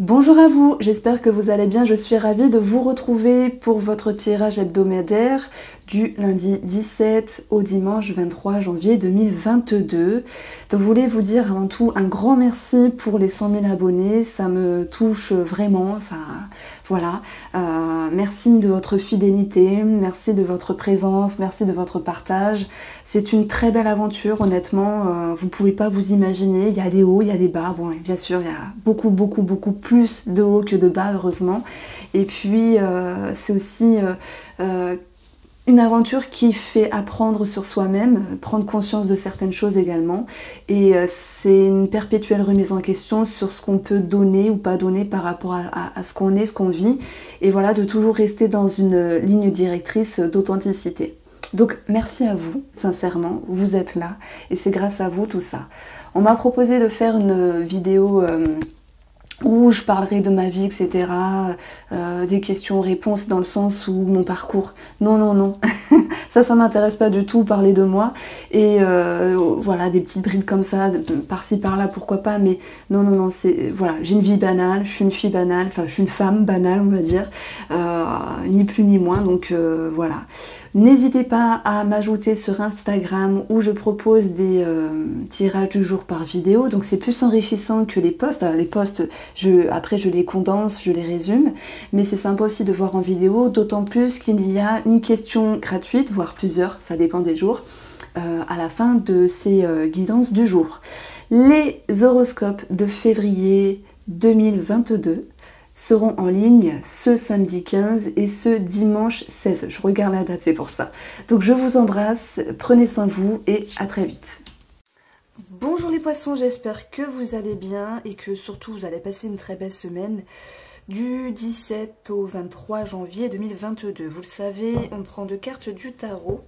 Bonjour à vous, j'espère que vous allez bien. Je suis ravie de vous retrouver pour votre tirage hebdomadaire du lundi 17 au dimanche 23 janvier 2022. Donc je voulais vous dire avant tout un grand merci pour les 100 000 abonnés, ça me touche vraiment, voilà. Merci de votre fidélité, merci de votre présence, merci de votre partage. C'est une très belle aventure, honnêtement, vous ne pouvez pas vous imaginer, il y a des hauts, il y a des bas, bon, bien sûr il y a beaucoup plus de hauts que de bas, heureusement. Et puis c'est aussi une aventure qui fait apprendre sur soi-même, prendre conscience de certaines choses également. Et c'est une perpétuelle remise en question sur ce qu'on peut donner ou pas donner par rapport à ce qu'on est, ce qu'on vit. Et voilà, de toujours rester dans une ligne directrice d'authenticité. Donc merci à vous, sincèrement, vous êtes là et c'est grâce à vous tout ça. On m'a proposé de faire une vidéo où je parlerai de ma vie, etc. Des questions-réponses dans le sens où mon parcours. Non. ça m'intéresse pas du tout, parler de moi. Et voilà, des petites brides comme ça, par-ci, par-là, pourquoi pas. Mais non, c'est... Voilà, j'ai une vie banale, je suis une fille banale, enfin, je suis une femme banale, on va dire. Ni plus ni moins, donc voilà. N'hésitez pas à m'ajouter sur Instagram où je propose des tirages du jour par vidéo. Donc c'est plus enrichissant que les posts. Alors, les posts, après je les condense, je les résume. Mais c'est sympa aussi de voir en vidéo, d'autant plus qu'il y a une question gratuite, voire plusieurs, ça dépend des jours, à la fin de ces guidances du jour. Les horoscopes de février 2022 seront en ligne ce samedi 15 et ce dimanche 16. Je regarde la date, c'est pour ça. Donc je vous embrasse, prenez soin de vous et à très vite. Bonjour les poissons, j'espère que vous allez bien et que surtout vous allez passer une très belle semaine du 17 au 23 janvier 2022. Vous le savez, on prend deux cartes du tarot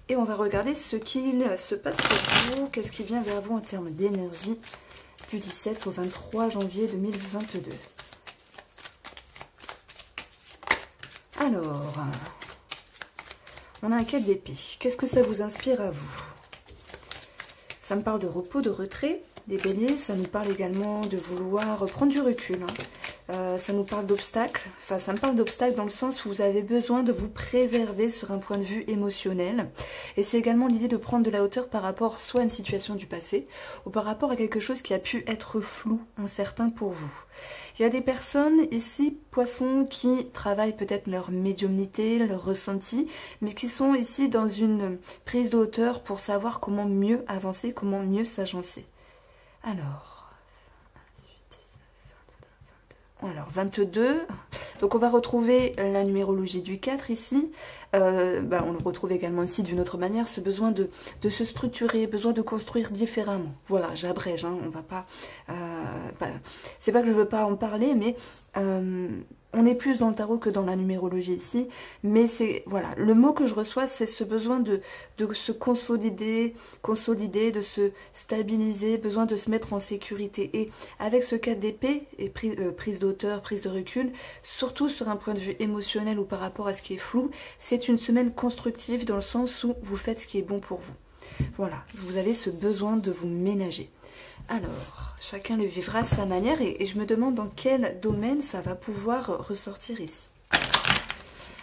et on va regarder ce qu'il se passe pour vous, qu'est-ce qui vient vers vous en termes d'énergie du 17 au 23 janvier 2022. Alors, on a un 4 d'épée. Qu'est-ce que ça vous inspire à vous? Ça me parle de repos, de retrait, des béliers. Ça nous parle également de vouloir prendre du recul. Ça nous parle d'obstacles. Enfin, ça me parle d'obstacles dans le sens où vous avez besoin de vous préserver sur un point de vue émotionnel. Et c'est également l'idée de prendre de la hauteur par rapport soit à une situation du passé ou par rapport à quelque chose qui a pu être flou, incertain pour vous. Il y a des personnes ici, poissons, qui travaillent peut-être leur médiumnité, leur ressenti, mais qui sont ici dans une prise de hauteur pour savoir comment mieux avancer, comment mieux s'agencer. Alors, 22, donc on va retrouver la numérologie du 4 ici, on le retrouve également ici d'une autre manière, ce besoin de se structurer, besoin de construire différemment. Voilà, j'abrège, hein, on va pas, c'est pas que je veux pas en parler, mais on est plus dans le tarot que dans la numérologie ici, mais c'est, voilà, le mot que je reçois, c'est ce besoin de se consolider, de se stabiliser, besoin de se mettre en sécurité. Et avec ce 4 d'épée, et prise d'auteur, prise de recul, surtout sur un point de vue émotionnel ou par rapport à ce qui est flou, c'est une semaine constructive dans le sens où vous faites ce qui est bon pour vous. Voilà, vous avez ce besoin de vous ménager. Alors, chacun le vivra à sa manière et je me demande dans quel domaine ça va pouvoir ressortir ici.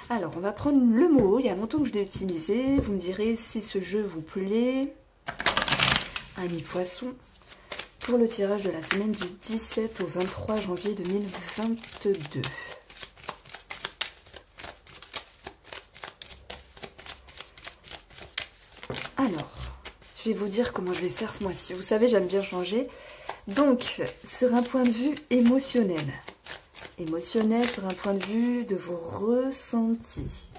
Alors, on va prendre le mot, il y a longtemps que je l'ai utilisé, vous me direz si ce jeu vous plaît. Amis poissons, pour le tirage de la semaine du 17 au 23 janvier 2022. Alors, je vais vous dire comment je vais faire ce mois-ci. Vous savez, j'aime bien changer. Donc, sur un point de vue émotionnel. Émotionnel sur un point de vue de vos ressentis.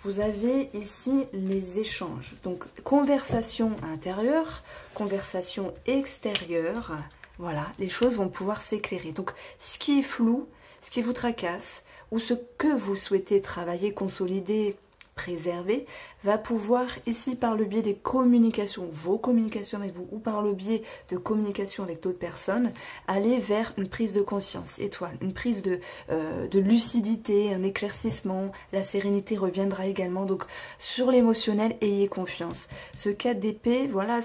Vous avez ici les échanges. Donc, conversation intérieure, conversation extérieure. Voilà, les choses vont pouvoir s'éclairer. Donc, ce qui est flou, ce qui vous tracasse, ou ce que vous souhaitez travailler, consolider, préservé, va pouvoir ici par le biais des communications, vos communications avec vous ou par le biais de communication avec d'autres personnes, aller vers une prise de conscience, étoile, une prise de lucidité, un éclaircissement, la sérénité reviendra également. Donc sur l'émotionnel, ayez confiance. Ce 4 d'épée, voilà,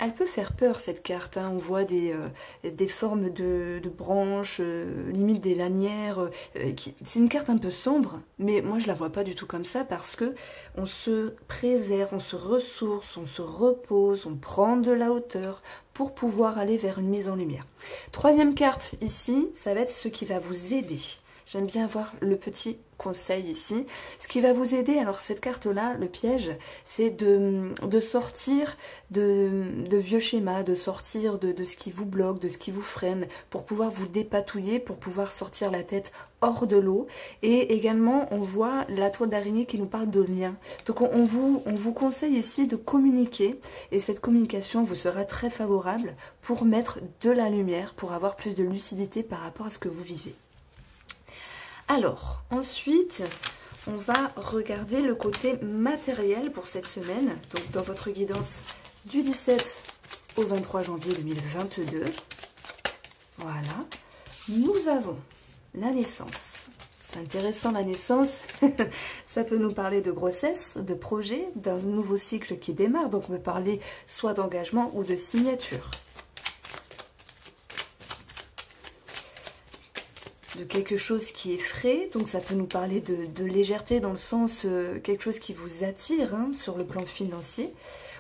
elle peut faire peur cette carte, hein. On voit des formes de branches, limite des lanières, c'est une carte un peu sombre, mais moi je la vois pas du tout comme ça parce que on se préserve, on se ressource, on se repose, on prend de la hauteur pour pouvoir aller vers une mise en lumière. Troisième carte ici, ça va être ce qui va vous aider. J'aime bien avoir le petit conseil ici. Ce qui va vous aider, alors cette carte-là, le piège, c'est de sortir de vieux schémas, de sortir de ce qui vous bloque, de ce qui vous freine, pour pouvoir vous dépatouiller, pour pouvoir sortir la tête hors de l'eau. Et également, on voit la toile d'araignée qui nous parle de lien. Donc on vous conseille ici de communiquer, et cette communication vous sera très favorable pour mettre de la lumière, pour avoir plus de lucidité par rapport à ce que vous vivez. Alors, ensuite, on va regarder le côté matériel pour cette semaine. Donc, dans votre guidance du 17 au 23 janvier 2022. Voilà. Nous avons la naissance. C'est intéressant, la naissance. Ça peut nous parler de grossesse, de projet, d'un nouveau cycle qui démarre. Donc, on peut parler soit d'engagement ou de signature. De quelque chose qui est frais, donc ça peut nous parler de légèreté dans le sens quelque chose qui vous attire, hein, sur le plan financier,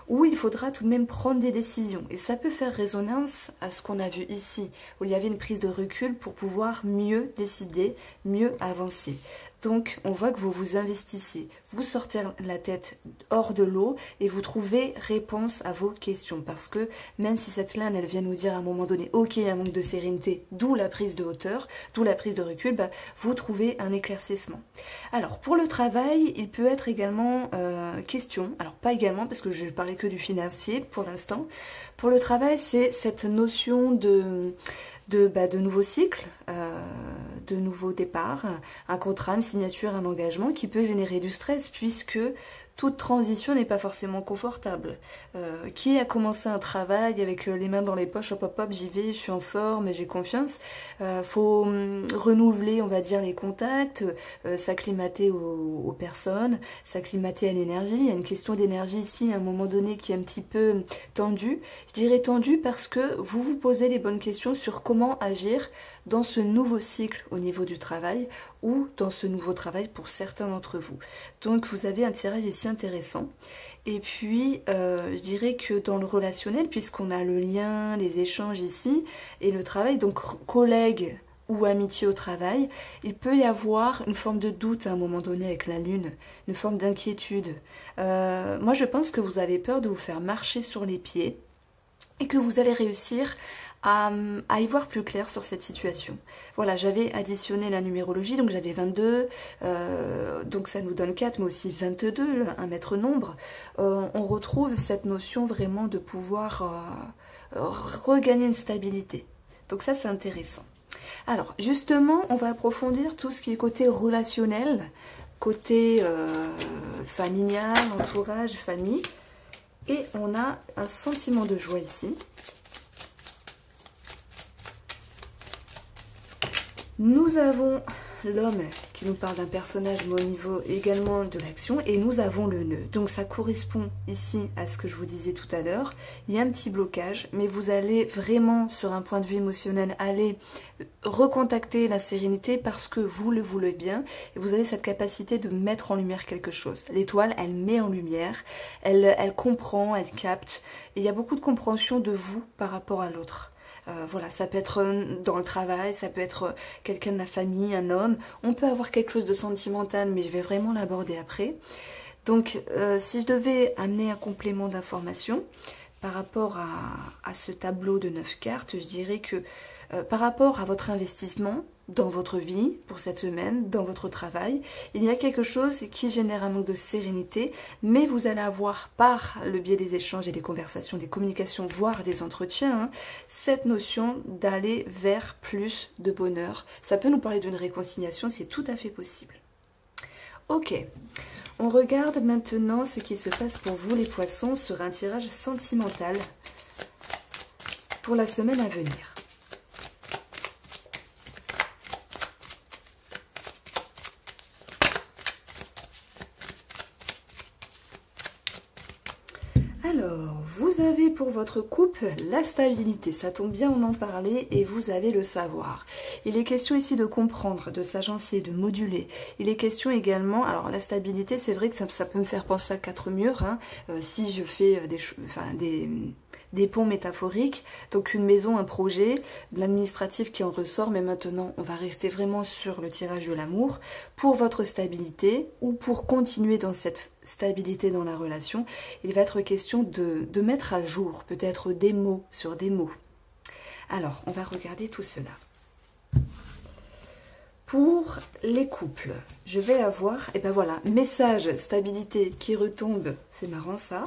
où il faudra tout de même prendre des décisions. Et ça peut faire résonance à ce qu'on a vu ici, où il y avait une prise de recul pour pouvoir mieux décider, mieux avancer. Donc, on voit que vous vous investissez, vous sortez la tête hors de l'eau et vous trouvez réponse à vos questions. Parce que même si cette lame, elle vient nous dire à un moment donné, ok, un manque de sérénité, d'où la prise de hauteur, d'où la prise de recul, bah, vous trouvez un éclaircissement. Alors, pour le travail, il peut être également question, alors pas également parce que je parlais que du financier pour l'instant. Pour le travail, c'est cette notion de nouveaux cycles, de nouveaux départs, un contrat, une signature, un engagement qui peut générer du stress puisque toute transition n'est pas forcément confortable. Qui a commencé un travail avec les mains dans les poches, hop hop hop, j'y vais, je suis en forme, j'ai confiance. Faut renouveler, on va dire, les contacts, s'acclimater aux personnes, s'acclimater à l'énergie. Il y a une question d'énergie ici, à un moment donné, qui est un petit peu tendue. Je dirais tendue parce que vous vous posez les bonnes questions sur comment agir dans ce nouveau cycle au niveau du travail ou dans ce nouveau travail pour certains d'entre vous. Donc vous avez un tirage ici intéressant. Et puis je dirais que dans le relationnel, puisqu'on a le lien, les échanges ici et le travail, donc collègues ou amitié au travail, il peut y avoir une forme de doute à un moment donné avec la lune, une forme d'inquiétude. Moi je pense que vous avez peur de vous faire marcher sur les pieds et que vous allez réussir à y voir plus clair sur cette situation. Voilà, j'avais additionné la numérologie, donc j'avais 22, donc ça nous donne 4, mais aussi 22, un maître nombre. On retrouve cette notion vraiment de pouvoir regagner une stabilité. Donc ça, c'est intéressant. Alors, justement, on va approfondir tout ce qui est côté relationnel, côté familial, entourage, famille. Et on a un sentiment de joie ici. Nous avons l'homme qui nous parle d'un personnage, mais au niveau également de l'action, et nous avons le nœud. Donc ça correspond ici à ce que je vous disais tout à l'heure. Il y a un petit blocage, mais vous allez vraiment, sur un point de vue émotionnel, aller recontacter la sérénité parce que vous le voulez bien, et vous avez cette capacité de mettre en lumière quelque chose. L'étoile, elle met en lumière, elle comprend, elle capte, et il y a beaucoup de compréhension de vous par rapport à l'autre. Voilà, ça peut être dans le travail, ça peut être quelqu'un de la famille, un homme. On peut avoir quelque chose de sentimental, mais je vais vraiment l'aborder après. Donc, si je devais amener un complément d'information par rapport à ce tableau de 9 cartes, je dirais que par rapport à votre investissement dans votre vie, pour cette semaine, dans votre travail, il y a quelque chose qui génère un manque de sérénité, mais vous allez avoir, par le biais des échanges et des conversations, des communications, voire des entretiens, hein, cette notion d'aller vers plus de bonheur. Ça peut nous parler d'une réconciliation, c'est tout à fait possible. Ok, on regarde maintenant ce qui se passe pour vous les poissons sur un tirage sentimental pour la semaine à venir. Alors, vous avez pour votre couple la stabilité, ça tombe bien, on en parlait et vous allez le savoir. Il est question ici de comprendre, de s'agencer, de moduler. Il est question également, alors la stabilité, c'est vrai que ça peut me faire penser à 4 murs, hein, si je fais des ponts métaphoriques, donc une maison, un projet, de l'administratif qui en ressort, mais maintenant on va rester vraiment sur le tirage de l'amour. Pour votre stabilité ou pour continuer dans cette stabilité dans la relation, il va être question de mettre à jour peut-être des mots sur des mots. Alors, on va regarder tout cela. Pour les couples, je vais avoir, et ben voilà, message stabilité qui retombe, c'est marrant ça.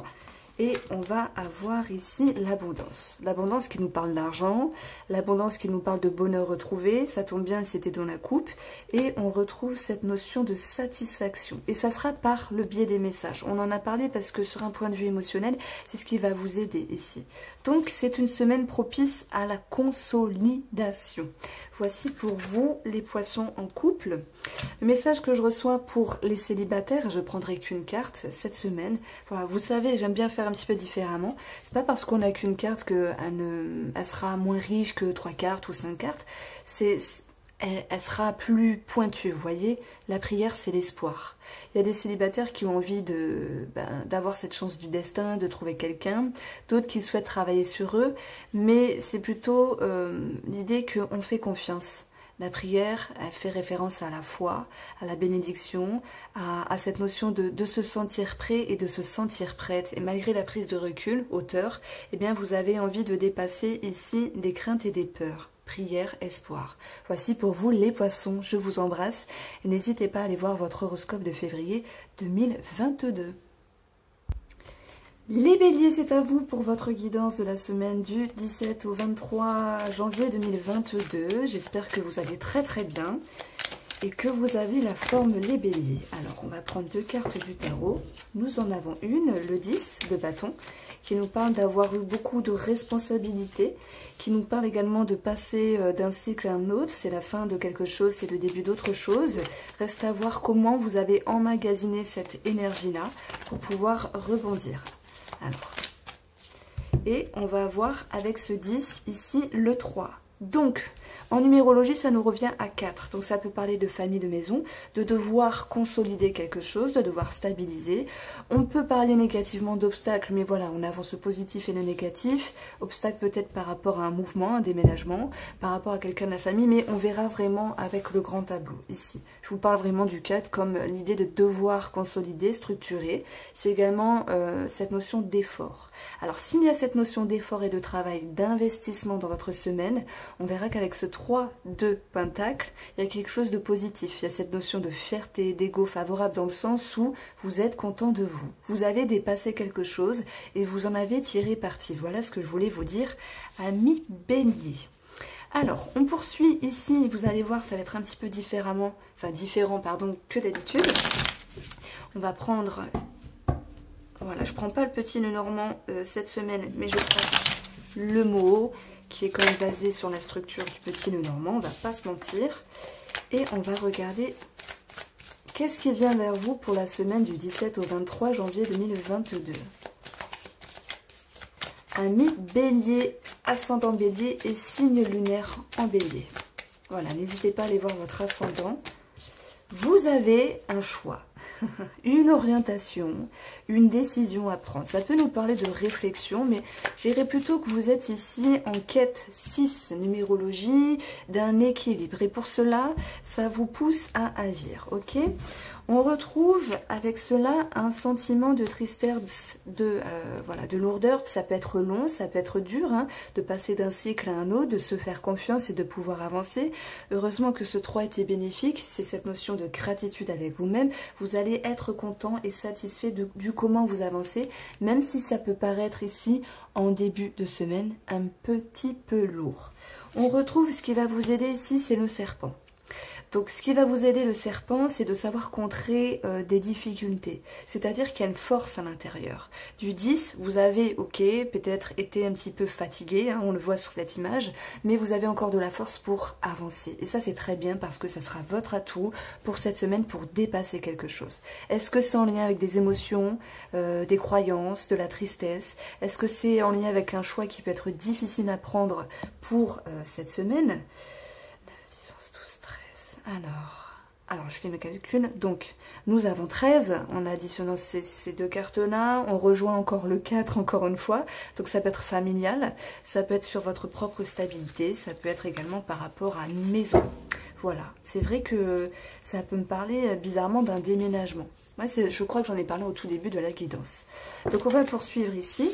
Et on va avoir ici l'abondance. L'abondance qui nous parle d'argent, l'abondance qui nous parle de bonheur retrouvé. Ça tombe bien, c'était dans la coupe. Et on retrouve cette notion de satisfaction. Et ça sera par le biais des messages. On en a parlé parce que sur un point de vue émotionnel, c'est ce qui va vous aider ici. Donc, c'est une semaine propice à la consolidation. Voici pour vous, les poissons en couple. Le message que je reçois pour les célibataires, je prendrai qu'une carte cette semaine. Voilà, vous savez, j'aime bien faire un petit peu différemment. C'est pas parce qu'on n'a qu'une carte qu'elle elle sera moins riche que 3 cartes ou 5 cartes. Elle sera plus pointue, vous voyez. La prière, c'est l'espoir. Il y a des célibataires qui ont envie d'avoir cette chance du destin, de trouver quelqu'un. D'autres qui souhaitent travailler sur eux. Mais c'est plutôt l'idée qu'on fait confiance. La prière, elle fait référence à la foi, à la bénédiction, à cette notion de se sentir prêt et de se sentir prête. Et malgré la prise de recul, hauteur, eh bien vous avez envie de dépasser ici des craintes et des peurs. Prière, espoir. Voici pour vous les poissons, je vous embrasse. Et n'hésitez pas à aller voir votre horoscope de février 2022. Les béliers, c'est à vous pour votre guidance de la semaine du 17 au 23 janvier 2022. J'espère que vous allez très très bien et que vous avez la forme les béliers. Alors, on va prendre 2 cartes du tarot. Nous en avons une, le 10 de bâton, qui nous parle d'avoir eu beaucoup de responsabilités, qui nous parle également de passer d'un cycle à un autre. C'est la fin de quelque chose, c'est le début d'autre chose. Reste à voir comment vous avez emmagasiné cette énergie-là pour pouvoir rebondir. Alors, et on va avoir avec ce 10 ici le 3. Donc, en numérologie, ça nous revient à 4. Donc, ça peut parler de famille, de maison, de devoir consolider quelque chose, de devoir stabiliser. On peut parler négativement d'obstacles, mais voilà, on avance le positif et le négatif. Obstacle peut-être par rapport à un mouvement, un déménagement, par rapport à quelqu'un de la famille, mais on verra vraiment avec le grand tableau ici. Je vous parle vraiment du 4 comme l'idée de devoir consolider, structurer. C'est également cette notion d'effort. Alors, s'il y a cette notion d'effort et de travail, d'investissement dans votre semaine, on verra qu'avec ce 3 de Pentacle, il y a quelque chose de positif. Il y a cette notion de fierté, d'ego favorable dans le sens où vous êtes content de vous. Vous avez dépassé quelque chose et vous en avez tiré parti. Voilà ce que je voulais vous dire, amis béliers. Alors, on poursuit ici, vous allez voir, ça va être un petit peu différent que d'habitude. On va prendre, voilà, je prends pas le petit nœud normand cette semaine, mais je prends le mot qui est quand même basé sur la structure du petit nœud normand, on va pas se mentir. Et on va regarder qu'est-ce qui vient vers vous pour la semaine du 17 au 23 janvier 2022. Amis bélier, ascendant bélier et signe lunaire en bélier. Voilà, n'hésitez pas à aller voir votre ascendant. Vous avez un choix, une orientation, une décision à prendre. Ça peut nous parler de réflexion, mais je dirais plutôt que vous êtes ici en quête 6, numérologie, d'un équilibre. Et pour cela, ça vous pousse à agir, ok ? On retrouve avec cela un sentiment de tristesse, de lourdeur. Ça peut être long, ça peut être dur, hein, de passer d'un cycle à un autre, de se faire confiance et de pouvoir avancer. Heureusement que ce 3 était bénéfique, c'est cette notion de gratitude avec vous-même. Vous allez être content et satisfait du comment vous avancez, même si ça peut paraître ici, en début de semaine, un petit peu lourd. On retrouve ce qui va vous aider ici, c'est le serpent. Donc ce qui va vous aider le serpent, c'est de savoir contrer des difficultés. C'est-à-dire qu'il y a une force à l'intérieur. Du 10, vous avez, ok, peut-être été un petit peu fatigué, hein, on le voit sur cette image, mais vous avez encore de la force pour avancer. Et ça c'est très bien parce que ça sera votre atout pour cette semaine pour dépasser quelque chose. Est-ce que c'est en lien avec des émotions, des croyances, de la tristesse? Est-ce que c'est en lien avec un choix qui peut être difficile à prendre pour cette semaine? 9, 10, 11, 12, 13. Alors je fais mes calculs. Donc, nous avons 13 en additionnant ces deux cartes-là. On rejoint encore le 4 encore une fois. Donc, ça peut être familial. Ça peut être sur votre propre stabilité. Ça peut être également par rapport à une maison. Voilà. C'est vrai que ça peut me parler bizarrement d'un déménagement. Moi, je crois que j'en ai parlé au tout début de la guidance. Donc, on va poursuivre ici.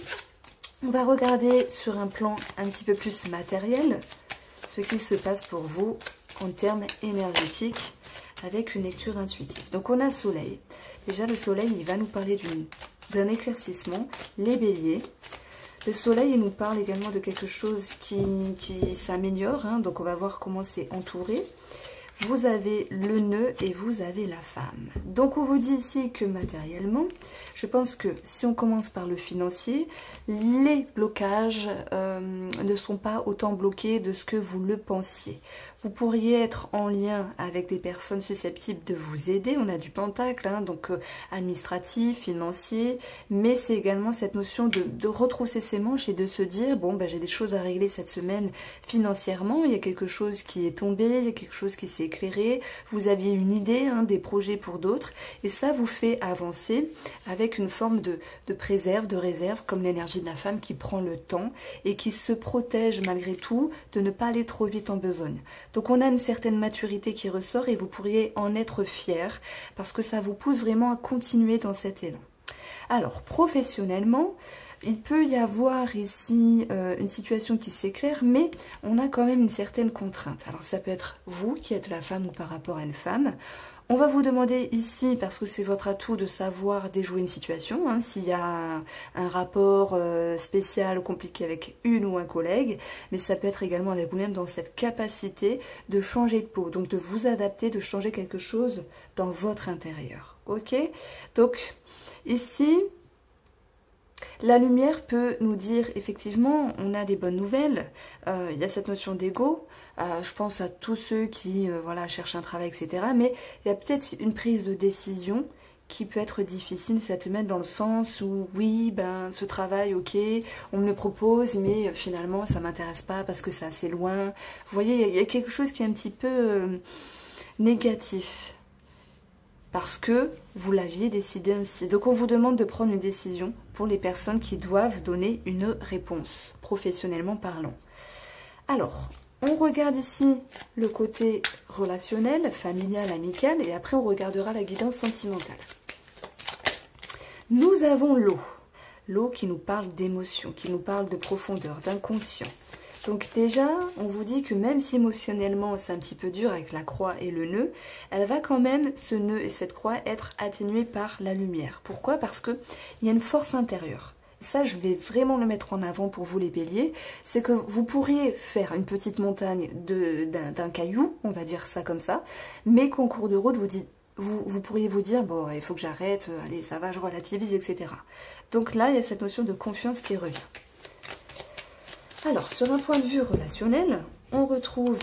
On va regarder sur un plan un petit peu plus matériel ce qui se passe pour vous en termes énergétiques avec une lecture intuitive. Donc on a le soleil. Déjà le soleil, il va nous parler d'un éclaircissement. Les béliers. Le soleil, il nous parle également de quelque chose qui s'améliore. Hein, donc on va voir comment c'est entouré. Vous avez le nœud et vous avez la femme. Donc on vous dit ici que matériellement, je pense que si on commence par le financier, les blocages ne sont pas autant bloqués de ce que vous le pensiez. Vous pourriez être en lien avec des personnes susceptibles de vous aider. On a du pentacle, hein, donc administratif, financier, mais c'est également cette notion de retrousser ses manches et de se dire, bon, ben, j'ai des choses à régler cette semaine financièrement, il y a quelque chose qui est tombé, il y a quelque chose qui s'est éclairé, vous aviez une idée, hein, des projets pour d'autres, et ça vous fait avancer avec une forme de préserve, de réserve, comme l'énergie de la femme qui prend le temps et qui se protège malgré tout de ne pas aller trop vite en besogne. Donc on a une certaine maturité qui ressort et vous pourriez en être fier parce que ça vous pousse vraiment à continuer dans cet élan. Alors professionnellement, il peut y avoir ici une situation qui s'éclaire, mais on a quand même une certaine contrainte. Alors ça peut être vous qui êtes la femme ou par rapport à une femme. On va vous demander ici, parce que c'est votre atout, de savoir déjouer une situation, hein, s'il y a un rapport spécial ou compliqué avec une ou un collègue, mais ça peut être également avec vous-même dans cette capacité de changer de peau, donc de vous adapter, de changer quelque chose dans votre intérieur. Ok? Donc ici, la lumière peut nous dire, effectivement, on a des bonnes nouvelles, il y a cette notion d'ego, je pense à tous ceux qui voilà, cherchent un travail, etc. Mais il y a peut-être une prise de décision qui peut être difficile cette semaine dans le sens où, oui, ben, ce travail, ok, on me le propose, mais finalement, ça ne m'intéresse pas parce que c'est assez loin. Vous voyez, il y a quelque chose qui est un petit peu négatif. Parce que vous l'aviez décidé ainsi. Donc on vous demande de prendre une décision pour les personnes qui doivent donner une réponse, professionnellement parlant. Alors, on regarde ici le côté relationnel, familial, amical, et après on regardera la guidance sentimentale. Nous avons l'eau. L'eau qui nous parle d'émotion, qui nous parle de profondeur, d'inconscient. Donc déjà, on vous dit que même si émotionnellement c'est un petit peu dur avec la croix et le nœud, elle va quand même, ce nœud et cette croix, être atténuée par la lumière. Pourquoi? Parce qu'il y a une force intérieure. Ça, je vais vraiment le mettre en avant pour vous les béliers. C'est que vous pourriez faire une petite montagne d'un caillou, on va dire ça comme ça, mais qu'en cours de route, vous pourriez vous dire, bon, il faut que j'arrête, allez, ça va, je relativise, etc. Donc là, il y a cette notion de confiance qui revient. Alors, sur un point de vue relationnel, on retrouve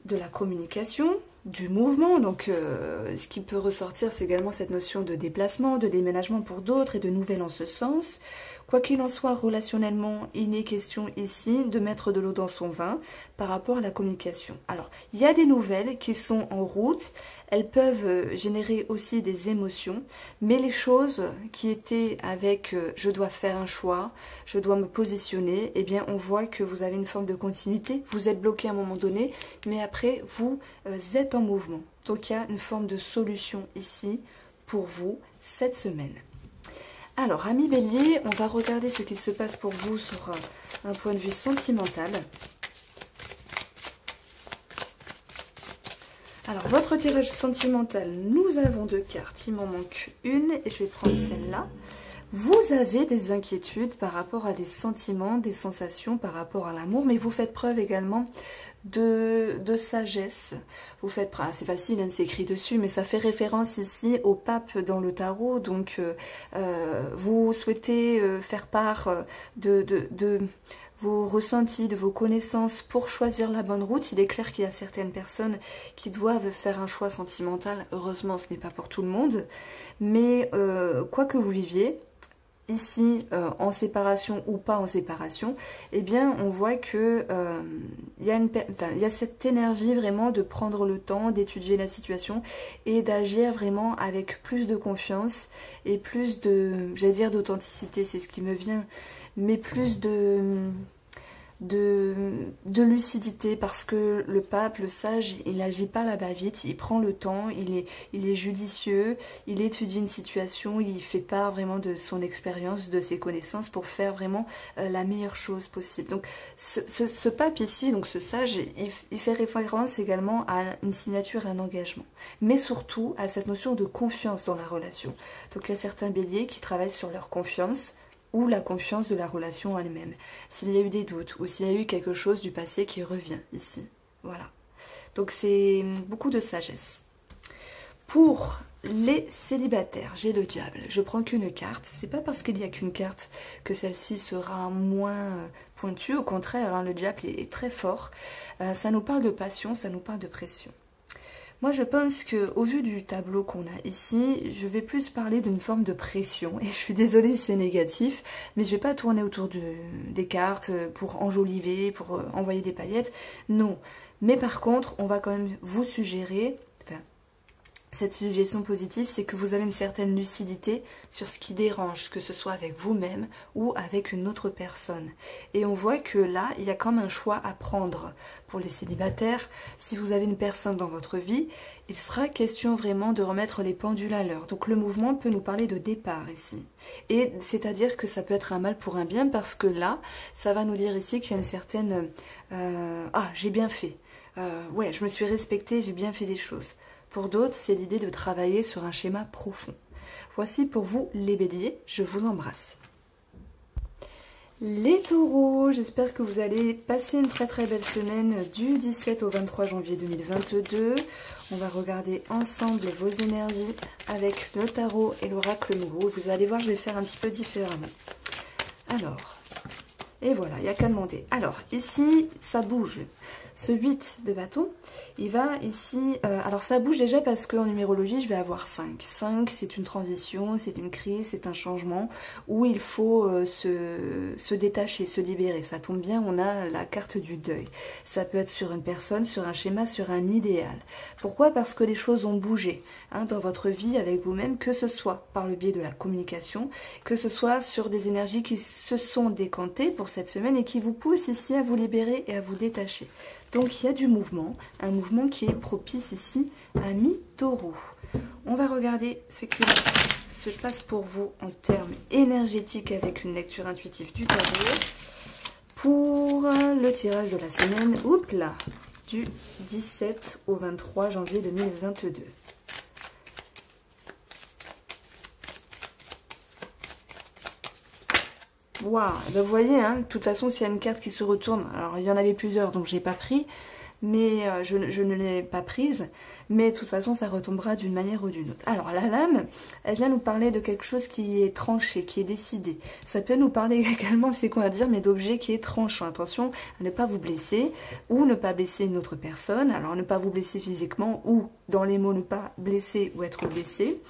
de la communication, du mouvement. Donc, ce qui peut ressortir, c'est également cette notion de déplacement, de déménagement pour d'autres et de nouvelles en ce sens. Quoi qu'il en soit, relationnellement, il n'est question ici de mettre de l'eau dans son vin par rapport à la communication. Alors, il y a des nouvelles qui sont en route. Elles peuvent générer aussi des émotions, mais les choses qui étaient avec je dois faire un choix, je dois me positionner, eh bien on voit que vous avez une forme de continuité, vous êtes bloqué à un moment donné, mais après vous êtes en mouvement. Donc il y a une forme de solution ici pour vous cette semaine. Alors, amis bélier, on va regarder ce qui se passe pour vous sur un point de vue sentimental. Alors, votre tirage sentimental, nous avons deux cartes, il m'en manque une et je vais prendre celle-là. Vous avez des inquiétudes par rapport à des sentiments, des sensations par rapport à l'amour, mais vous faites preuve également de sagesse. Vous faites, c'est facile, hein, c'est écrit dessus, mais ça fait référence ici au pape dans le tarot. Donc, vous souhaitez faire part de vos ressentis, de vos connaissances pour choisir la bonne route. Il est clair qu'il y a certaines personnes qui doivent faire un choix sentimental. Heureusement, ce n'est pas pour tout le monde. Mais quoi que vous viviez, ici, en séparation ou pas en séparation, eh bien, on voit que il y a cette énergie vraiment de prendre le temps, d'étudier la situation et d'agir vraiment avec plus de confiance et plus de, j'allais dire d'authenticité, c'est ce qui me vient, mais plus de lucidité, parce que le pape, le sage, il n'agit pas la va-vite, il prend le temps, il est judicieux, il étudie une situation, il fait part vraiment de son expérience, de ses connaissances pour faire vraiment la meilleure chose possible. Donc ce pape ici, donc ce sage, il fait référence également à une signature, à un engagement, mais surtout à cette notion de confiance dans la relation. Donc il y a certains béliers qui travaillent sur leur confiance, ou la confiance de la relation elle-même. S'il y a eu des doutes, ou s'il y a eu quelque chose du passé qui revient ici. Voilà. Donc c'est beaucoup de sagesse. Pour les célibataires, j'ai le diable. Je prends qu'une carte. C'est pas parce qu'il n'y a qu'une carte que celle-ci sera moins pointue. Au contraire, hein, le diable est très fort. Ça nous parle de passion, ça nous parle de pression. Moi, je pense qu'au vu du tableau qu'on a ici, je vais plus parler d'une forme de pression. Et je suis désolée si c'est négatif, mais je ne vais pas tourner autour des cartes pour enjoliver, pour envoyer des paillettes. Non. Mais par contre, on va quand même vous suggérer... Cette suggestion positive, c'est que vous avez une certaine lucidité sur ce qui dérange, que ce soit avec vous-même ou avec une autre personne. Et on voit que là, il y a comme un choix à prendre pour les célibataires. Si vous avez une personne dans votre vie, il sera question vraiment de remettre les pendules à l'heure. Donc le mouvement peut nous parler de départ ici. Et c'est-à-dire que ça peut être un mal pour un bien, parce que là, ça va nous dire ici qu'il y a une certaine... ah, j'ai bien fait. Ouais, je me suis respectée, j'ai bien fait des choses. Pour d'autres, c'est l'idée de travailler sur un schéma profond. Voici pour vous les béliers, je vous embrasse. Les taureaux, j'espère que vous allez passer une très très belle semaine du 17 au 23 janvier 2022. On va regarder ensemble vos énergies avec le tarot et l'oracle nouveau. Vous allez voir, je vais faire un petit peu différemment. Alors, et voilà, il n'y a qu'à demander. Alors, ici, ça bouge. Ce 8 de bâton, il va ici... alors, ça bouge déjà parce qu'en numérologie, je vais avoir 5. 5, c'est une transition, c'est une crise, c'est un changement où il faut se détacher, se libérer. Ça tombe bien, on a la carte du deuil. Ça peut être sur une personne, sur un schéma, sur un idéal. Pourquoi? Parce que les choses ont bougé hein, dans votre vie avec vous-même, que ce soit par le biais de la communication, que ce soit sur des énergies qui se sont décantées pour cette semaine et qui vous poussent ici à vous libérer et à vous détacher. Donc il y a du mouvement, un mouvement qui est propice ici à mi-taureau. On va regarder ce qui se passe pour vous en termes énergétiques avec une lecture intuitive du tarot. Pour le tirage de la semaine, oups là, du 17 au 23 janvier 2022. Waouh, ben vous voyez, hein, de toute façon, s'il y a une carte qui se retourne, alors il y en avait plusieurs, donc je n'ai pas pris, mais je ne l'ai pas prise, mais de toute façon, ça retombera d'une manière ou d'une autre. Alors, la lame, elle vient nous parler de quelque chose qui est tranché, qui est décidé. Ça peut nous parler également, c'est quoi à dire, mais d'objet qui est tranchant. Attention à ne pas vous blesser, ou ne pas blesser une autre personne, alors ne pas vous blesser physiquement, ou dans les mots, ne pas blesser ou être blessé.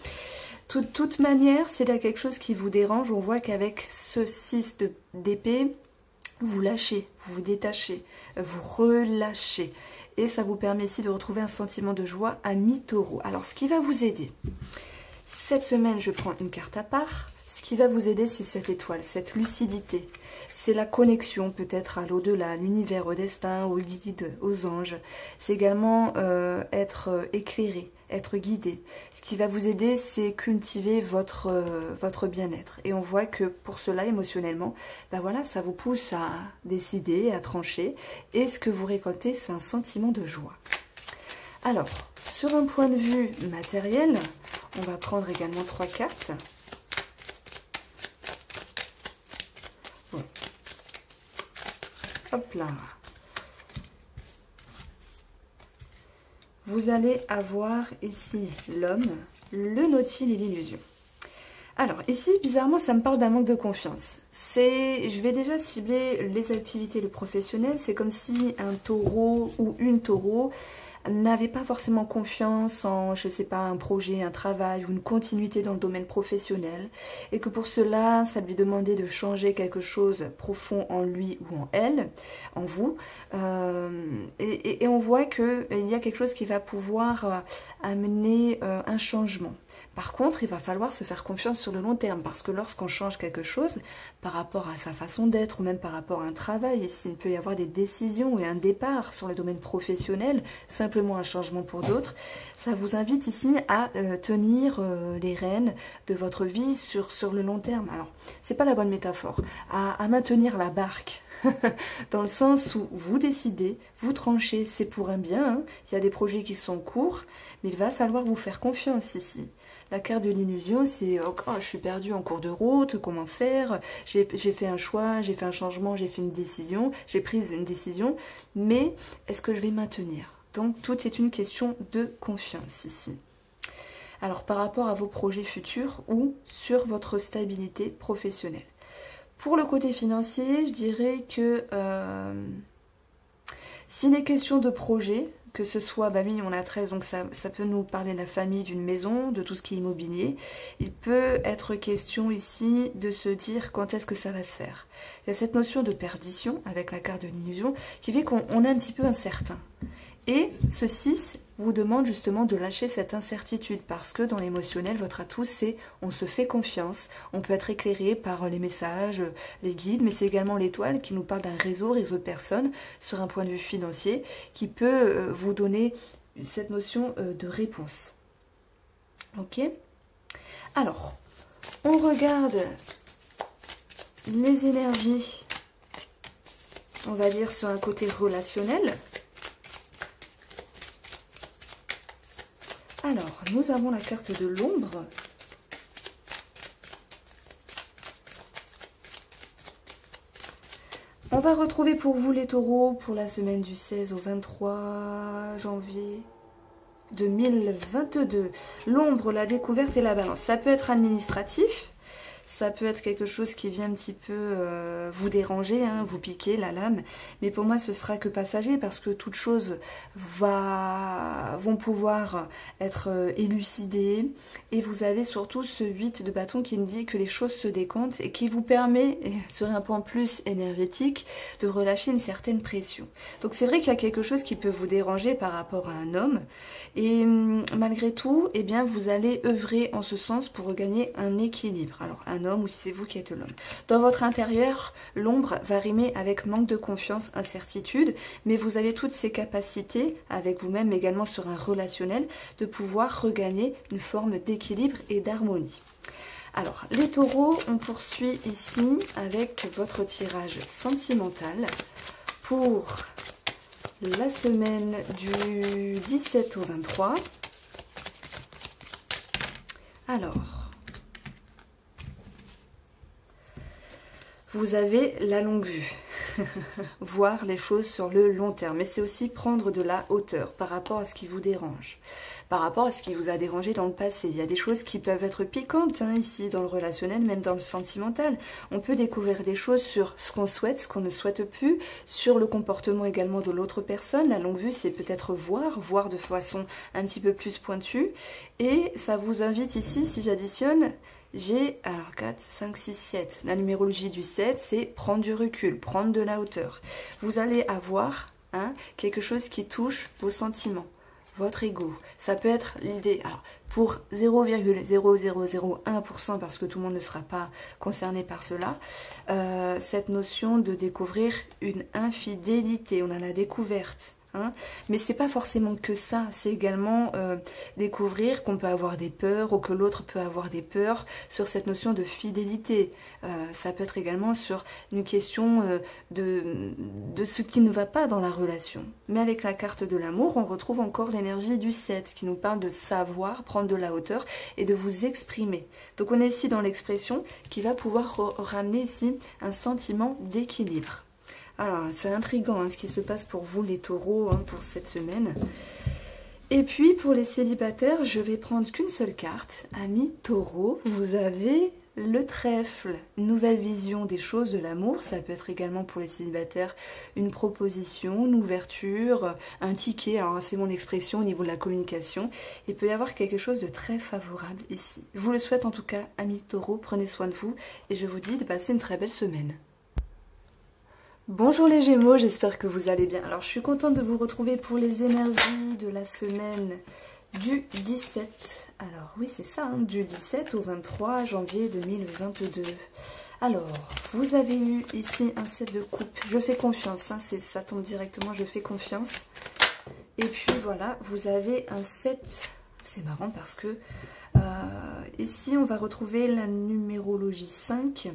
De toute manière, s'il y a quelque chose qui vous dérange, on voit qu'avec ce 6 d'épée, vous lâchez, vous vous détachez, vous relâchez. Et ça vous permet ici de retrouver un sentiment de joie à mi-taureau. Alors, ce qui va vous aider, cette semaine, je prends une carte à part. Ce qui va vous aider, c'est cette étoile, cette lucidité. C'est la connexion peut-être à l'au-delà, à l'univers, au destin, aux guides, aux anges. C'est également être éclairé, être guidé. Ce qui va vous aider, c'est cultiver votre bien-être. Et on voit que pour cela, émotionnellement, ben voilà, ça vous pousse à décider, à trancher. Et ce que vous récoltez, c'est un sentiment de joie. Alors, sur un point de vue matériel, on va prendre également 3 cartes. Hop là. Vous allez avoir ici l'homme, le nautile et l'illusion. Alors ici, bizarrement, ça me parle d'un manque de confiance. Je vais déjà cibler les activités, le professionnel. C'est comme si un taureau ou une taureau n'avait pas forcément confiance en, je ne sais pas, un projet, un travail ou une continuité dans le domaine professionnel. Et que pour cela, ça lui demandait de changer quelque chose profond en lui ou en elle, en vous. Et on voit qu'il y a quelque chose qui va pouvoir amener un changement. Par contre, il va falloir se faire confiance sur le long terme parce que lorsqu'on change quelque chose par rapport à sa façon d'être ou même par rapport à un travail, s'il peut y avoir des décisions et un départ sur le domaine professionnel, simplement un changement pour d'autres, ça vous invite ici à tenir les rênes de votre vie sur le long terme. Alors, c'est pas la bonne métaphore, à maintenir la barque. Dans le sens où vous décidez, vous tranchez, c'est pour un bien, hein. Il y a des projets qui sont courts, mais il va falloir vous faire confiance ici. La carte de l'illusion, c'est oh, je suis perdue en cours de route, comment faire? J'ai fait un choix, j'ai fait un changement, j'ai fait une décision, j'ai pris une décision, mais est-ce que je vais maintenir? Donc, tout est une question de confiance ici. Alors, par rapport à vos projets futurs ou sur votre stabilité professionnelle. Pour le côté financier, je dirais que s'il est question de projet, que ce soit, bah oui, on a 13, donc ça peut nous parler de la famille, d'une maison, de tout ce qui est immobilier. Il peut être question ici de se dire quand est-ce que ça va se faire. Il y a cette notion de perdition avec la carte de l'illusion qui fait qu'on est un petit peu incertain. Et ce 6 vous demande justement de lâcher cette incertitude parce que dans l'émotionnel, votre atout, c'est on se fait confiance, on peut être éclairé par les messages, les guides, mais c'est également l'étoile qui nous parle d'un réseau de personnes sur un point de vue financier qui peut vous donner cette notion de réponse. Ok? Alors, on regarde les énergies, on va dire sur un côté relationnel. Alors, nous avons la carte de l'ombre. On va retrouver pour vous les taureaux pour la semaine du 16 au 23 janvier 2022. L'ombre, la découverte et la balance. Ça peut être administratif. Ça peut être quelque chose qui vient un petit peu vous déranger, hein, vous piquer la lame. Mais pour moi, ce sera que passager parce que toutes choses vont pouvoir être élucidées. Et vous avez surtout ce 8 de bâton qui me dit que les choses se décantent et qui vous permet, sur un point plus énergétique, de relâcher une certaine pression. Donc c'est vrai qu'il y a quelque chose qui peut vous déranger par rapport à un homme. Et malgré tout, eh bien, vous allez œuvrer en ce sens pour regagner un équilibre. Alors, un homme ou si c'est vous qui êtes l'homme. Dans votre intérieur, l'ombre va rimer avec manque de confiance, incertitude, mais vous avez toutes ces capacités, avec vous-même, mais également sur un relationnel, de pouvoir regagner une forme d'équilibre et d'harmonie. Alors, les taureaux, on poursuit ici avec votre tirage sentimental pour la semaine du 17 au 23. Alors, vous avez la longue vue, voir les choses sur le long terme, mais c'est aussi prendre de la hauteur par rapport à ce qui vous dérange, par rapport à ce qui vous a dérangé dans le passé. Il y a des choses qui peuvent être piquantes hein, ici dans le relationnel, même dans le sentimental. On peut découvrir des choses sur ce qu'on souhaite, ce qu'on ne souhaite plus, sur le comportement également de l'autre personne. La longue vue, c'est peut-être voir de façon un petit peu plus pointue. Et ça vous invite ici, si j'additionne, j'ai, alors 4, 5, 6, 7. La numérologie du 7, c'est prendre du recul, prendre de la hauteur. Vous allez avoir hein, quelque chose qui touche vos sentiments, votre ego. Ça peut être l'idée, alors pour 0,0001%, parce que tout le monde ne sera pas concerné par cela, cette notion de découvrir une infidélité, on a la découverte. Hein, mais c'est pas forcément que ça, c'est également découvrir qu'on peut avoir des peurs ou que l'autre peut avoir des peurs sur cette notion de fidélité. Ça peut être également sur une question de ce qui ne va pas dans la relation. Mais avec la carte de l'amour, on retrouve encore l'énergie du 7 qui nous parle de savoir, prendre de la hauteur et de vous exprimer. Donc on est ici dans l'expression qui va pouvoir ramener ici un sentiment d'équilibre. Alors, c'est intriguant ce qui se passe pour vous les taureaux pour cette semaine. Et puis, pour les célibataires, je vais prendre qu'une seule carte. Amis taureaux, vous avez le trèfle, nouvelle vision des choses, de l'amour. Ça peut être également pour les célibataires une proposition, une ouverture, un ticket. Alors, c'est mon expression au niveau de la communication. Il peut y avoir quelque chose de très favorable ici. Je vous le souhaite en tout cas, amis taureaux, prenez soin de vous. Et je vous dis de passer une très belle semaine. Bonjour les Gémeaux, j'espère que vous allez bien. Alors je suis contente de vous retrouver pour les énergies de la semaine du 17. Alors oui c'est ça, du 17 au 23 janvier 2022. Alors, vous avez eu ici un 7 de coupe. Je fais confiance, ça tombe directement, je fais confiance. Et puis voilà, vous avez un 7. C'est marrant parce que ici on va retrouver la numérologie 5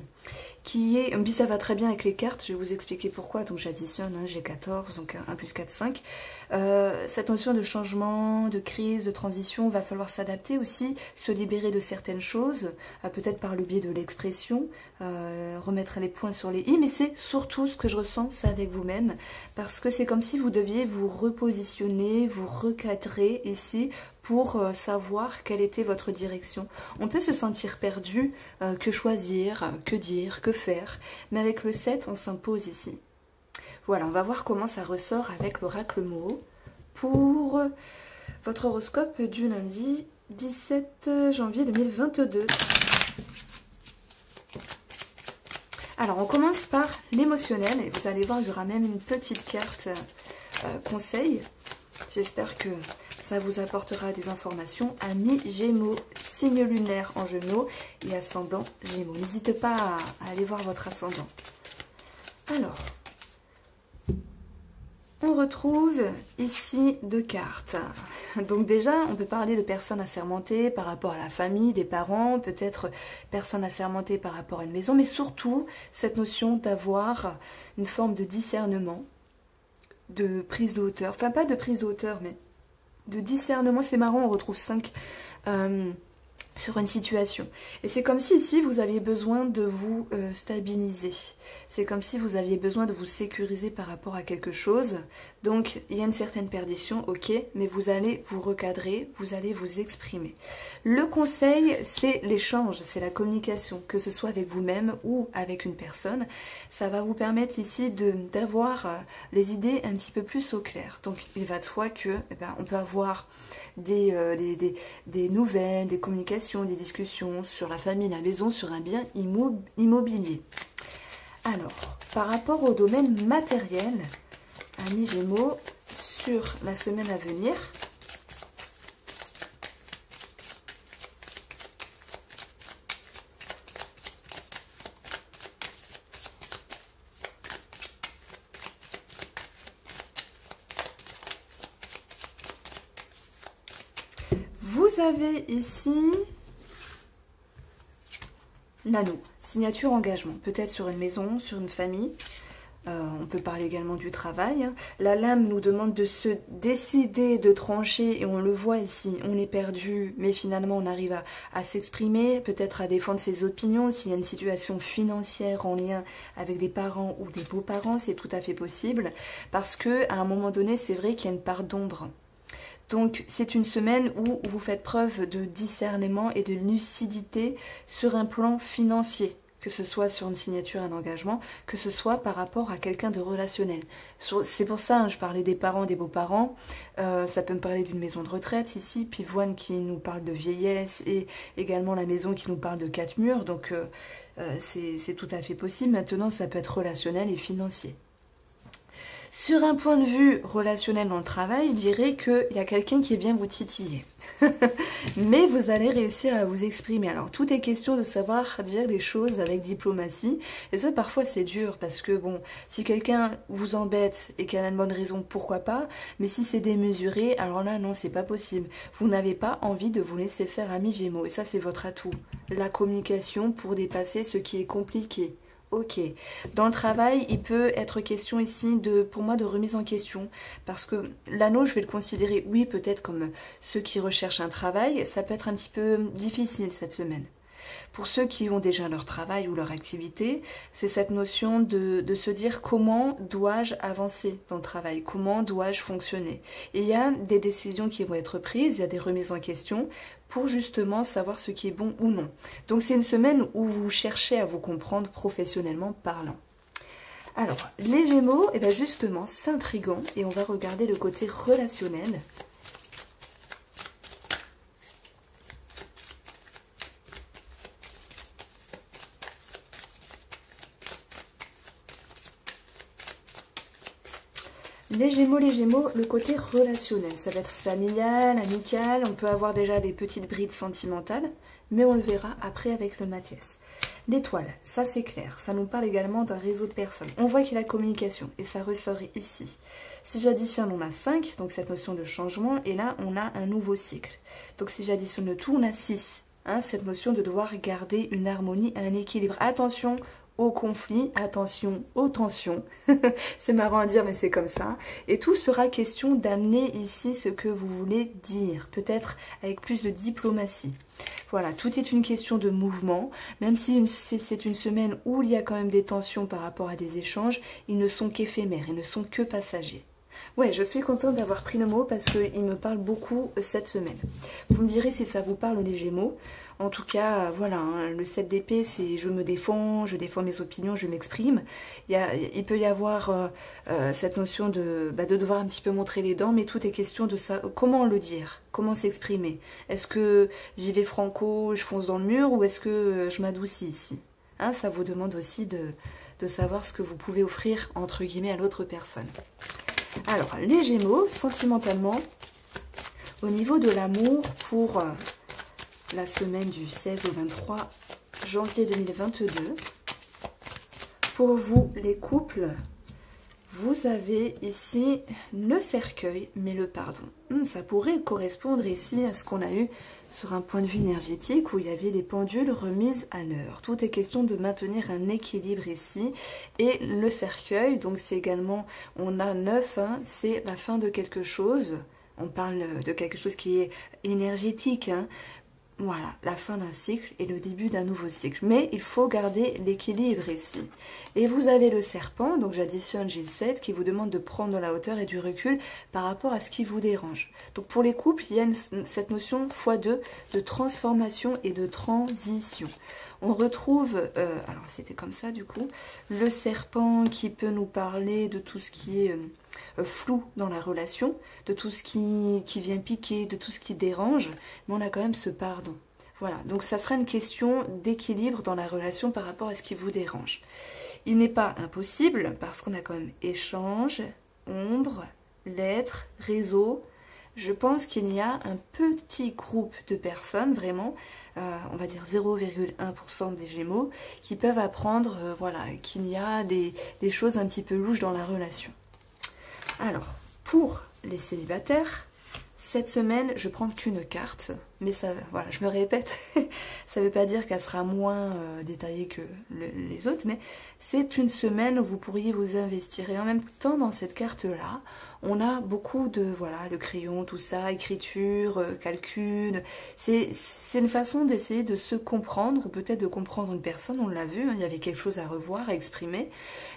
qui est, puis ça va très bien avec les cartes, je vais vous expliquer pourquoi, donc j'additionne, j'ai 14, donc 1 plus 4, 5. Cette notion de changement, de crise, de transition, va falloir s'adapter aussi, se libérer de certaines choses, peut-être par le biais de l'expression, remettre les points sur les i, mais c'est surtout ce que je ressens, c'est avec vous-même, parce que c'est comme si vous deviez vous repositionner, vous recadrer ici, pour savoir quelle était votre direction. On peut se sentir perdu, que choisir, que dire, que faire, mais avec le 7, on s'impose ici. Voilà, on va voir comment ça ressort avec l'oracle Moho pour votre horoscope du lundi 17 janvier 2022. Alors, on commence par l'émotionnel, et vous allez voir, il y aura même une petite carte conseil. J'espère que ça vous apportera des informations. Amis Gémeaux, signe lunaire en Gémeaux et ascendant Gémeaux. N'hésitez pas à aller voir votre ascendant. Alors, on retrouve ici 2 cartes. Donc déjà, on peut parler de personnes assermentées par rapport à la famille, des parents, peut-être personnes assermentées par rapport à une maison, mais surtout cette notion d'avoir une forme de discernement, de prise de hauteur. Enfin, pas de prise de hauteur, mais de discernement. C'est marrant, on retrouve 5 sur une situation. Et c'est comme si ici, vous aviez besoin de vous stabiliser. C'est comme si vous aviez besoin de vous sécuriser par rapport à quelque chose. Donc, il y a une certaine perdition, ok, mais vous allez vous recadrer, vous allez vous exprimer. Le conseil, c'est l'échange, c'est la communication, que ce soit avec vous-même ou avec une personne. Ça va vous permettre ici d'avoir les idées un petit peu plus au clair. Donc, il va de soi que, on peut avoir des nouvelles, des communications, des discussions sur la famille, la maison, sur un bien immobilier. Alors, par rapport au domaine matériel, amis Gémeaux, sur la semaine à venir, vous avez ici l'anneau, signature engagement, peut-être sur une maison, sur une famille. On peut parler également du travail. La lame nous demande de se décider, de trancher, et on le voit ici, on est perdu, mais finalement on arrive à s'exprimer, peut-être à défendre ses opinions. S'il y a une situation financière en lien avec des parents ou des beaux-parents, c'est tout à fait possible, parce que à un moment donné, c'est vrai qu'il y a une part d'ombre. Donc c'est une semaine où vous faites preuve de discernement et de lucidité sur un plan financier, que ce soit sur une signature, un engagement, que ce soit par rapport à quelqu'un de relationnel. C'est pour ça, je parlais des parents, des beaux-parents, ça peut me parler d'une maison de retraite ici, Pivoine qui nous parle de vieillesse, et également la maison qui nous parle de 4 murs, donc c'est tout à fait possible. Maintenant, ça peut être relationnel et financier. Sur un point de vue relationnel dans le travail, je dirais qu'il y a quelqu'un qui vient vous titiller. Mais vous allez réussir à vous exprimer. Alors, tout est question de savoir dire des choses avec diplomatie. Et ça, parfois, c'est dur parce que, bon, si quelqu'un vous embête et qu'il a une bonne raison, pourquoi pas. Mais si c'est démesuré, alors là, non, c'est pas possible. Vous n'avez pas envie de vous laisser faire, amis Gémeaux. Et ça, c'est votre atout. La communication pour dépasser ce qui est compliqué. Ok. Dans le travail, il peut être question ici pour moi de remise en question. Parce que l'anneau, je vais le considérer, oui, peut-être comme ceux qui recherchent un travail. Ça peut être un petit peu difficile cette semaine. Pour ceux qui ont déjà leur travail ou leur activité, c'est cette notion de se dire comment dois-je avancer dans le travail, comment dois-je fonctionner. Et il y a des décisions qui vont être prises, il y a des remises en question pour justement savoir ce qui est bon ou non. Donc c'est une semaine où vous cherchez à vous comprendre professionnellement parlant. Alors, les Gémeaux, eh bien justement, c'est intriguant et on va regarder le côté relationnel. Les Gémeaux, le côté relationnel, ça va être familial, amical, on peut avoir déjà des petites brides sentimentales, mais on le verra après avec le Mathias. L'étoile, ça c'est clair, ça nous parle également d'un réseau de personnes. On voit qu'il y a la communication, et ça ressort ici. Si j'additionne, on a 5, donc cette notion de changement, et là on a un nouveau cycle. Donc si j'additionne le tout, on a 6, hein, cette notion de devoir garder une harmonie, un équilibre. Attention au conflit, attention aux tensions, c'est marrant à dire mais c'est comme ça, et tout sera question d'amener ici ce que vous voulez dire, peut-être avec plus de diplomatie. Voilà, tout est une question de mouvement, même si c'est une semaine où il y a quand même des tensions par rapport à des échanges, ils ne sont qu'éphémères, ils ne sont que passagers. Ouais, je suis contente d'avoir pris le mot parce qu'il me parle beaucoup cette semaine. Vous me direz si ça vous parle les Gémeaux. En tout cas, voilà, hein, le 7 d'épée, c'est je me défends, je défends mes opinions, je m'exprime. Il peut y avoir cette notion de devoir un petit peu montrer les dents, mais tout est question de ça. Comment le dire? Comment s'exprimer? Est-ce que j'y vais franco, je fonce dans le mur, ou est-ce que je m'adoucis ici? Hein, ça vous demande aussi de savoir ce que vous pouvez offrir, entre guillemets, à l'autre personne. Alors, les Gémeaux, sentimentalement, au niveau de l'amour pour la semaine du 16 au 23 janvier 2022, pour vous, les couples, vous avez ici le cercueil, mais le pardon. Ça pourrait correspondre ici à ce qu'on a eu sur un point de vue énergétique où il y avait des pendules remises à l'heure. Tout est question de maintenir un équilibre ici. Et le cercueil, donc c'est également, on a 9, hein, c'est la fin de quelque chose. On parle de quelque chose qui est énergétique, hein. Voilà, la fin d'un cycle et le début d'un nouveau cycle. Mais il faut garder l'équilibre ici. Et vous avez le serpent, donc j'additionne G7, qui vous demande de prendre de la hauteur et du recul par rapport à ce qui vous dérange. Donc pour les couples, il y a cette notion x2 de transformation et de transition. On retrouve, alors c'était comme ça du coup, le serpent qui peut nous parler de tout ce qui est flou dans la relation, de tout ce qui vient piquer, de tout ce qui dérange, mais on a quand même ce pardon. Voilà, donc ça sera une question d'équilibre dans la relation par rapport à ce qui vous dérange. Il n'est pas impossible, parce qu'on a quand même échange, ombre, lettres, réseau. Je pense qu'il y a un petit groupe de personnes, vraiment, on va dire 0,1% des Gémeaux, qui peuvent apprendre voilà, qu'il y a des choses un petit peu louches dans la relation. Alors, pour les célibataires, cette semaine, je prends qu'une carte, mais ça, voilà, je me répète, ça ne veut pas dire qu'elle sera moins détaillée que les autres, mais c'est une semaine où vous pourriez vous investir. Et en même temps, dans cette carte-là, on a beaucoup de, voilà, le crayon, tout ça, écriture, calcul. C'est une façon d'essayer de se comprendre, ou peut-être de comprendre une personne, on l'a vu, hein, il y avait quelque chose à revoir, à exprimer,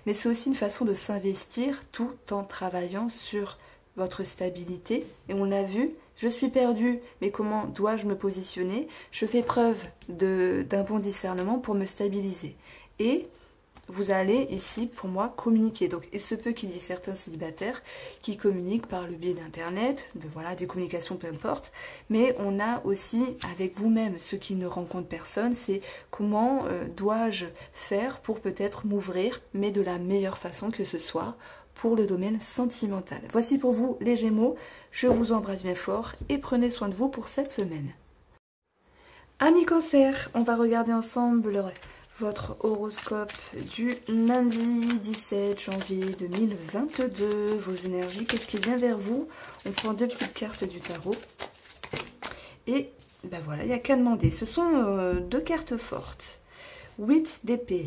mais c'est aussi une façon de s'investir tout en travaillant sur votre stabilité. Et on l'a vu, je suis perdue, mais comment dois-je me positionner? Je fais preuve d'un bon discernement pour me stabiliser. Et vous allez ici, pour moi, communiquer. Donc, il se peut qu'il y ait certains célibataires qui communiquent par le biais d'Internet, voilà, des communications, peu importe. Mais on a aussi, avec vous-même, ceux qui ne rencontrent personne, c'est comment dois-je faire pour peut-être m'ouvrir, mais de la meilleure façon que ce soit, pour le domaine sentimental. Voici pour vous les Gémeaux, je vous embrasse bien fort et prenez soin de vous pour cette semaine. Amis Cancer, on va regarder ensemble votre horoscope du lundi 17 janvier 2022, vos énergies, qu'est-ce qui vient vers vous? On prend deux petites cartes du tarot et ben voilà, il n'y a qu'à demander. Ce sont deux cartes fortes. 8 d'épée.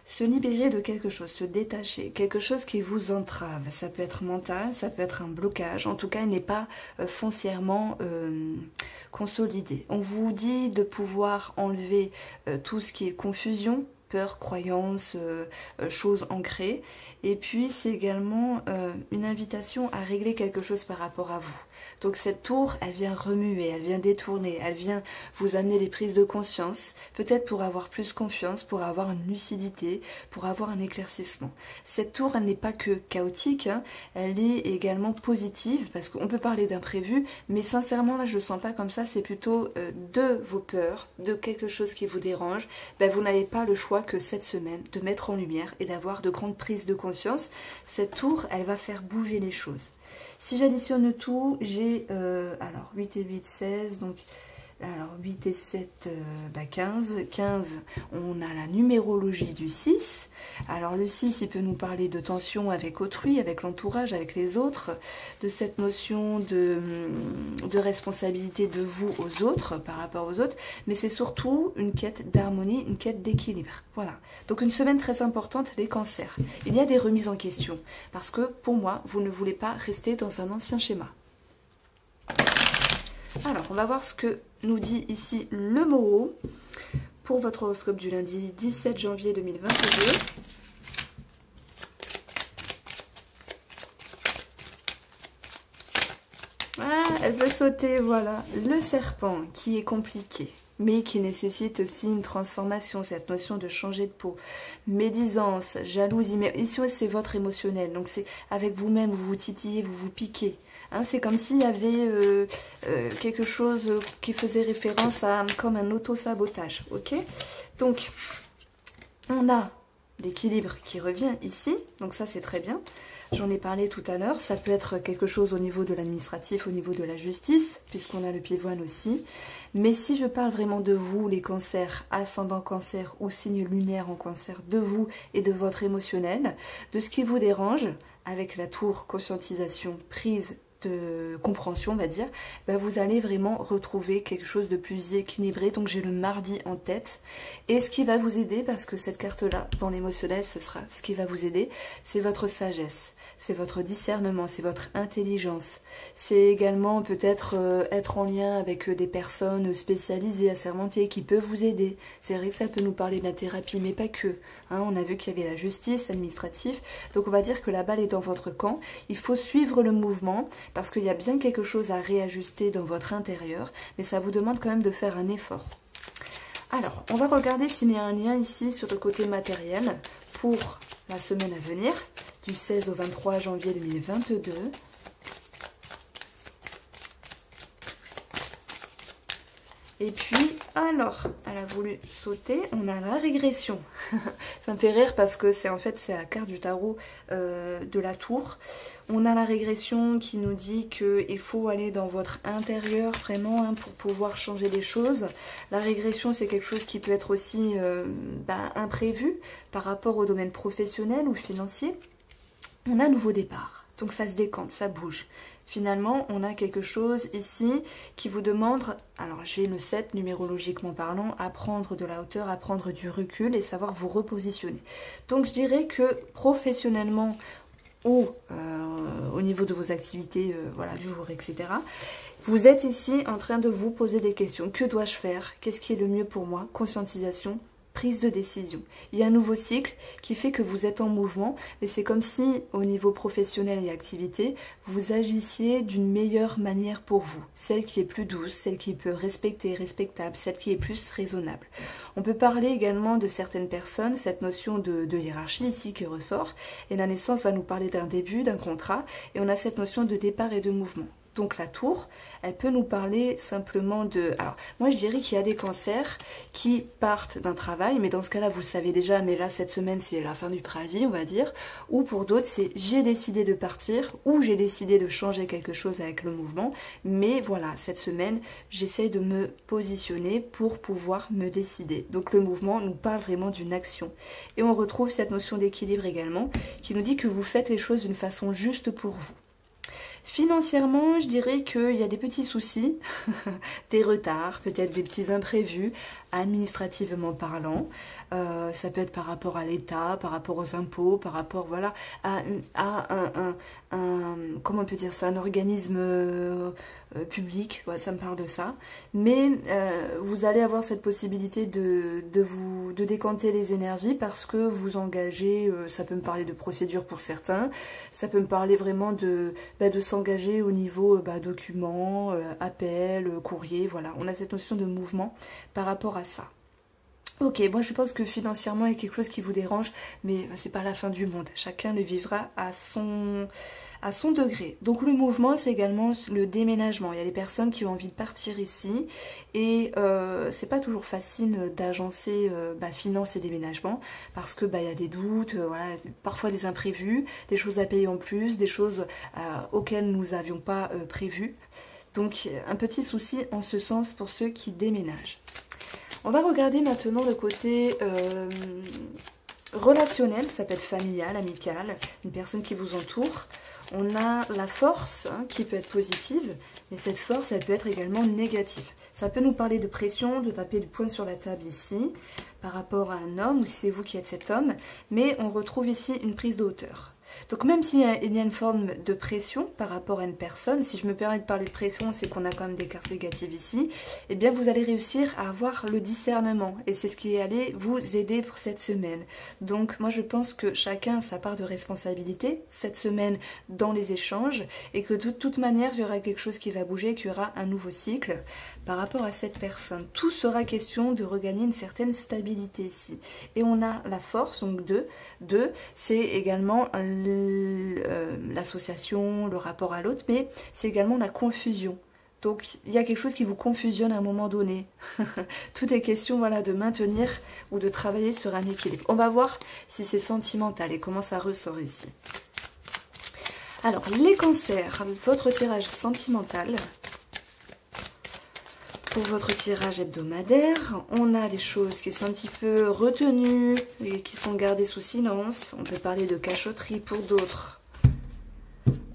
se libérer de quelque chose, se détacher, quelque chose qui vous entrave. Ça peut être mental, ça peut être un blocage. En tout cas, il n'est pas foncièrement consolidé. On vous dit de pouvoir enlever tout ce qui est confusion, peur, croyance, choses ancrées. Et puis c'est également une invitation à régler quelque chose par rapport à vous. Donc cette tour, elle vient remuer, elle vient détourner, elle vient vous amener des prises de conscience, peut-être pour avoir plus confiance, pour avoir une lucidité, pour avoir un éclaircissement. Cette tour, elle n'est pas que chaotique, hein, elle est également positive, parce qu'on peut parler d'imprévu, mais sincèrement là je ne sens pas comme ça, c'est plutôt de vos peurs, de quelque chose qui vous dérange. Ben, vous n'avez pas le choix que cette semaine de mettre en lumière et d'avoir de grandes prises de conscience. Cette tour, elle va faire bouger les choses. Si j'additionne tout, j'ai alors 8 et 8, 16, donc alors 8 et 7, 15. 15, on a la numérologie du 6. Alors le 6, il peut nous parler de tension avec autrui, avec l'entourage, avec les autres, de cette notion de responsabilité de vous aux autres, par rapport aux autres, mais c'est surtout une quête d'harmonie, une quête d'équilibre. Voilà. Donc une semaine très importante, les cancers. Il y a des remises en question, parce que pour moi, vous ne voulez pas rester dans un ancien schéma. Alors, on va voir ce que nous dit ici le Moho pour votre horoscope du lundi 17 janvier 2022. Ah, elle veut sauter, voilà. Le serpent qui est compliqué, mais qui nécessite aussi une transformation, cette notion de changer de peau. Médisance, jalousie, mais ici c'est votre émotionnel, donc c'est avec vous-même, vous vous titillez, vous vous piquez. Hein, c'est comme s'il y avait quelque chose qui faisait référence à comme un auto-sabotage, ok? Donc, on a l'équilibre qui revient ici, donc ça c'est très bien. J'en ai parlé tout à l'heure, ça peut être quelque chose au niveau de l'administratif, au niveau de la justice, puisqu'on a le pivoine aussi. Mais si je parle vraiment de vous, les cancers, ascendant cancer ou signe lunaire en cancer, de vous et de votre émotionnel, de ce qui vous dérange, avec la tour conscientisation prise de compréhension, on va dire, ben vous allez vraiment retrouver quelque chose de plus équilibré. Donc j'ai le mardi en tête. Et ce qui va vous aider, parce que cette carte-là, dans l'émotionnel, ce sera ce qui va vous aider, c'est votre sagesse. C'est votre discernement, c'est votre intelligence. C'est également peut-être être en lien avec des personnes spécialisées, assermentées, qui peuvent vous aider. C'est vrai que ça peut nous parler de la thérapie, mais pas que. Hein, on a vu qu'il y avait la justice, administrative. Donc on va dire que la balle est dans votre camp. Il faut suivre le mouvement, parce qu'il y a bien quelque chose à réajuster dans votre intérieur, mais ça vous demande quand même de faire un effort. Alors, on va regarder s'il y a un lien ici sur le côté matériel pour la semaine à venir, du 16 au 23 janvier 2022. Et puis, alors, elle a voulu sauter, on a la régression. Ça me fait rire parce que c'est en fait, c'est la carte du tarot de la tour. On a la régression qui nous dit qu'il faut aller dans votre intérieur vraiment hein, pour pouvoir changer les choses. La régression, c'est quelque chose qui peut être aussi imprévu par rapport au domaine professionnel ou financier. On a un nouveau départ, donc ça se décante, ça bouge. Finalement, on a quelque chose ici qui vous demande, alors j'ai le 7 numérologiquement parlant, à prendre de la hauteur, à prendre du recul et savoir vous repositionner. Donc je dirais que professionnellement ou au niveau de vos activités voilà, du jour, etc., vous êtes ici en train de vous poser des questions. Que dois-je faire? Qu'est-ce qui est le mieux pour moi? Conscientisation, prise de décision. Il y a un nouveau cycle qui fait que vous êtes en mouvement, mais c'est comme si au niveau professionnel et activité, vous agissiez d'une meilleure manière pour vous. Celle qui est plus douce, celle qui peut respecter, respectable, celle qui est plus raisonnable. On peut parler également de certaines personnes, cette notion de hiérarchie ici qui ressort, et la naissance va nous parler d'un début, d'un contrat, et on a cette notion de départ et de mouvement. Donc la tour, elle peut nous parler simplement de... Alors, moi je dirais qu'il y a des cancers qui partent d'un travail, mais dans ce cas-là, vous le savez déjà, mais là, cette semaine, c'est la fin du préavis, on va dire. Ou pour d'autres, c'est j'ai décidé de partir, ou j'ai décidé de changer quelque chose avec le mouvement. Mais voilà, cette semaine, j'essaye de me positionner pour pouvoir me décider. Donc le mouvement nous parle vraiment d'une action. Et on retrouve cette notion d'équilibre également, qui nous dit que vous faites les choses d'une façon juste pour vous. Financièrement, je dirais qu'il y a des petits soucis, des retards, peut-être des petits imprévus, administrativement parlant. Ça peut être par rapport à l'État, par rapport aux impôts, par rapport voilà, à comment on peut dire ça, un organisme public, ouais, ça me parle de ça. Mais vous allez avoir cette possibilité de décanter les énergies parce que vous engagez, ça peut me parler de procédure pour certains, ça peut me parler vraiment de s'engager au niveau documents, appels, courrier, voilà. On a cette notion de mouvement par rapport à ça. Ok, moi je pense que financièrement il y a quelque chose qui vous dérange, mais c'est pas la fin du monde. Chacun le vivra à son degré. Donc le mouvement, c'est également le déménagement. Il y a des personnes qui ont envie de partir ici et c'est pas toujours facile d'agencer finance et déménagement parce que il y a des doutes, voilà, parfois des imprévus, des choses à payer en plus, des choses auxquelles nous n'avions pas prévu. Donc un petit souci en ce sens pour ceux qui déménagent. On va regarder maintenant le côté relationnel, ça peut être familial, amical, une personne qui vous entoure. On a la force qui peut être positive, mais cette force, elle peut être également négative. Ça peut nous parler de pression, de taper du poing sur la table ici, par rapport à un homme, ou si c'est vous qui êtes cet homme, mais on retrouve ici une prise de hauteur. Donc même s'il y a une forme de pression par rapport à une personne, si je me permets de parler de pression, c'est qu'on a quand même des cartes négatives ici, eh bien vous allez réussir à avoir le discernement et c'est ce qui allait vous aider pour cette semaine. Donc moi je pense que chacun a sa part de responsabilité cette semaine dans les échanges et que de toute manière il y aura quelque chose qui va bouger, qu'il y aura un nouveau cycle par rapport à cette personne. Tout sera question de regagner une certaine stabilité ici. Et on a la force, donc 2, c'est également l'association, le rapport à l'autre, mais c'est également la confusion. Donc il y a quelque chose qui vous confusionne à un moment donné. Tout est question voilà, de maintenir ou de travailler sur un équilibre. On va voir si c'est sentimental et comment ça ressort ici. Alors les cancers, votre tirage sentimental. Pour votre tirage hebdomadaire, on a des choses qui sont un petit peu retenues et qui sont gardées sous silence. On peut parler de cachotterie pour d'autres.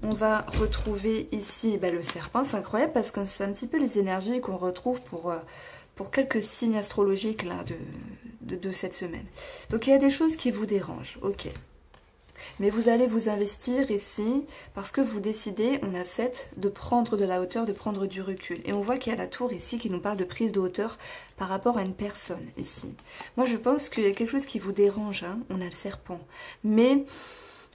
On va retrouver ici le serpent. C'est incroyable parce que c'est un petit peu les énergies qu'on retrouve pour quelques signes astrologiques là, de cette semaine. Donc il y a des choses qui vous dérangent. Ok. Mais vous allez vous investir ici parce que vous décidez, on a 7, de prendre de la hauteur, de prendre du recul. Et on voit qu'il y a la tour ici qui nous parle de prise de hauteur par rapport à une personne ici. Moi je pense qu'il y a quelque chose qui vous dérange, hein. On a le serpent. Mais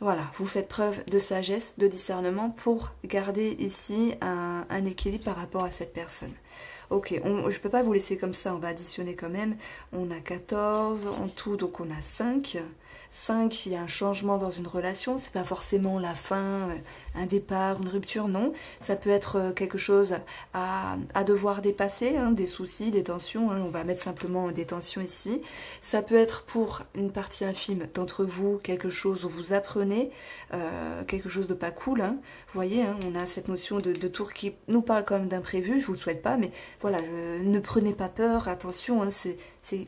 voilà, vous faites preuve de sagesse, de discernement pour garder ici un équilibre par rapport à cette personne. Ok, je ne peux pas vous laisser comme ça, on va additionner quand même. On a 14 en tout, donc on a 5. 5, il y a un changement dans une relation, c'est pas forcément la fin, un départ, une rupture, non. Ça peut être quelque chose à devoir dépasser, hein, des soucis, des tensions, hein, on va mettre simplement des tensions ici. Ça peut être pour une partie infime d'entre vous, quelque chose où vous apprenez, quelque chose de pas cool, hein. Vous voyez, hein, on a cette notion de tour qui nous parle quand même d'imprévu, je vous le souhaite pas, mais voilà, ne prenez pas peur, attention, hein, c'est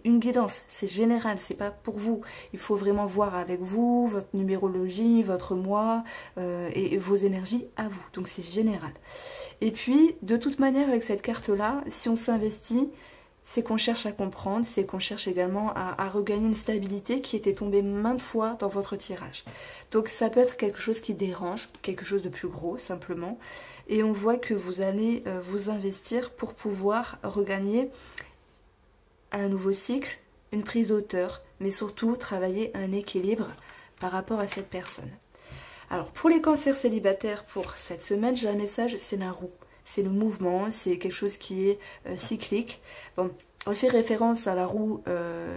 une guidance, c'est général, c'est pas pour vous. Il faut vraiment voir avec vous, votre numérologie, votre moi et vos énergies à vous. Donc c'est général. Et puis, de toute manière, avec cette carte-là, si on s'investit, c'est qu'on cherche à comprendre, c'est qu'on cherche également à regagner une stabilité qui était tombée maintes fois dans votre tirage. Donc ça peut être quelque chose qui dérange, quelque chose de plus gros simplement. Et on voit que vous allez vous investir pour pouvoir regagner un nouveau cycle, une prise de hauteur, mais surtout travailler un équilibre par rapport à cette personne. Alors pour les cancers célibataires pour cette semaine, j'ai un message, c'est la roue. C'est le mouvement, c'est quelque chose qui est cyclique. Bon, on fait référence à la roue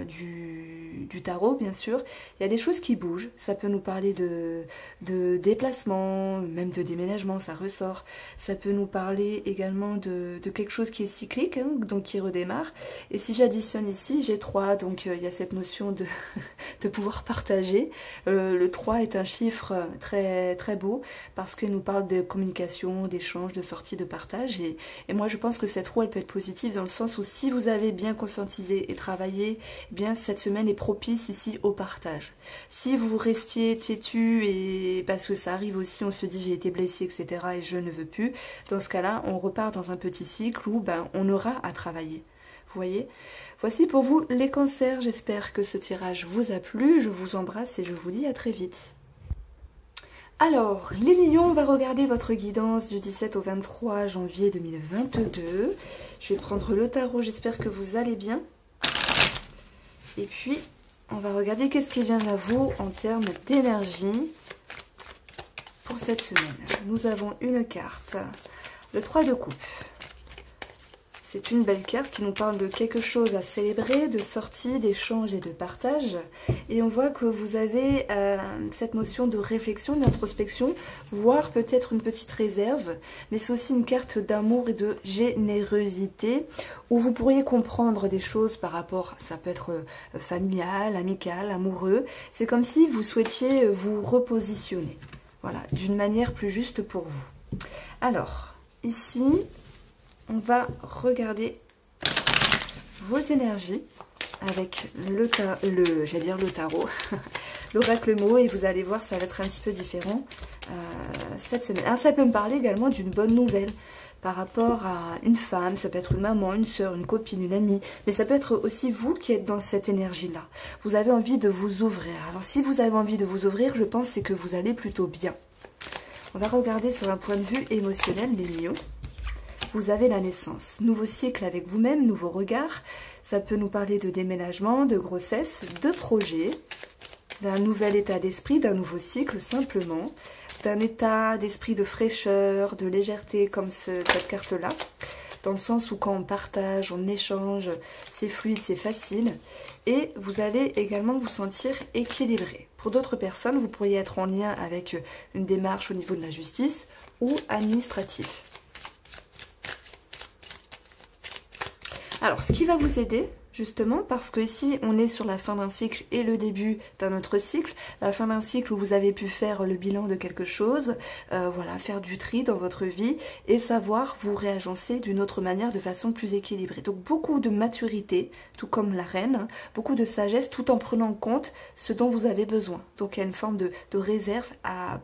du tarot, bien sûr. Il y a des choses qui bougent. Ça peut nous parler de déplacement, même de déménagement, ça ressort. Ça peut nous parler également de quelque chose qui est cyclique, hein, donc qui redémarre. Et si j'additionne ici, j'ai 3, donc il y a cette notion de pouvoir partager. Le 3 est un chiffre très, très beau parce qu'il nous parle de communication, d'échange, de sortie, de partage. Et moi, je pense que cette roue, elle peut être positive dans le sens où si vous avez bien conscientisé et travaillé, eh bien cette semaine est propice ici au partage. Si vous restiez têtu et parce que ça arrive aussi, on se dit j'ai été blessé, etc. et je ne veux plus, dans ce cas-là, on repart dans un petit cycle où on aura à travailler. Vous voyez? Voici pour vous les cancers. J'espère que ce tirage vous a plu. Je vous embrasse et je vous dis à très vite. Alors, les lions, on va regarder votre guidance du 17 au 23 janvier 2022. Je vais prendre le tarot, j'espère que vous allez bien. Et puis, on va regarder qu'est-ce qui vient à vous en termes d'énergie pour cette semaine. Nous avons une carte, le 3 de coupe. C'est une belle carte qui nous parle de quelque chose à célébrer, de sortie, d'échange et de partage. Et on voit que vous avez cette notion de réflexion, d'introspection, voire peut-être une petite réserve. Mais c'est aussi une carte d'amour et de générosité, où vous pourriez comprendre des choses par rapport, ça peut être familial, amical, amoureux. C'est comme si vous souhaitiez vous repositionner, voilà, d'une manière plus juste pour vous. Alors, ici, on va regarder vos énergies avec j'allais dire le tarot, l'oracle mot, et vous allez voir, ça va être un petit peu différent cette semaine. Alors, ça peut me parler également d'une bonne nouvelle par rapport à une femme, ça peut être une maman, une soeur, une copine, une amie, mais ça peut être aussi vous qui êtes dans cette énergie-là. Vous avez envie de vous ouvrir. Alors, si vous avez envie de vous ouvrir, je pense que vous allez plutôt bien. On va regarder sur un point de vue émotionnel, les lions. Vous avez la naissance, nouveau cycle avec vous-même, nouveau regard. Ça peut nous parler de déménagement, de grossesse, de projet, d'un nouvel état d'esprit, d'un nouveau cycle simplement, d'un état d'esprit de fraîcheur, de légèreté comme cette carte-là, dans le sens où quand on partage, on échange, c'est fluide, c'est facile. Et vous allez également vous sentir équilibré. Pour d'autres personnes, vous pourriez être en lien avec une démarche au niveau de la justice ou administratif. Alors, ce qui va vous aider, justement, parce que ici, on est sur la fin d'un cycle et le début d'un autre cycle. La fin d'un cycle où vous avez pu faire le bilan de quelque chose, voilà, faire du tri dans votre vie et savoir vous réagencer d'une autre manière, de façon plus équilibrée. Donc, beaucoup de maturité, tout comme la reine, beaucoup de sagesse, tout en prenant en compte ce dont vous avez besoin. Donc, il y a une forme de réserve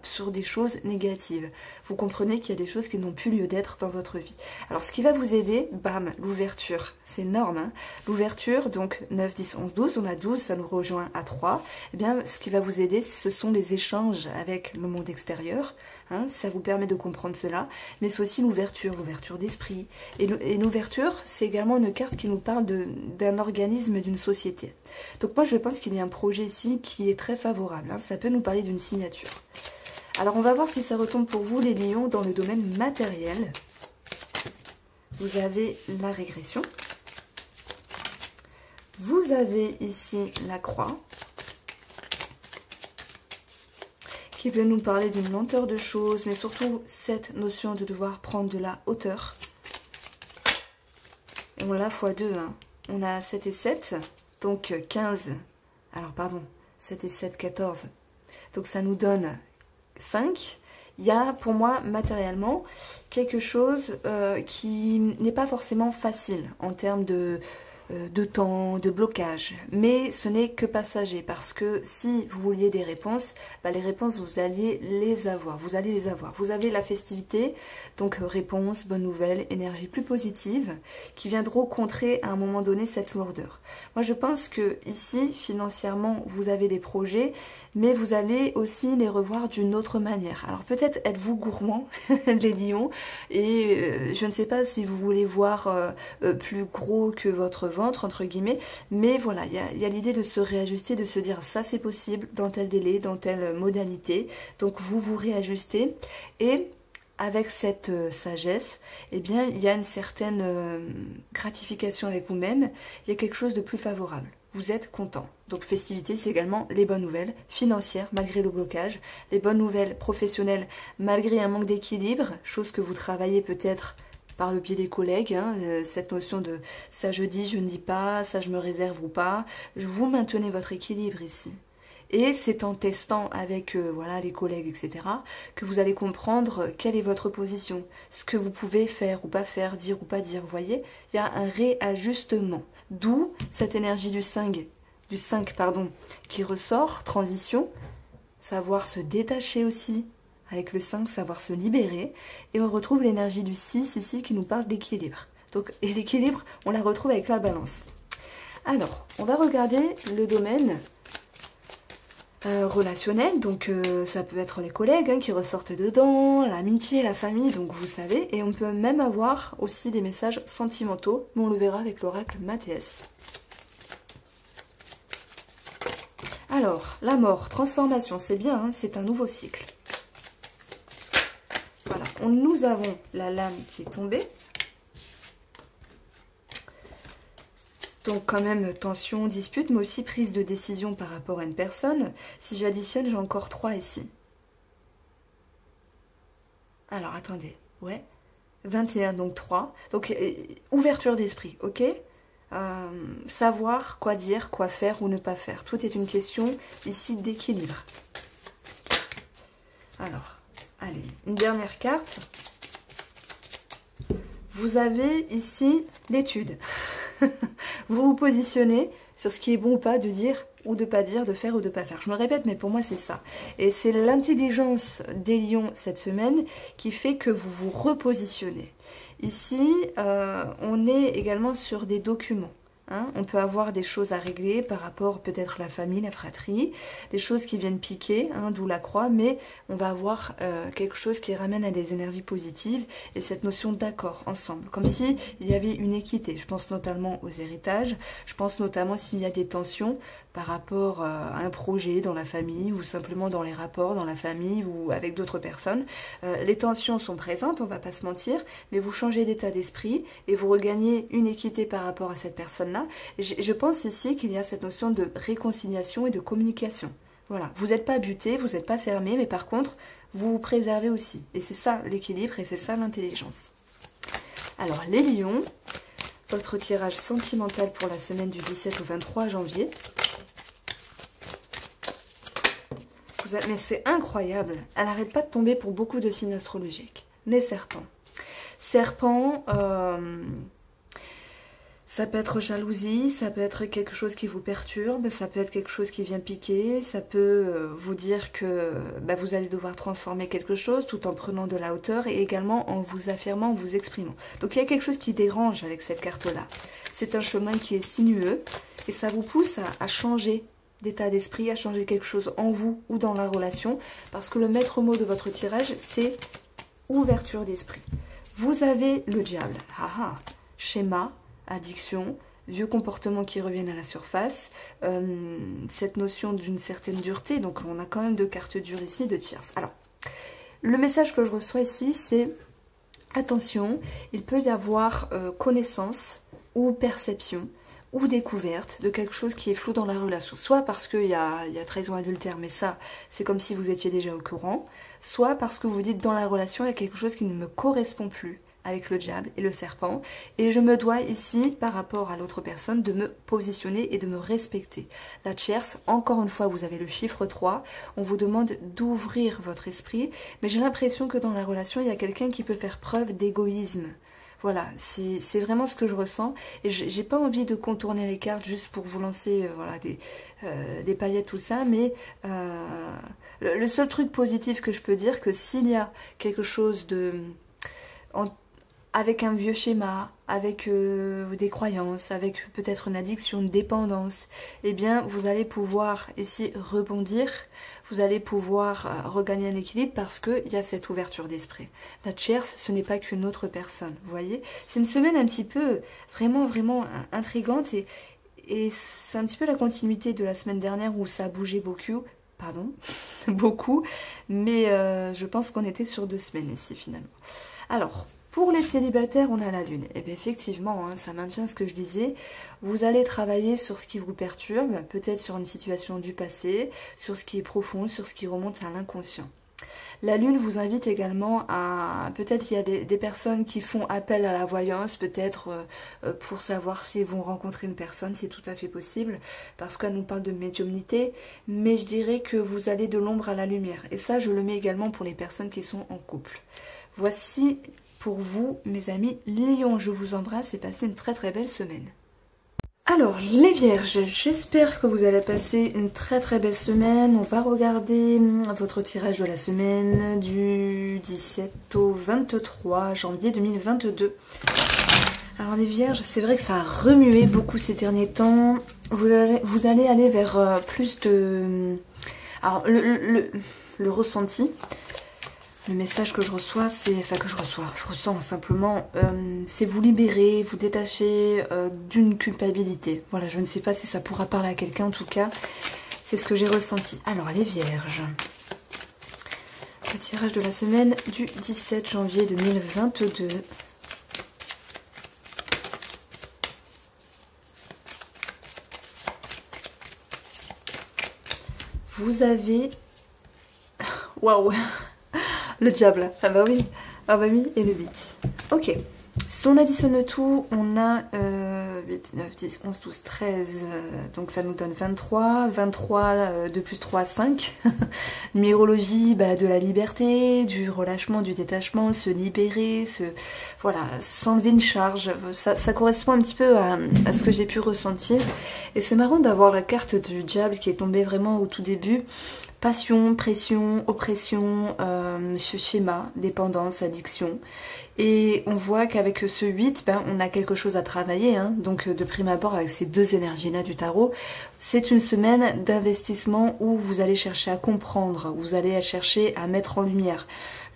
sur des choses négatives. Vous comprenez qu'il y a des choses qui n'ont plus lieu d'être dans votre vie. Alors, ce qui va vous aider, bam, l'ouverture. C'est énorme, hein, l'ouverture, donc 9, 10, 11, 12, on a 12, ça nous rejoint à 3. Eh bien, ce qui va vous aider, ce sont les échanges avec le monde extérieur. Hein, ça vous permet de comprendre cela. Mais c'est aussi l'ouverture d'esprit. Et l'ouverture, c'est également une carte qui nous parle d'un organisme, d'une société. Donc moi, je pense qu'il y a un projet ici qui est très favorable. Hein, ça peut nous parler d'une signature. Alors, on va voir si ça retombe pour vous, les lions, dans le domaine matériel. Vous avez la régression. Vous avez ici la croix, qui peut nous parler d'une lenteur de choses, mais surtout cette notion de devoir prendre de la hauteur. Et on l'a x2, hein. On a 7 et 7, donc 15. Alors pardon, 7 et 7, 14. Donc ça nous donne 5. Il y a pour moi matériellement quelque chose qui n'est pas forcément facile en termes de temps, de blocage, mais ce n'est que passager, parce que si vous vouliez des réponses, bah les réponses vous allez les avoir, vous avez la festivité, donc réponses, bonnes nouvelles, énergie plus positive, qui viendront contrer à un moment donné cette lourdeur. Moi je pense que ici, financièrement, vous avez des projets, mais vous allez aussi les revoir d'une autre manière. Alors peut-être êtes-vous gourmand, les lions, et je ne sais pas si vous voulez voir plus gros que votre ventre, entre guillemets, mais voilà, il y a l'idée de se réajuster, de se dire ça c'est possible, dans tel délai, dans telle modalité, donc vous vous réajustez, et avec cette sagesse, eh bien, il y a une certaine gratification avec vous-même, il y a quelque chose de plus favorable. Vous êtes content. Donc festivité, c'est également les bonnes nouvelles financières malgré le blocage, les bonnes nouvelles professionnelles malgré un manque d'équilibre, chose que vous travaillez peut-être par le biais des collègues, hein, cette notion de ça je dis, je ne dis pas, ça je me réserve ou pas, vous maintenez votre équilibre ici. Et c'est en testant avec voilà, les collègues, etc., que vous allez comprendre quelle est votre position, ce que vous pouvez faire ou pas faire, dire ou pas dire. Vous voyez, il y a un réajustement. D'où cette énergie du 5 qui ressort, transition, savoir se détacher aussi. Avec le 5, savoir se libérer. Et on retrouve l'énergie du 6 ici qui nous parle d'équilibre. Donc, et l'équilibre, on la retrouve avec la balance. Alors, on va regarder le domaine relationnel. Donc, ça peut être les collègues qui ressortent dedans, l'amitié, la famille, donc vous savez. Et on peut même avoir aussi des messages sentimentaux, mais on le verra avec l'oracle Mathias. Alors, la mort, transformation, c'est bien, hein, c'est un nouveau cycle. Voilà, nous avons la lame qui est tombée. Donc quand même tension, dispute, mais aussi prise de décision par rapport à une personne. Si j'additionne, j'ai encore 3 ici. Alors attendez, ouais, 21, donc 3. Donc ouverture d'esprit, ok, savoir quoi dire, quoi faire ou ne pas faire. Tout est une question ici d'équilibre. Alors, allez, une dernière carte. Vous avez ici l'étude. Vous vous positionnez sur ce qui est bon ou pas de dire ou de pas dire, de faire ou de pas faire. Je me répète, mais pour moi c'est ça. Et c'est l'intelligence des lions cette semaine qui fait que vous vous repositionnez. Ici, on est également sur des documents. Hein, on peut avoir des choses à régler par rapport peut-être à la famille, la fratrie, des choses qui viennent piquer, hein, d'où la croix, mais on va avoir quelque chose qui ramène à des énergies positives et cette notion d'accord ensemble, comme si il y avait une équité. Je pense notamment aux héritages, je pense notamment s'il y a des tensions par rapport à un projet dans la famille ou simplement dans les rapports dans la famille ou avec d'autres personnes. Les tensions sont présentes, on va pas se mentir, mais vous changez d'état d'esprit et vous regagnez une équité par rapport à cette personne-là. Je pense ici qu'il y a cette notion de réconciliation et de communication. Voilà, vous n'êtes pas buté, vous n'êtes pas fermé, mais par contre, vous vous préservez aussi. Et c'est ça l'équilibre et c'est ça l'intelligence. Alors, les lions, votre tirage sentimental pour la semaine du 17 au 23 janvier. Mais c'est incroyable, elle n'arrête pas de tomber pour beaucoup de signes astrologiques. Les serpents. Serpents, ça peut être jalousie, ça peut être quelque chose qui vous perturbe, ça peut être quelque chose qui vient piquer, ça peut vous dire que vous allez devoir transformer quelque chose tout en prenant de la hauteur et également en vous affirmant, en vous exprimant. Donc il y a quelque chose qui dérange avec cette carte-là. C'est un chemin qui est sinueux et ça vous pousse à changer d'état d'esprit, à changer quelque chose en vous ou dans la relation, parce que le maître mot de votre tirage, c'est ouverture d'esprit. Vous avez le diable, schéma, addiction, vieux comportements qui reviennent à la surface, cette notion d'une certaine dureté, donc on a quand même 2 cartes dures ici, de tierces. Alors, le message que je reçois ici, c'est attention, il peut y avoir connaissance ou perception, ou découverte de quelque chose qui est flou dans la relation. Soit parce qu'il y a trahison adultère, mais ça, c'est comme si vous étiez déjà au courant. Soit parce que vous dites dans la relation, il y a quelque chose qui ne me correspond plus avec le diable et le serpent. Et je me dois ici, par rapport à l'autre personne, de me positionner et de me respecter. La tierce, encore une fois, vous avez le chiffre 3. On vous demande d'ouvrir votre esprit. Mais j'ai l'impression que dans la relation, il y a quelqu'un qui peut faire preuve d'égoïsme. Voilà, c'est vraiment ce que je ressens. Et j'ai pas envie de contourner les cartes juste pour vous lancer voilà, des paillettes, tout ça. Mais le seul truc positif que je peux dire, que s'il y a quelque chose de... avec un vieux schéma, avec des croyances, avec peut-être une addiction, une dépendance, eh bien, vous allez pouvoir ici rebondir, vous allez pouvoir regagner un équilibre parce qu'il y a cette ouverture d'esprit. La tierce, ce n'est pas qu'une autre personne, vous voyez. C'est une semaine un petit peu, vraiment intrigante et c'est un petit peu la continuité de la semaine dernière où ça a bougé beaucoup, mais je pense qu'on était sur 2 semaines ici finalement. Alors, pour les célibataires, on a la lune. Et bien effectivement, hein, ça maintient ce que je disais. Vous allez travailler sur ce qui vous perturbe, peut-être sur une situation du passé, sur ce qui est profond, sur ce qui remonte à l'inconscient. La lune vous invite également à... Peut-être il y a des personnes qui font appel à la voyance, peut-être pour savoir s'ils vont rencontrer une personne, c'est tout à fait possible, parce qu'elle nous parle de médiumnité, mais je dirais que vous allez de l'ombre à la lumière. Et ça, je le mets également pour les personnes qui sont en couple. Voici... pour vous, mes amis lions, je vous embrasse et passez une très belle semaine. Alors, les vierges, j'espère que vous allez passer une très belle semaine. On va regarder votre tirage de la semaine du 17 au 23 janvier 2022. Alors les vierges, c'est vrai que ça a remué beaucoup ces derniers temps. Vous allez aller vers plus de... Alors le ressenti, le message que je reçois, c'est... Enfin que je ressens simplement, c'est vous libérer, vous détacher d'une culpabilité. Voilà, je ne sais pas si ça pourra parler à quelqu'un, en tout cas, c'est ce que j'ai ressenti. Alors les vierges, le tirage de la semaine du 17 janvier 2022. Vous avez... Waouh. Le diable. Ah bah oui. Ah bah oui. Et le 8. Ok. Si on additionne tout, on a 8, 9, 10, 11, 12, 13. Donc ça nous donne 23. 23, 2 plus 3, 5. Numérologie de la liberté, du relâchement, du détachement, se libérer, voilà, s'enlever une charge. Ça correspond un petit peu à ce que j'ai pu ressentir. Et c'est marrant d'avoir la carte du diable qui est tombée vraiment au tout début. Passion, pression, oppression, schéma, dépendance, addiction. Et on voit qu'avec ce 8, on a quelque chose à travailler. Hein. Donc de prime abord, avec ces deux énergies-là du tarot, c'est une semaine d'investissement où vous allez chercher à comprendre, vous allez chercher à mettre en lumière.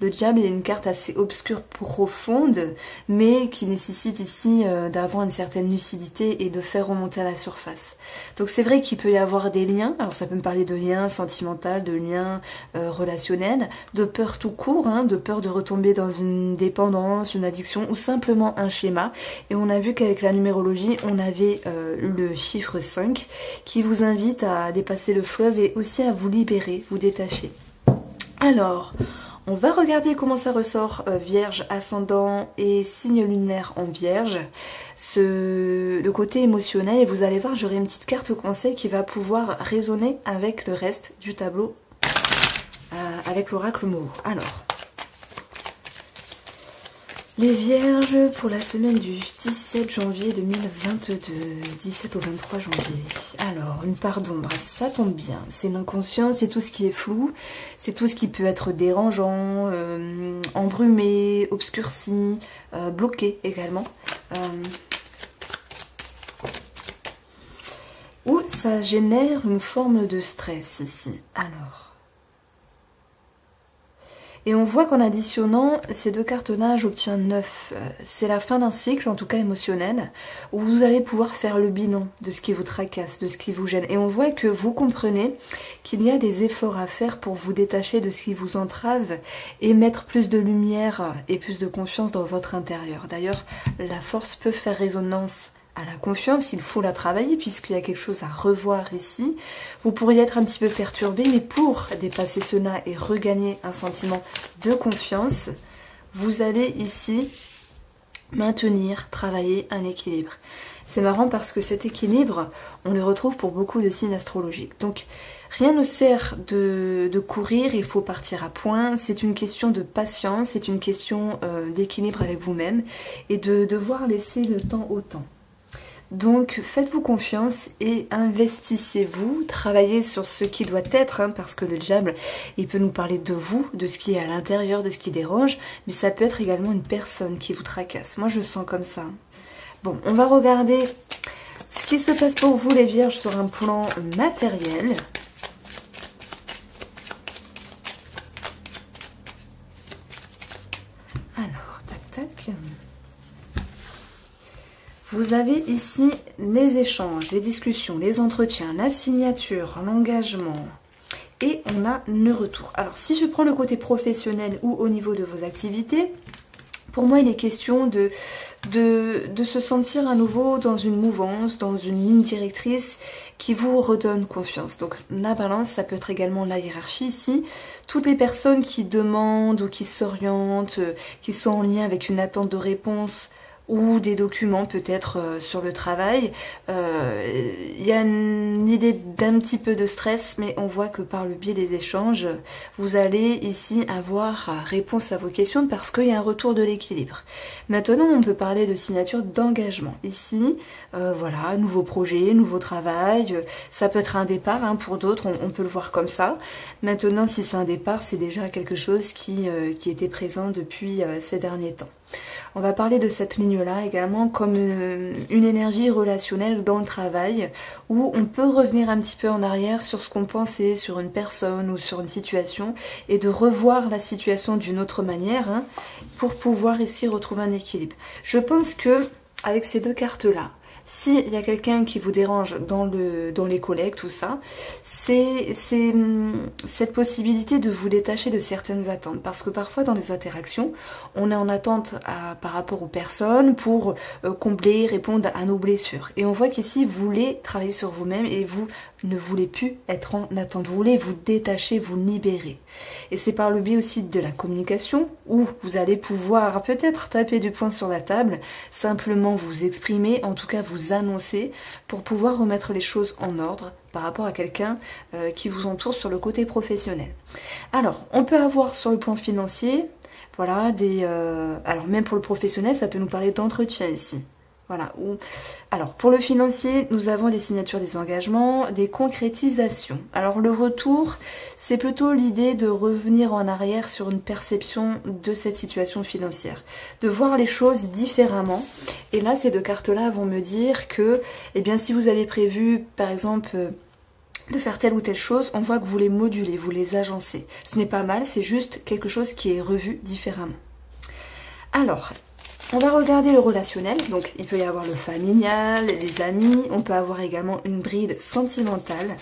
Le diable est une carte assez obscure, profonde, mais qui nécessite ici d'avoir une certaine lucidité et de faire remonter à la surface. Donc c'est vrai qu'il peut y avoir des liens, alors ça peut me parler de liens sentimentaux, de liens relationnels, de peur tout court, hein, de peur de retomber dans une dépendance, une addiction ou simplement un schéma. Et on a vu qu'avec la numérologie, on avait le chiffre 5 qui vous invite à dépasser le fleuve et aussi à vous libérer, vous détacher. Alors... on va regarder comment ça ressort Vierge, ascendant et signe lunaire en Vierge, le côté émotionnel, et vous allez voir, j'aurai une petite carte conseil qui va pouvoir résonner avec le reste du tableau, avec l'oracle Moho. Alors, les Vierges pour la semaine du 17 janvier 2022, 17 au 23 janvier. Alors, une part d'ombre, ça tombe bien. C'est l'inconscient, c'est tout ce qui est flou, c'est tout ce qui peut être dérangeant, embrumé, obscurci, bloqué également. Ou ça génère une forme de stress ici. Alors... et on voit qu'en additionnant ces deux cartes-là, j'obtiens 9. C'est la fin d'un cycle, en tout cas émotionnel, où vous allez pouvoir faire le bilan de ce qui vous tracasse, de ce qui vous gêne. Et on voit que vous comprenez qu'il y a des efforts à faire pour vous détacher de ce qui vous entrave et mettre plus de lumière et plus de confiance dans votre intérieur. D'ailleurs, la force peut faire résonance à la confiance, il faut la travailler puisqu'il y a quelque chose à revoir ici. Vous pourriez être un petit peu perturbé, mais pour dépasser cela et regagner un sentiment de confiance, vous allez ici maintenir, travailler un équilibre. C'est marrant parce que cet équilibre, on le retrouve pour beaucoup de signes astrologiques. Donc rien ne sert de courir, il faut partir à point. C'est une question de patience, c'est une question d'équilibre avec vous-même et de devoir laisser le temps au temps. Donc faites-vous confiance et investissez-vous, travaillez sur ce qui doit être, hein, parce que le diable, il peut nous parler de vous, de ce qui est à l'intérieur, de ce qui dérange, mais ça peut être également une personne qui vous tracasse. Moi je sens comme ça. Bon, on va regarder ce qui se passe pour vous les Vierges sur un plan matériel. Alors, tac tac. Vous avez ici les échanges, les discussions, les entretiens, la signature, l'engagement et on a le retour. Alors si je prends le côté professionnel ou au niveau de vos activités, pour moi il est question de se sentir à nouveau dans une mouvance, dans une ligne directrice qui vous redonne confiance. Donc la balance, ça peut être également la hiérarchie ici. Toutes les personnes qui demandent ou qui s'orientent, qui sont en lien avec une attente de réponse, ou des documents peut-être sur le travail. Il y a une idée d'un petit peu de stress, mais on voit que par le biais des échanges, vous allez ici avoir réponse à vos questions parce qu'il y a un retour de l'équilibre. Maintenant, on peut parler de signature d'engagement. Ici, voilà, nouveau projet, nouveau travail, ça peut être un départ, hein, pour d'autres, on peut le voir comme ça. Maintenant, si c'est un départ, c'est déjà quelque chose qui était présent depuis ces derniers temps. On va parler de cette ligne-là également comme une énergie relationnelle dans le travail, où on peut revenir un petit peu en arrière sur ce qu'on pensait sur une personne ou sur une situation, et de revoir la situation d'une autre manière, hein, pour pouvoir ici retrouver un équilibre. Je pense que avec ces deux cartes-là, s'il y a quelqu'un qui vous dérange dans les collègues, tout ça, c'est cette possibilité de vous détacher de certaines attentes. Parce que parfois dans les interactions, on est en attente par rapport aux personnes pour combler, répondre à nos blessures. Et on voit qu'ici, vous voulez travailler sur vous-même et vous ne voulez plus être en attente. Vous voulez vous détacher, vous libérer. Et c'est par le biais aussi de la communication où vous allez pouvoir peut-être taper du poing sur la table, simplement vous exprimer, en tout cas vous annoncer pour pouvoir remettre les choses en ordre par rapport à quelqu'un qui vous entoure sur le côté professionnel. Alors, on peut avoir sur le plan financier, voilà, alors même pour le professionnel, ça peut nous parler d'entretien ici. Voilà. Alors, pour le financier, nous avons des signatures, des engagements, des concrétisations. Alors, le retour, c'est plutôt l'idée de revenir en arrière sur une perception de cette situation financière, de voir les choses différemment. Et là, ces deux cartes-là vont me dire que, eh bien, si vous avez prévu, par exemple, de faire telle ou telle chose, on voit que vous les modulez, vous les agencez. Ce n'est pas mal, c'est juste quelque chose qui est revu différemment. Alors, on va regarder le relationnel, donc il peut y avoir le familial, les amis, on peut avoir également une bride sentimentale.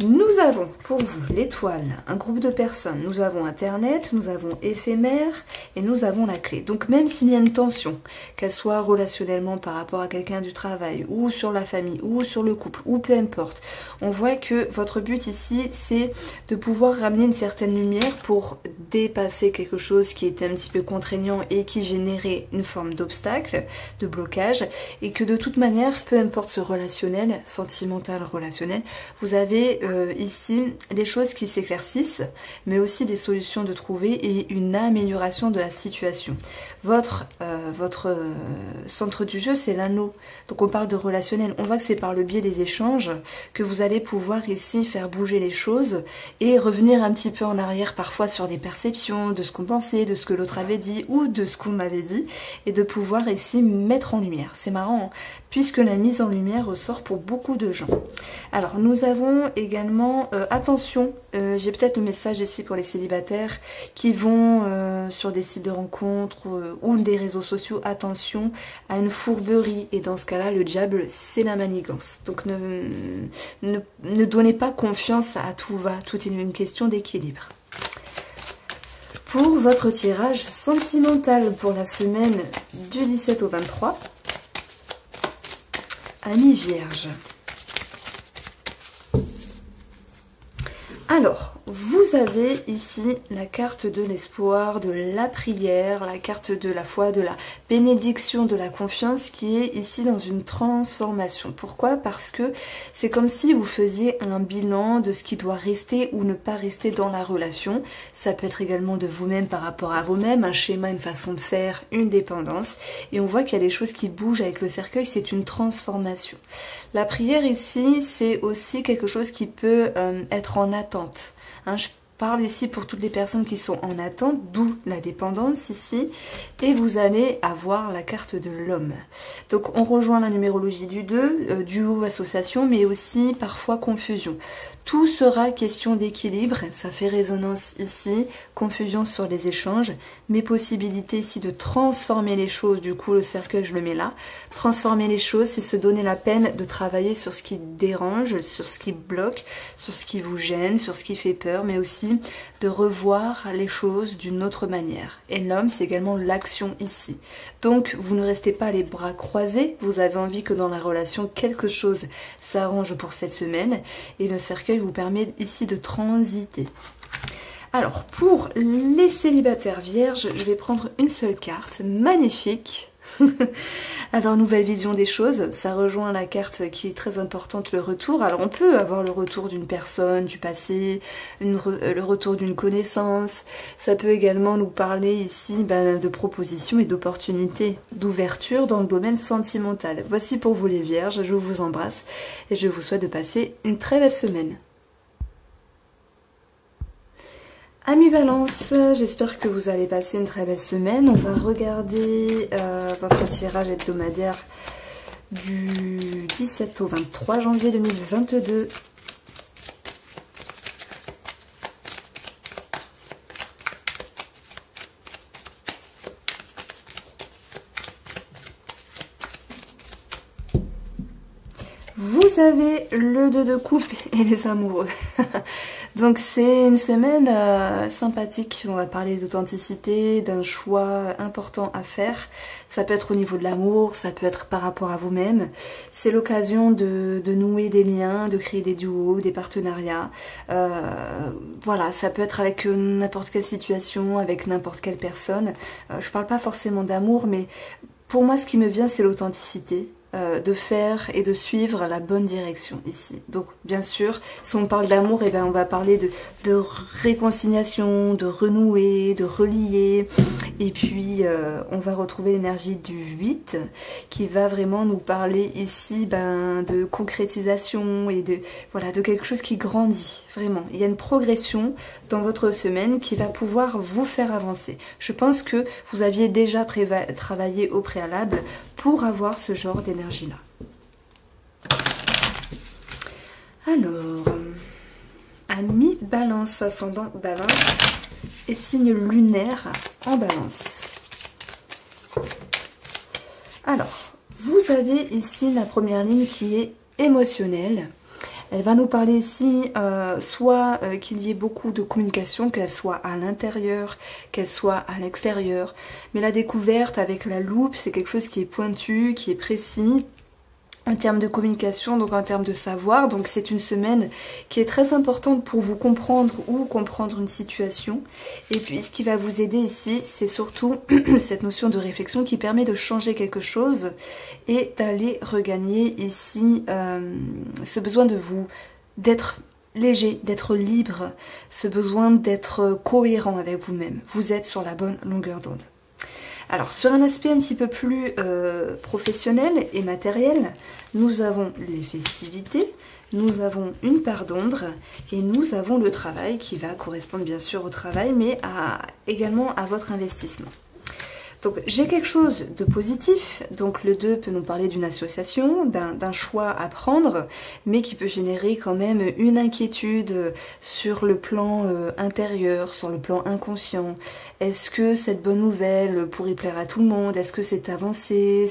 Nous avons pour vous l'étoile, un groupe de personnes, nous avons Internet, nous avons éphémère et nous avons la clé. Donc même s'il y a une tension, qu'elle soit relationnellement par rapport à quelqu'un du travail ou sur la famille ou sur le couple ou peu importe, on voit que votre but ici c'est de pouvoir ramener une certaine lumière pour dépasser quelque chose qui était un petit peu contraignant et qui générait une forme d'obstacle, de blocage, et que de toute manière, peu importe ce relationnel, sentimental, relationnel, vous avez ici des choses qui s'éclaircissent, mais aussi des solutions de trouver et une amélioration de la situation. Votre centre du jeu, c'est l'anneau. Donc on parle de relationnel. On voit que c'est par le biais des échanges que vous allez pouvoir ici faire bouger les choses et revenir un petit peu en arrière parfois sur des perceptions, de ce qu'on pensait, de ce que l'autre avait dit ou de ce qu'on avait dit, et de pouvoir ici mettre en lumière. C'est marrant, hein, puisque la mise en lumière ressort pour beaucoup de gens. Alors nous avons également, attention, j'ai peut-être le message ici pour les célibataires qui vont sur des sites de rencontres ou des réseaux sociaux, attention à une fourberie, et dans ce cas-là, le diable, c'est la manigance. Donc ne donnez pas confiance à tout va, tout est une question d'équilibre. Pour votre tirage sentimental pour la semaine du 17 au 23, Amis Vierge. Alors, vous avez ici la carte de l'espoir, de la prière, la carte de la foi, de la bénédiction, de la confiance qui est ici dans une transformation. Pourquoi? Parce que c'est comme si vous faisiez un bilan de ce qui doit rester ou ne pas rester dans la relation. Ça peut être également de vous-même par rapport à vous-même, un schéma, une façon de faire, une dépendance. Et on voit qu'il y a des choses qui bougent avec le cercueil, c'est une transformation. La prière ici, c'est aussi quelque chose qui peut être en attente. Hein, je parle ici pour toutes les personnes qui sont en attente, d'où la dépendance ici, et vous allez avoir la carte de l'homme. Donc on rejoint la numérologie du 2, duo, association, mais aussi parfois confusion. Tout sera question d'équilibre, ça fait résonance ici, confusion sur les échanges, mais possibilité ici de transformer les choses, du coup le cercueil je le mets là. Transformer les choses, c'est se donner la peine de travailler sur ce qui dérange, sur ce qui bloque, sur ce qui vous gêne, sur ce qui fait peur, mais aussi de revoir les choses d'une autre manière. Et l'homme, c'est également l'action ici. Donc vous ne restez pas les bras croisés, vous avez envie que dans la relation quelque chose s'arrange pour cette semaine, et le cercueil vous permet ici de transiter. Alors pour les célibataires vierges, je vais prendre une seule carte, magnifique. Alors nouvelle vision des choses, ça rejoint la carte qui est très importante, le retour. Alors on peut avoir le retour d'une personne du passé, le retour d'une connaissance. Ça peut également nous parler ici de propositions et d'opportunités, d'ouverture dans le domaine sentimental. Voici pour vous les vierges, je vous embrasse et je vous souhaite de passer une très belle semaine. Amis Balance, j'espère que vous allez passer une très belle semaine. On va regarder votre tirage hebdomadaire du 17 au 23 janvier 2022. Vous avez le 2 de coupe et les amoureux. Donc c'est une semaine sympathique. On va parler d'authenticité, d'un choix important à faire. Ça peut être au niveau de l'amour, ça peut être par rapport à vous-même. C'est l'occasion de nouer des liens, de créer des duos, des partenariats. Voilà, ça peut être avec n'importe quelle situation, avec n'importe quelle personne. Je parle pas forcément d'amour, mais pour moi ce qui me vient c'est l'authenticité. De faire et de suivre la bonne direction ici. Donc bien sûr, si on parle d'amour, eh ben, on va parler de réconciliation, de renouer, de relier. Et puis on va retrouver l'énergie du 8 qui va vraiment nous parler ici de concrétisation et voilà, de quelque chose qui grandit. Vraiment, il y a une progression dans votre semaine qui va pouvoir vous faire avancer. Je pense que vous aviez déjà travaillé au préalable pour avoir ce genre d'énergie-là. Alors, amis Balance, ascendant Balance et signe lunaire en Balance. Alors, vous avez ici la première ligne qui est émotionnelle. Elle va nous parler ici soit qu'il y ait beaucoup de communication, qu'elle soit à l'intérieur, qu'elle soit à l'extérieur. Mais la découverte avec la loupe, c'est quelque chose qui est pointu, qui est précis en termes de communication, donc en termes de savoir. Donc c'est une semaine qui est très importante pour vous comprendre ou comprendre une situation. Et puis ce qui va vous aider ici, c'est surtout cette notion de réflexion qui permet de changer quelque chose et d'aller regagner ici ce besoin de vous, d'être léger, d'être libre, ce besoin d'être cohérent avec vous-même. Vous êtes sur la bonne longueur d'onde. Alors, sur un aspect un petit peu plus professionnel et matériel, nous avons les festivités, nous avons une part d'ombre et nous avons le travail qui va correspondre bien sûr au travail, mais également à votre investissement. Donc j'ai quelque chose de positif, donc le 2 peut nous parler d'une association, d'un choix à prendre, mais qui peut générer quand même une inquiétude sur le plan intérieur, sur le plan inconscient. Est-ce que cette bonne nouvelle pourrait plaire à tout le monde? Est-ce que cette avancée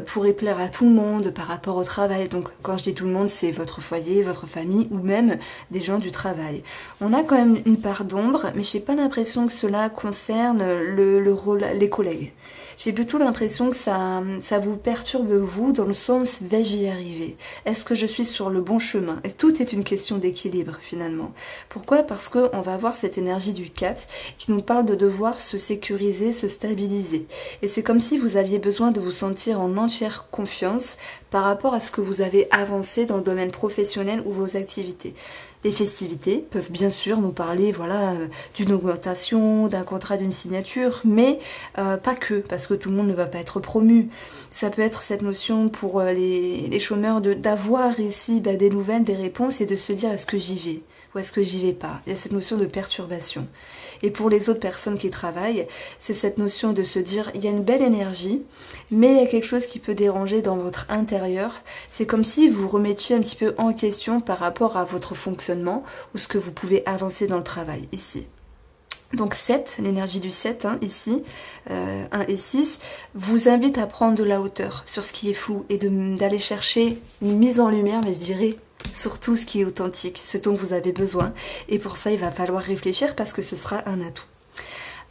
pourrait plaire à tout le monde par rapport au travail? Donc quand je dis tout le monde, c'est votre foyer, votre famille ou même des gens du travail. On a quand même une part d'ombre, mais je n'ai pas l'impression que cela concerne le rôle, les collègues. J'ai plutôt l'impression que ça vous perturbe vous dans le sens vais-je y arriver? Est-ce que je suis sur le bon chemin? Et tout est une question d'équilibre finalement. Pourquoi? Parce qu'on va avoir cette énergie du 4 qui nous parle de devoir se sécuriser, se stabiliser. Et c'est comme si vous aviez besoin de vous sentir en entière confiance par rapport à ce que vous avez avancé dans le domaine professionnel ou vos activités. Les festivités peuvent bien sûr nous parler voilà, d'une augmentation, d'un contrat, d'une signature, mais pas que, parce que tout le monde ne va pas être promu. Ça peut être cette notion pour les chômeurs d'avoir ici des nouvelles, des réponses et de se dire est-ce que j'y vais ou est-ce que j'y vais pas. Il y a cette notion de perturbation. Et pour les autres personnes qui travaillent, c'est cette notion de se dire il y a une belle énergie, mais il y a quelque chose qui peut déranger dans votre intérieur. C'est comme si vous remettiez un petit peu en question par rapport à votre fonctionnement ou ce que vous pouvez avancer dans le travail ici. Donc 7, l'énergie du 7 ici, 1 et 6, vous invite à prendre de la hauteur sur ce qui est flou et d'aller chercher une mise en lumière, mais je dirais surtout ce qui est authentique, ce dont vous avez besoin. Et pour ça, il va falloir réfléchir parce que ce sera un atout.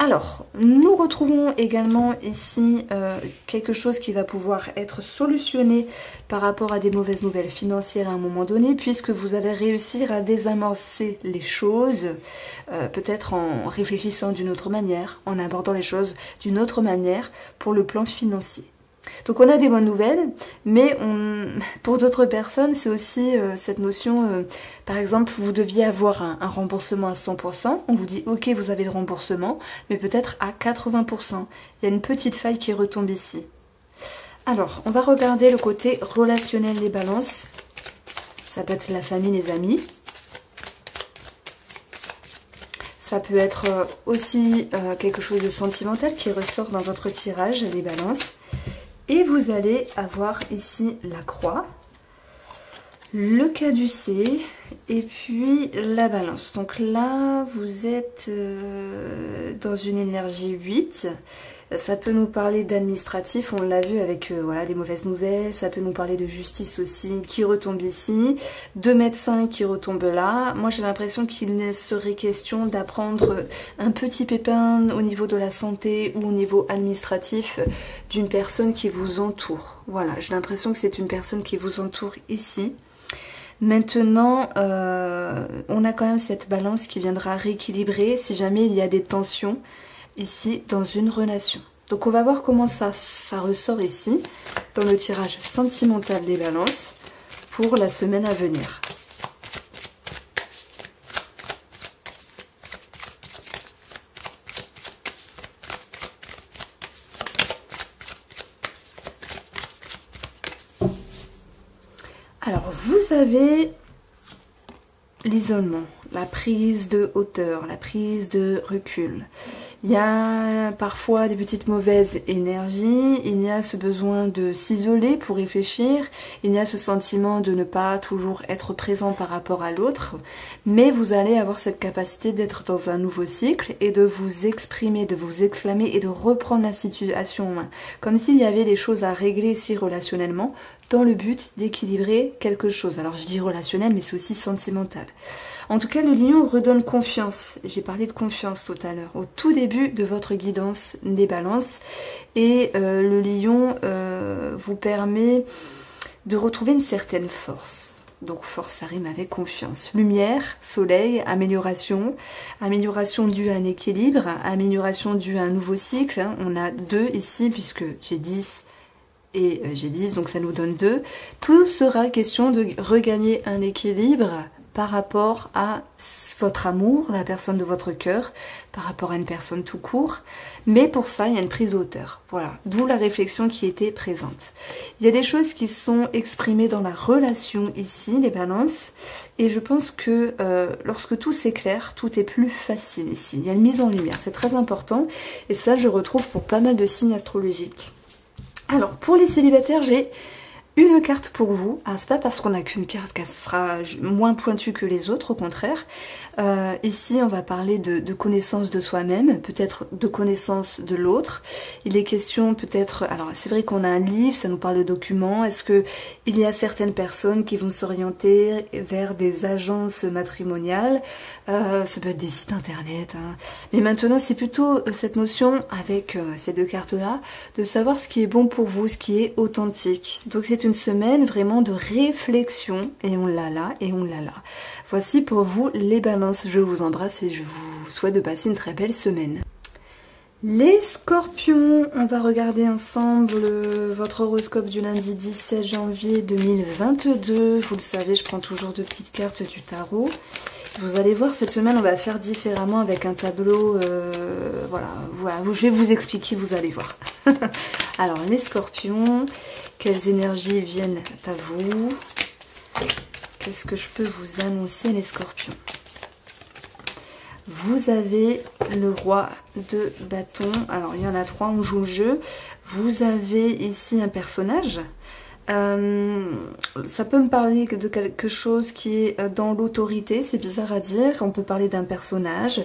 Alors, nous retrouvons également ici quelque chose qui va pouvoir être solutionné par rapport à des mauvaises nouvelles financières à un moment donné, puisque vous allez réussir à désamorcer les choses, peut-être en réfléchissant d'une autre manière, en abordant les choses d'une autre manière pour le plan financier. Donc on a des bonnes nouvelles, mais pour d'autres personnes, c'est aussi cette notion, par exemple, vous deviez avoir un remboursement à 100%, on vous dit ok, vous avez le remboursement, mais peut-être à 80%. Il y a une petite faille qui retombe ici. Alors, on va regarder le côté relationnel des balances. Ça peut être la famille, les amis. Ça peut être aussi quelque chose de sentimental qui ressort dans votre tirage, les balances. Et vous allez avoir ici la croix, le caducée et puis la balance. Donc là, vous êtes dans une énergie 8. Ça peut nous parler d'administratif, on l'a vu avec voilà, des mauvaises nouvelles. Ça peut nous parler de justice aussi qui retombe ici, de médecins qui retombent là. Moi j'ai l'impression qu'il serait question d'apprendre un petit pépin au niveau de la santé ou au niveau administratif d'une personne qui vous entoure. Voilà, j'ai l'impression que c'est une personne qui vous entoure ici. Maintenant, on a quand même cette balance qui viendra rééquilibrer si jamais il y a des tensions ici dans une relation. Donc on va voir comment ça ressort ici dans le tirage sentimental des balances pour la semaine à venir. Alors vous avez l'isolement, la prise de hauteur, la prise de recul. Il y a parfois des petites mauvaises énergies, il y a ce besoin de s'isoler pour réfléchir, il y a ce sentiment de ne pas toujours être présent par rapport à l'autre, mais vous allez avoir cette capacité d'être dans un nouveau cycle et de vous exprimer, de vous exclamer et de reprendre la situation en main. Comme s'il y avait des choses à régler ici relationnellement, dans le but d'équilibrer quelque chose. Alors je dis relationnel, mais c'est aussi sentimental. En tout cas, le lion redonne confiance. J'ai parlé de confiance tout à l'heure, au tout début de votre guidance des balances. Et le lion vous permet de retrouver une certaine force. Donc force, ça rime avec confiance. Lumière, soleil, amélioration. Amélioration due à un équilibre, amélioration due à un nouveau cycle. On a 2 ici, puisque j'ai 10 et j'ai 10, donc ça nous donne 2. Tout sera question de regagner un équilibre par rapport à votre amour, la personne de votre cœur, par rapport à une personne tout court. Mais pour ça, il y a une prise de hauteur. Voilà, d'où la réflexion qui était présente. Il y a des choses qui sont exprimées dans la relation ici, les balances. Et je pense que lorsque tout s'éclaire, tout est plus facile ici. Il y a une mise en lumière, c'est très important. Et ça, je retrouve pour pas mal de signes astrologiques. Alors, pour les célibataires, j'ai une carte pour vous. Ah, c'est pas parce qu'on n'a qu'une carte qu'elle sera moins pointue que les autres, au contraire. Ici, on va parler de connaissance de soi-même, peut-être de connaissance de l'autre. Il est question peut-être... Alors, c'est vrai qu'on a un livre, ça nous parle de documents. Est-ce que il y a certaines personnes qui vont s'orienter vers des agences matrimoniales? Ça peut être des sites internet. Hein. Mais maintenant, c'est plutôt cette notion, avec ces 2 cartes-là, de savoir ce qui est bon pour vous, ce qui est authentique. Donc, c'est une semaine vraiment de réflexion. Et on l'a là, et on l'a là. Voici pour vous les balances. Je vous embrasse et je vous souhaite de passer une très belle semaine. Les scorpions, on va regarder ensemble votre horoscope du lundi 17 janvier 2022. Vous le savez, je prends toujours 2 petites cartes du tarot. Vous allez voir, cette semaine, on va faire différemment avec un tableau. Voilà, je vais vous expliquer, vous allez voir. Alors, les scorpions, quelles énergies viennent à vous? Qu'est-ce que je peux vous annoncer, les scorpions? Vous avez le roi de bâton. Alors, il y en a 3, on joue au jeu. Vous avez ici un personnage. Ça peut me parler de quelque chose qui est dans l'autorité. C'est bizarre à dire. On peut parler d'un personnage.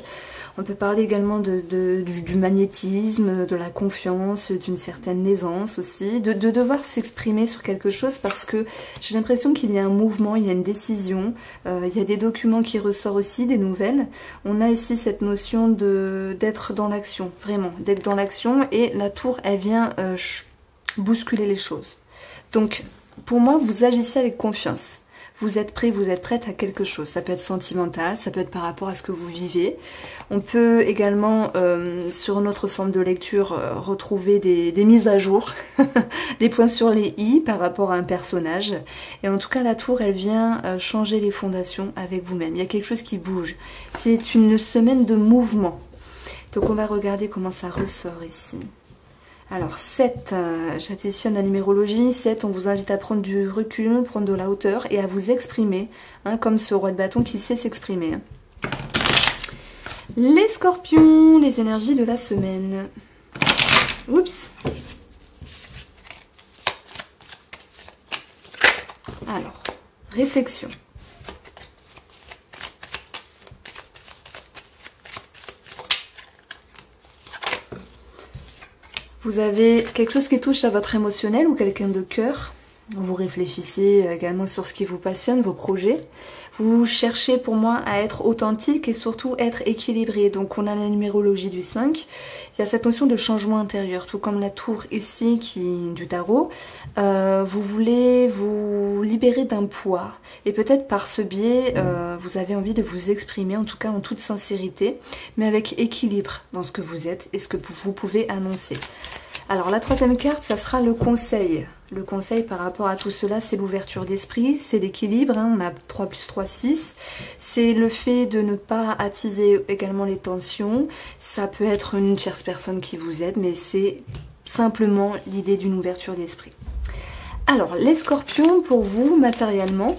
On peut parler également du magnétisme, de la confiance, d'une certaine aisance aussi, de devoir s'exprimer sur quelque chose parce que j'ai l'impression qu'il y a un mouvement, il y a une décision, il y a des documents qui ressortent aussi, des nouvelles. On a ici cette notion d'être dans l'action, vraiment, d'être dans l'action et la tour, elle vient bousculer les choses. Donc, pour moi, vous agissez avec confiance. Vous êtes prêt, vous êtes prête à quelque chose. Ça peut être sentimental, ça peut être par rapport à ce que vous vivez. On peut également, sur notre forme de lecture, retrouver des mises à jour, des points sur les i par rapport à un personnage. Et en tout cas, la tour, elle vient changer les fondations avec vous-même. Il y a quelque chose qui bouge. C'est une semaine de mouvement. Donc, on va regarder comment ça ressort ici. Alors 7, j'additionne la numérologie. 7, on vous invite à prendre du recul, prendre de la hauteur et à vous exprimer, hein, comme ce roi de bâton qui sait s'exprimer. Les scorpions, les énergies de la semaine. Oups. Alors, réflexion. Vous avez quelque chose qui touche à votre émotionnel ou quelqu'un de cœur. Vous réfléchissez également sur ce qui vous passionne, vos projets. Vous cherchez pour moi à être authentique et surtout être équilibré. Donc on a la numérologie du 5. Il y a cette notion de changement intérieur, tout comme la tour ici du tarot. Vous voulez vous libérer d'un poids. Et peut-être par ce biais, vous avez envie de vous exprimer, en tout cas en toute sincérité, mais avec équilibre dans ce que vous êtes et ce que vous pouvez annoncer. Alors la troisième carte, ça sera le conseil. Le conseil par rapport à tout cela, c'est l'ouverture d'esprit, c'est l'équilibre, hein, on a 3 plus 3, 6. C'est le fait de ne pas attiser également les tensions. Ça peut être une tierce personne qui vous aide, mais c'est simplement l'idée d'une ouverture d'esprit. Alors, les scorpions, pour vous, matériellement,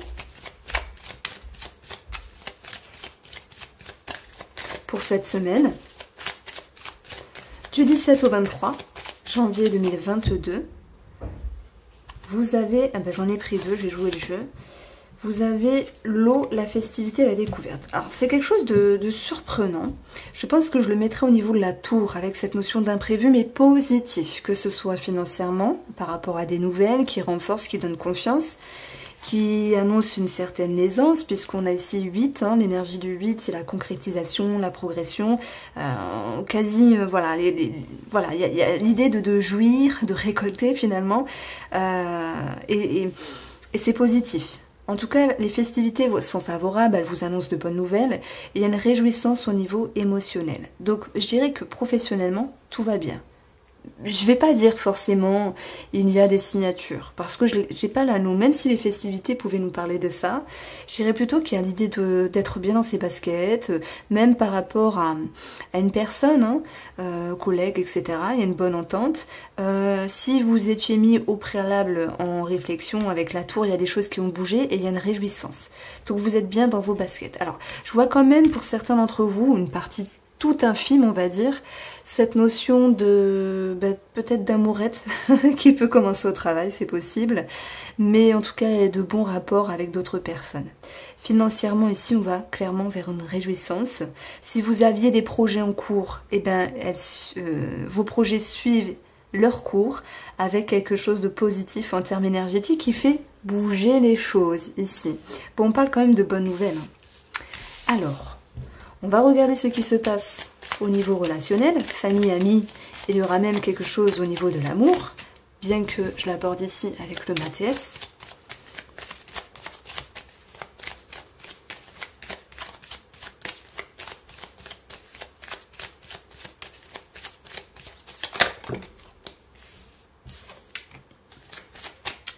pour cette semaine, du 17 au 23 janvier 2022, vous avez, j'en ai pris 2, je vais jouer le jeu. Vous avez l'eau, la festivité, la découverte. Alors c'est quelque chose de surprenant. Je pense que je le mettrai au niveau de la tour avec cette notion d'imprévu, mais positif, que ce soit financièrement, par rapport à des nouvelles qui renforcent, qui donnent confiance, qui annonce une certaine aisance, puisqu'on a ici 8, hein, l'énergie du 8, c'est la concrétisation, la progression, voilà, voilà, il y a l'idée de jouir, de récolter finalement, et c'est positif. En tout cas, les festivités sont favorables, elles vous annoncent de bonnes nouvelles, et il y a une réjouissance au niveau émotionnel. Donc je dirais que professionnellement, tout va bien. Je vais pas dire forcément il y a des signatures, parce que je n'ai pas l'anneau, même si les festivités pouvaient nous parler de ça, je dirais plutôt qu'il y a l'idée d'être bien dans ses baskets, même par rapport à une personne, hein, collègue, etc. Il y a une bonne entente. Si vous étiez mis au préalable en réflexion avec la tour, il y a des choses qui ont bougé et il y a une réjouissance. Donc vous êtes bien dans vos baskets. Alors, je vois quand même pour certains d'entre vous, une partie tout infime, on va dire, cette notion de peut-être d'amourette qui peut commencer au travail, c'est possible, mais en tout cas de bons rapports avec d'autres personnes. Financièrement ici, on va clairement vers une réjouissance. Si vous aviez des projets en cours, eh ben, vos projets suivent leur cours avec quelque chose de positif en termes énergétiques qui fait bouger les choses ici. Bon, on parle quand même de bonnes nouvelles. Alors, on va regarder ce qui se passe au niveau relationnel, famille, amis, il y aura même quelque chose au niveau de l'amour, bien que je l'aborde ici avec le Mathias.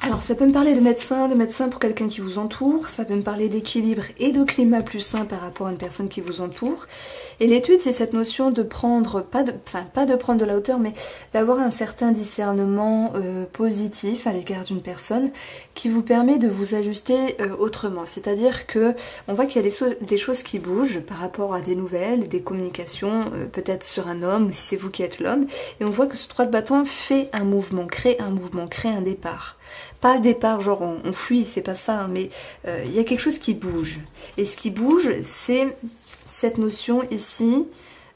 Alors ça peut me parler de médecin pour quelqu'un qui vous entoure, ça peut me parler d'équilibre et de climat plus sain par rapport à une personne qui vous entoure. Et l'étude, c'est cette notion de prendre, pas de prendre de la hauteur, mais d'avoir un certain discernement positif à l'égard d'une personne qui vous permet de vous ajuster autrement. C'est-à-dire que on voit qu'il y a des choses qui bougent par rapport à des nouvelles, des communications, peut-être sur un homme, ou si c'est vous qui êtes l'homme, et on voit que ce 3 de bâton fait un mouvement, crée un départ. Pas départ, genre on fuit, c'est pas ça, hein, mais il y a quelque chose qui bouge. Et ce qui bouge, c'est cette notion ici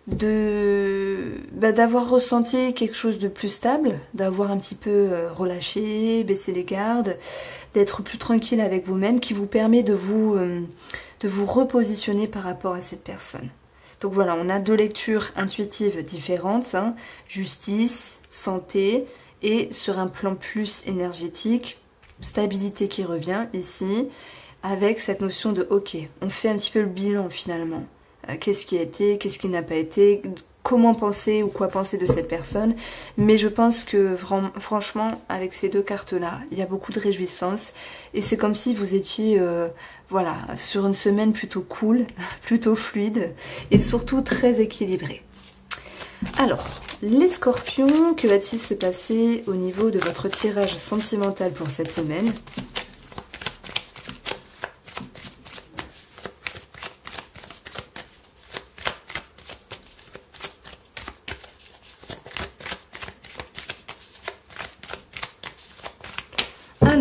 d'avoir ressenti quelque chose de plus stable, d'avoir un petit peu relâché, baissé les gardes, d'être plus tranquille avec vous-même, qui vous permet de vous repositionner par rapport à cette personne. Donc voilà, on a 2 lectures intuitives différentes, hein, justice, santé, et sur un plan plus énergétique, stabilité qui revient ici, avec cette notion de ok, on fait un petit peu le bilan finalement. Qu'est-ce qui a été, qu'est-ce qui n'a pas été, comment penser ou quoi penser de cette personne. Mais je pense que franchement, avec ces 2 cartes-là, il y a beaucoup de réjouissance. Et c'est comme si vous étiez voilà, sur une semaine plutôt cool, plutôt fluide et surtout très équilibrée. Alors, les scorpions, que va-t-il se passer au niveau de votre tirage sentimental pour cette semaine ?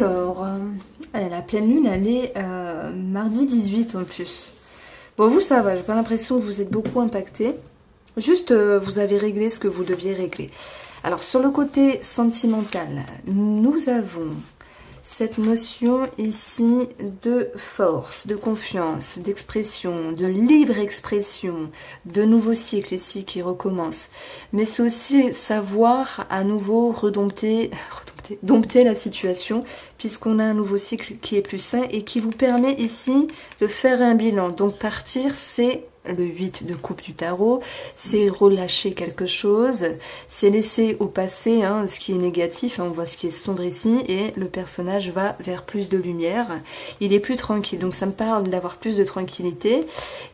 Alors, la pleine lune, elle est mardi 18 en plus. Bon, vous, ça va, j'ai pas l'impression que vous êtes beaucoup impacté. Juste, vous avez réglé ce que vous deviez régler. Alors, sur le côté sentimental, nous avons cette notion ici de force, de confiance, d'expression, de libre expression, de nouveau cycle ici qui recommence. Mais c'est aussi savoir à nouveau dompter la situation, puisqu'on a un nouveau cycle qui est plus sain et qui vous permet ici de faire un bilan. Donc partir, c'est le 8 de coupe du tarot, c'est relâcher quelque chose, c'est laisser au passé ce qui est négatif, on voit ce qui est sombre ici, et le personnage va vers plus de lumière, il est plus tranquille, donc ça me parle d'avoir plus de tranquillité,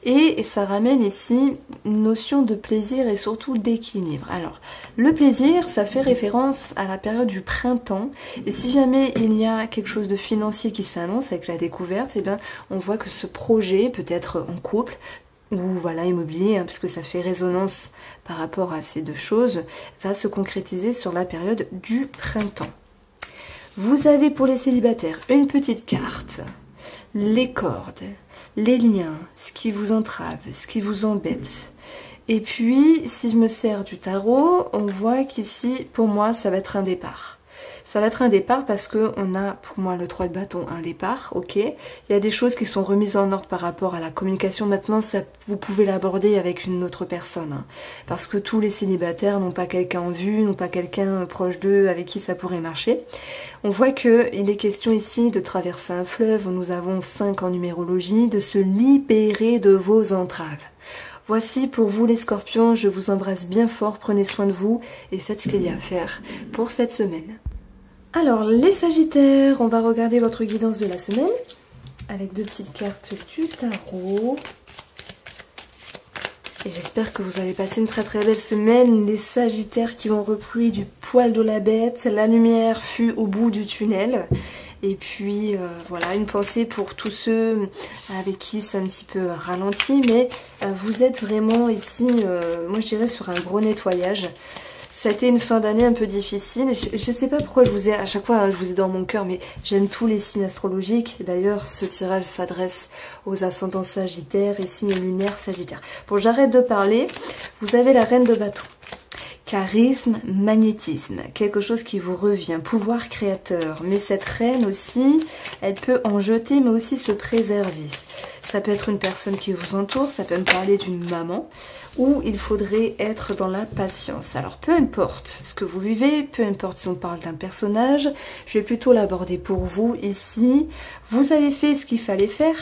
et ça ramène ici une notion de plaisir et surtout d'équilibre. Alors, le plaisir, ça fait référence à la période du printemps, et si jamais il y a quelque chose de financier qui s'annonce avec la découverte, et bien on voit que ce projet peut être en couple, ou voilà immobilier, puisque ça fait résonance par rapport à ces deux choses, va se concrétiser sur la période du printemps. Vous avez pour les célibataires une petite carte, les cordes, les liens, ce qui vous entrave, ce qui vous embête. Et puis, si je me sers du tarot, on voit qu'ici, pour moi, ça va être un départ. Ça va être un départ parce que on a, pour moi, le 3 de bâton, un départ, ok. Il y a des choses qui sont remises en ordre par rapport à la communication. Maintenant, ça, vous pouvez l'aborder avec une autre personne. Parce que tous les célibataires n'ont pas quelqu'un en vue, n'ont pas quelqu'un proche d'eux avec qui ça pourrait marcher. On voit qu'il est question ici de traverser un fleuve. Nous avons 5 en numérologie, de se libérer de vos entraves. Voici pour vous les scorpions, je vous embrasse bien fort, prenez soin de vous et faites ce qu'il y a à faire pour cette semaine. Alors les sagittaires, on va regarder votre guidance de la semaine avec 2 petites cartes du tarot. Et j'espère que vous allez passer une très très belle semaine. Les sagittaires qui ont repris du poil de la bête, la lumière fut au bout du tunnel. Et puis voilà, une pensée pour tous ceux avec qui c'est un petit peu ralenti, mais vous êtes vraiment ici, moi je dirais sur un gros nettoyage. Ça a été une fin d'année un peu difficile. Je sais pas pourquoi je vous ai, à chaque fois, je vous ai dans mon cœur, mais j'aime tous les signes astrologiques. D'ailleurs, ce tirage s'adresse aux ascendants sagittaires et signes lunaires sagittaires. Bon, j'arrête de parler. Vous avez la reine de bâton. Charisme, magnétisme, quelque chose qui vous revient, pouvoir créateur. Mais cette reine aussi, elle peut en jeter, mais aussi se préserver. Ça peut être une personne qui vous entoure, ça peut me parler d'une maman, où il faudrait être dans la patience. Alors peu importe ce que vous vivez, peu importe si on parle d'un personnage, je vais plutôt l'aborder pour vous ici. Vous avez fait ce qu'il fallait faire,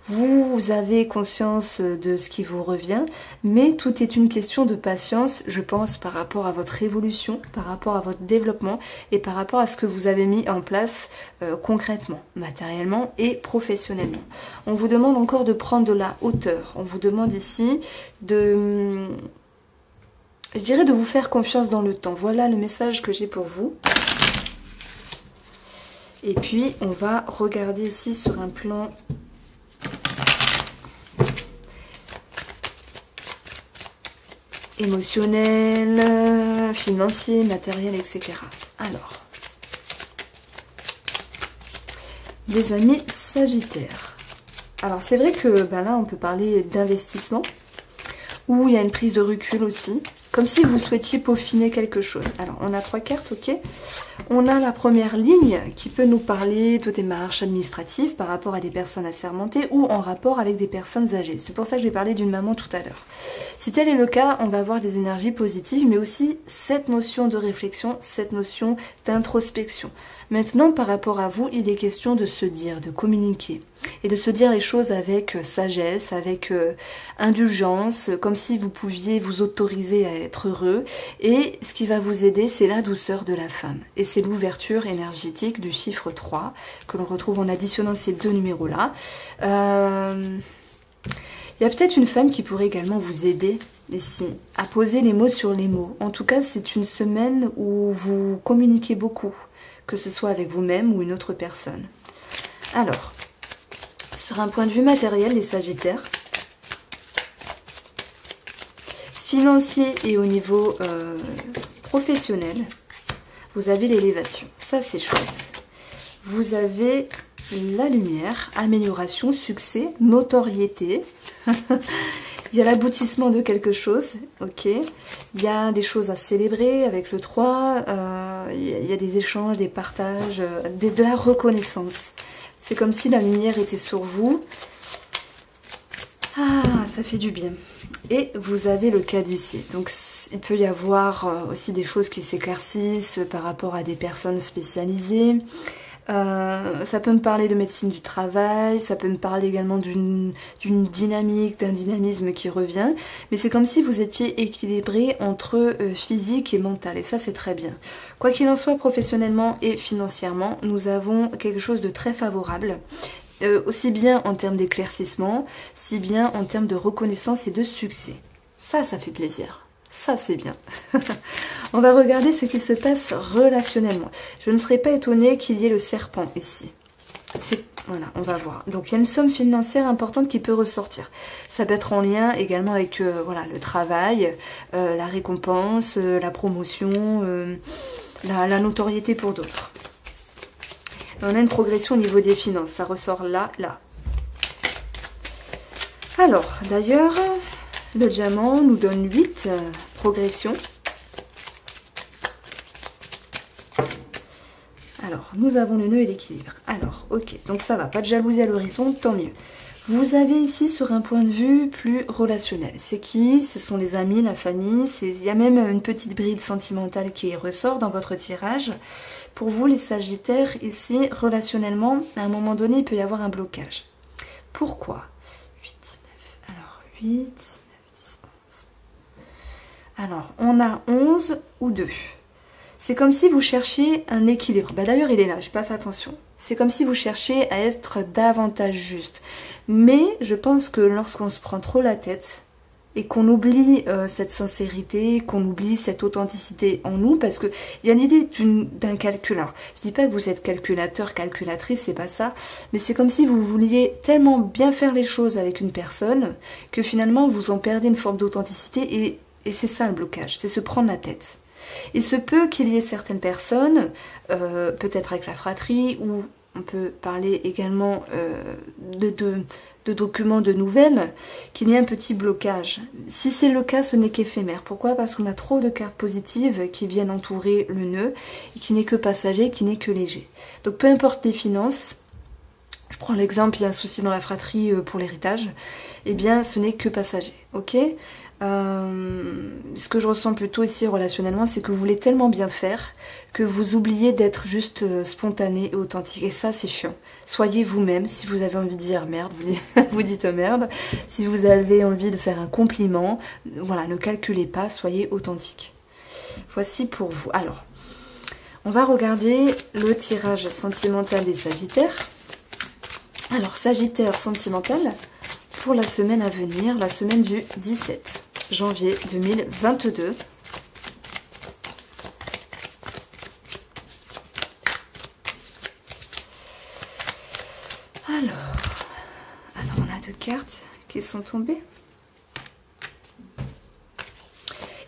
vous avez conscience de ce qui vous revient, mais tout est une question de patience, je pense, par rapport à votre évolution, par rapport à votre développement et par rapport à ce que vous avez mis en place concrètement, matériellement et professionnellement. On vous demande encore de prendre de la hauteur, on vous demande ici de, je dirais, de vous faire confiance dans le temps. Voilà le message que j'ai pour vous. Et puis, on va regarder ici sur un plan émotionnel, financier, matériel, etc. Alors, les amis sagittaires. Alors, c'est vrai que là, on peut parler d'investissement, où il y a une prise de recul aussi, comme si vous souhaitiez peaufiner quelque chose. Alors, on a 3 cartes, ok. On a la première ligne qui peut nous parler de démarches administratives par rapport à des personnes assermentées ou en rapport avec des personnes âgées. C'est pour ça que j'ai parlé d'une maman tout à l'heure. Si tel est le cas, on va avoir des énergies positives, mais aussi cette notion de réflexion, cette notion d'introspection. Maintenant, par rapport à vous, il est question de se dire, de communiquer et de se dire les choses avec sagesse, avec indulgence, comme si vous pouviez vous autoriser à être heureux. Et ce qui va vous aider, c'est la douceur de la femme. Et c'est l'ouverture énergétique du chiffre 3 que l'on retrouve en additionnant ces 2 numéros-là. Il y a peut-être une femme qui pourrait également vous aider ici à poser les mots sur les mots. En tout cas, c'est une semaine où vous communiquez beaucoup, que ce soit avec vous-même ou une autre personne. Alors, sur un point de vue matériel, les sagittaires, financier et au niveau professionnel, vous avez l'élévation. Ça, c'est chouette. vous avez la lumière, amélioration, succès, notoriété. Il y a l'aboutissement de quelque chose, ok. Il y a des choses à célébrer avec le 3, il y a des échanges, des partages, de la reconnaissance. C'est comme si la lumière était sur vous. Ah, ça fait du bien. Et vous avez le caducée. Donc il peut y avoir aussi des choses qui s'éclaircissent par rapport à des personnes spécialisées. Ça peut me parler de médecine du travail, ça peut me parler également d'une dynamique, d'un dynamisme qui revient, mais c'est comme si vous étiez équilibré entre physique et mental, et ça c'est très bien. Quoi qu'il en soit, professionnellement et financièrement, nous avons quelque chose de très favorable, aussi bien en termes d'éclaircissement, si bien en termes de reconnaissance et de succès. Ça fait plaisir. Ça, c'est bien. On va regarder ce qui se passe relationnellement. Je ne serais pas étonnée qu'il y ait le serpent ici. Voilà, on va voir. Donc, il y a une somme financière importante qui peut ressortir. Ça peut être en lien également avec voilà, le travail, la récompense, la promotion, la notoriété pour d'autres. On a une progression au niveau des finances. Ça ressort là, là. Alors, d'ailleurs... Le diamant nous donne 8 progressions. Alors, nous avons le nœud et l'équilibre. Alors, ok, donc ça va, pas de jalousie à l'horizon, tant mieux. Vous avez ici sur un point de vue plus relationnel. C'est qui? Ce sont les amis, la famille. Il y a même une petite bride sentimentale qui ressort dans votre tirage. Pour vous, les Sagittaires, ici, relationnellement, à un moment donné, il peut y avoir un blocage. Pourquoi? 8, 9, alors 8... Alors, on a 11 ou 2. C'est comme si vous cherchiez un équilibre. Bah, d'ailleurs, il est là, j'ai pas fait attention. C'est comme si vous cherchiez à être davantage juste. Mais je pense que lorsqu'on se prend trop la tête et qu'on oublie cette sincérité, qu'on oublie cette authenticité en nous, parce qu'il y a l'idée d'un calcul. Alors, je dis pas que vous êtes calculateur, calculatrice, c'est pas ça, mais c'est comme si vous vouliez tellement bien faire les choses avec une personne que finalement vous en perdez une forme d'authenticité et c'est ça le blocage, c'est se prendre la tête. Il se peut qu'il y ait certaines personnes, peut-être avec la fratrie, ou on peut parler également de documents, de nouvelles, qu'il y ait un petit blocage. Si c'est le cas, ce n'est qu'éphémère. Pourquoi? Parce qu'on a trop de cartes positives qui viennent entourer le nœud, et qui n'est que passager, qui n'est que léger. Donc peu importe les finances, je prends l'exemple, il y a un souci dans la fratrie pour l'héritage, eh bien ce n'est que passager, ok? Ce que je ressens plutôt ici relationnellement, c'est que vous voulez tellement bien faire que vous oubliez d'être juste spontané et authentique. Et ça, c'est chiant. Soyez vous-même. Si vous avez envie de dire merde, vous dites merde. Si vous avez envie de faire un compliment, voilà, ne calculez pas, soyez authentique. Voici pour vous. Alors, on va regarder le tirage sentimental des Sagittaires. Alors, Sagittaire sentimental pour la semaine à venir, la semaine du 17 janvier 2022. Alors, on a 2 cartes qui sont tombées.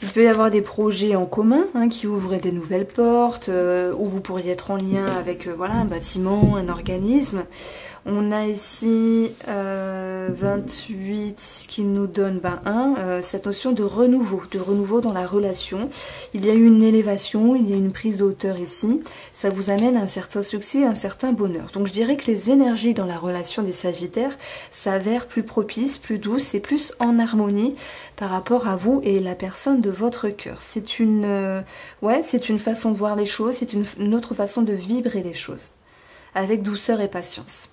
Il peut y avoir des projets en commun qui ouvrent des nouvelles portes, où vous pourriez être en lien avec voilà, un bâtiment, un organisme. On a ici 28 qui nous donne cette notion de renouveau dans la relation. Il y a eu une élévation, il y a une prise de hauteur ici. Ça vous amène à un certain succès, un certain bonheur. Donc je dirais que les énergies dans la relation des Sagittaires s'avèrent plus propices, plus douces et plus en harmonie par rapport à vous et la personne de votre cœur. C'est une façon de voir les choses, c'est une autre façon de vibrer les choses, avec douceur et patience.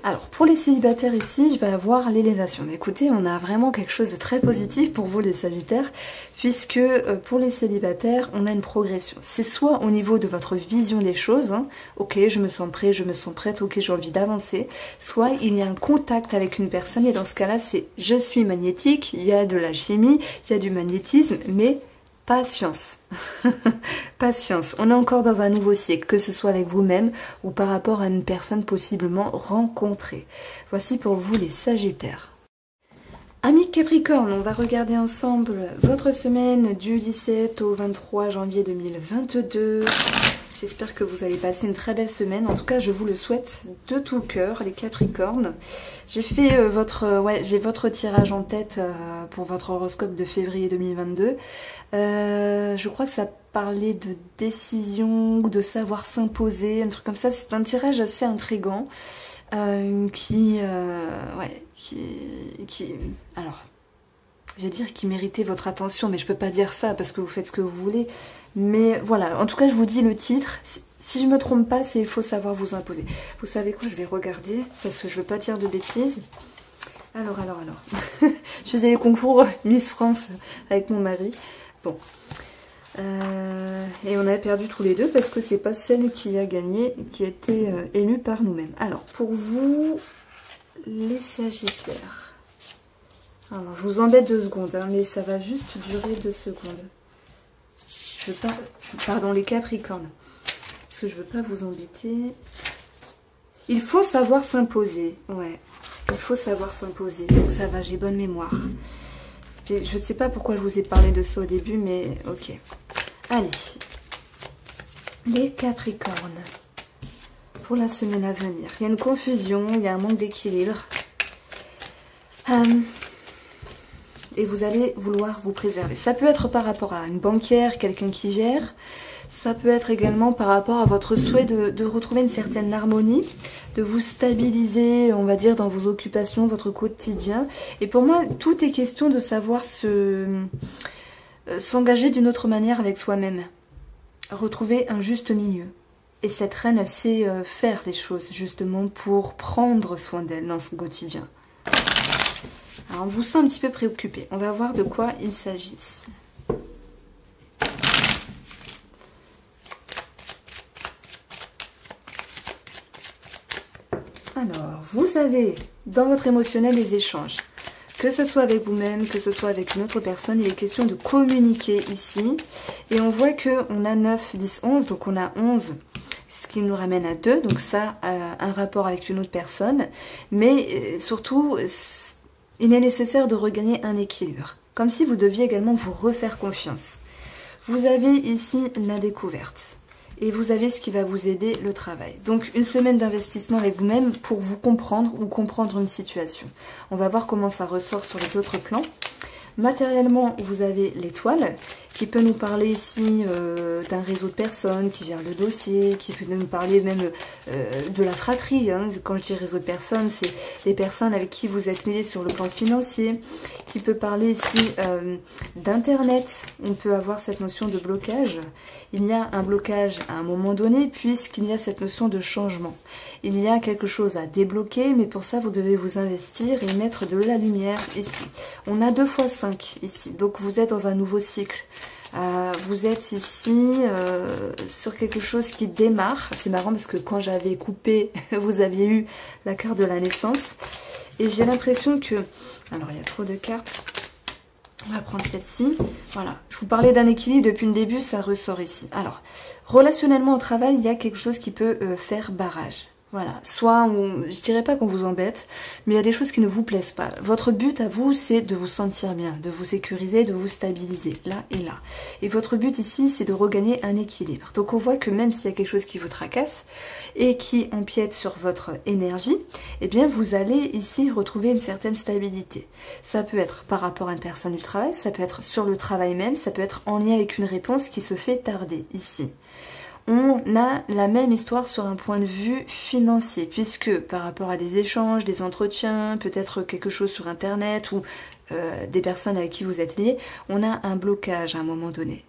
Alors, pour les célibataires ici, je vais avoir l'élévation. Mais écoutez, on a vraiment quelque chose de très positif pour vous les Sagittaires, puisque pour les célibataires, on a une progression. C'est soit au niveau de votre vision des choses, ok, je me sens prêt, je me sens prête, ok, j'ai envie d'avancer, soit il y a un contact avec une personne, et dans ce cas-là, c'est je suis magnétique, il y a de la chimie, il y a du magnétisme, mais patience, patience. On est encore dans un nouveau cycle, que ce soit avec vous-même ou par rapport à une personne possiblement rencontrée. Voici pour vous les Sagittaires. Amis Capricorne, on va regarder ensemble votre semaine du 17 au 23 janvier 2022. j'espère que vous allez passer une très belle semaine. En tout cas, je vous le souhaite de tout cœur, les Capricornes. J'ai fait j'ai votre tirage en tête pour votre horoscope de février 2022. Je crois que ça parlait de décision ou de savoir s'imposer, un truc comme ça. C'est un tirage assez intriguant alors, je vais dire qui méritait votre attention, mais je peux pas dire ça parce que vous faites ce que vous voulez. Mais voilà, en tout cas, je vous dis le titre. Si je me trompe pas, c'est il faut savoir vous imposer. Vous savez quoi, je vais regarder parce que je veux pas dire de bêtises. Alors. Je faisais les concours Miss France avec mon mari. Bon. Et on a perdu tous les deux parce que c'est pas celle qui a gagné qui a été élue par nous-mêmes. Alors, pour vous, les Sagittaires. Alors, je vous embête 2 secondes, hein, mais ça va juste durer 2 secondes. Pardon, les Capricornes. Parce que je veux pas vous embêter. Il faut savoir s'imposer. Ouais, il faut savoir s'imposer. Donc ça va, j'ai bonne mémoire. Je ne sais pas pourquoi je vous ai parlé de ça au début, mais ok. Allez. Les Capricornes. Pour la semaine à venir. Il y a une confusion, il y a un manque d'équilibre. Et vous allez vouloir vous préserver. Ça peut être par rapport à une banquière, quelqu'un qui gère. Ça peut être également par rapport à votre souhait de retrouver une certaine harmonie, de vous stabiliser, on va dire, dans vos occupations, votre quotidien. Et pour moi, tout est question de savoir s'engager d'une autre manière avec soi-même. Retrouver un juste milieu. Et cette reine, elle sait faire les choses, justement, pour prendre soin d'elle dans son quotidien. Alors, on vous sent un petit peu préoccupé. On va voir de quoi il s'agit. Alors, vous avez dans votre émotionnel les échanges. Que ce soit avec vous-même, que ce soit avec une autre personne, il est question de communiquer ici. Et on voit qu'on a 9, 10, 11, donc on a 11, ce qui nous ramène à 2. Donc ça a un rapport avec une autre personne. Mais surtout, il est nécessaire de regagner un équilibre. Comme si vous deviez également vous refaire confiance. Vous avez ici la découverte. Et vous avez ce qui va vous aider, le travail. Donc une semaine d'investissement avec vous-même pour vous comprendre ou comprendre une situation. On va voir comment ça ressort sur les autres plans. Matériellement, vous avez l'étoile qui peut nous parler ici d'un réseau de personnes qui gèrent le dossier, qui peut nous parler même de la fratrie. Hein. Quand je dis réseau de personnes, c'est les personnes avec qui vous êtes liés sur le plan financier, qui peut parler ici d'internet. On peut avoir cette notion de blocage. Il y a un blocage à un moment donné puisqu'il y a cette notion de changement. Il y a quelque chose à débloquer, mais pour ça vous devez vous investir et mettre de la lumière ici. On a 2 fois 5 ici, donc vous êtes dans un nouveau cycle. Vous êtes ici sur quelque chose qui démarre. C'est marrant parce que quand j'avais coupé, vous aviez eu la carte de la naissance. Et j'ai l'impression que... Alors, il y a trop de cartes. On va prendre celle-ci. Voilà. Je vous parlais d'un équilibre depuis le début, ça ressort ici. Alors, relationnellement au travail, il y a quelque chose qui peut faire barrage. Voilà, soit, je dirais pas qu'on vous embête, mais il y a des choses qui ne vous plaisent pas. Votre but à vous, c'est de vous sentir bien, de vous sécuriser, de vous stabiliser, là et là. Et votre but ici, c'est de regagner un équilibre. Donc on voit que même s'il y a quelque chose qui vous tracasse et qui empiète sur votre énergie, eh bien vous allez ici retrouver une certaine stabilité. Ça peut être par rapport à une personne du travail, ça peut être sur le travail même, ça peut être en lien avec une réponse qui se fait tarder ici. On a la même histoire sur un point de vue financier, puisque par rapport à des échanges, des entretiens, peut-être quelque chose sur internet ou des personnes avec qui vous êtes liés, on a un blocage à un moment donné.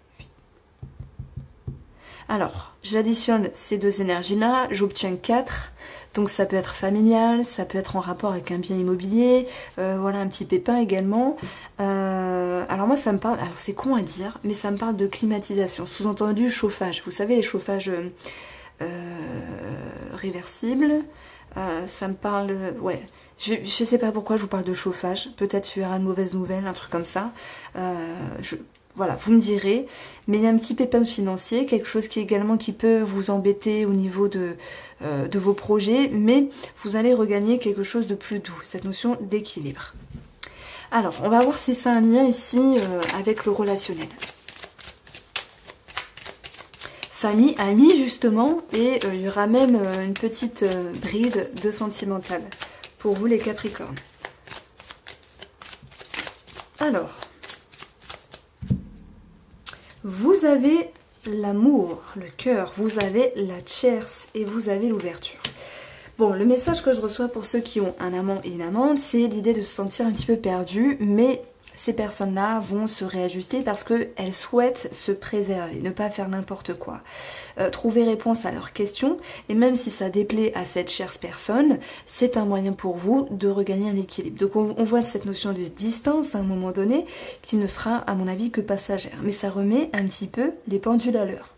Alors, j'additionne ces 2 énergies-là, j'obtiens 4. Donc ça peut être familial, ça peut être en rapport avec un bien immobilier, voilà un petit pépin également. Alors moi ça me parle, alors c'est con à dire, mais ça me parle de climatisation, sous-entendu chauffage. Vous savez les chauffages réversibles, ça me parle, ouais, je sais pas pourquoi je vous parle de chauffage, peut-être qu'il y aura une mauvaise nouvelle, un truc comme ça. Voilà, vous me direz, mais il y a un petit pépin financier, quelque chose qui également qui peut vous embêter au niveau de vos projets, mais vous allez regagner quelque chose de plus doux, cette notion d'équilibre. Alors, on va voir si c'est un lien ici avec le relationnel. famille, amis justement, et il y aura même une petite bride de sentimental pour vous les Capricornes. Alors, vous avez l'amour, le cœur, vous avez la tierce et vous avez l'ouverture. Bon, le message que je reçois pour ceux qui ont un amant et une amante, c'est l'idée de se sentir un petit peu perdu, mais ces personnes-là vont se réajuster parce qu'elles souhaitent se préserver, ne pas faire n'importe quoi. Trouver réponse à leurs questions, et même si ça déplaît à cette chère personne, c'est un moyen pour vous de regagner un équilibre. Donc on voit cette notion de distance à un moment donné, qui ne sera à mon avis que passagère, mais ça remet un petit peu les pendules à l'heure.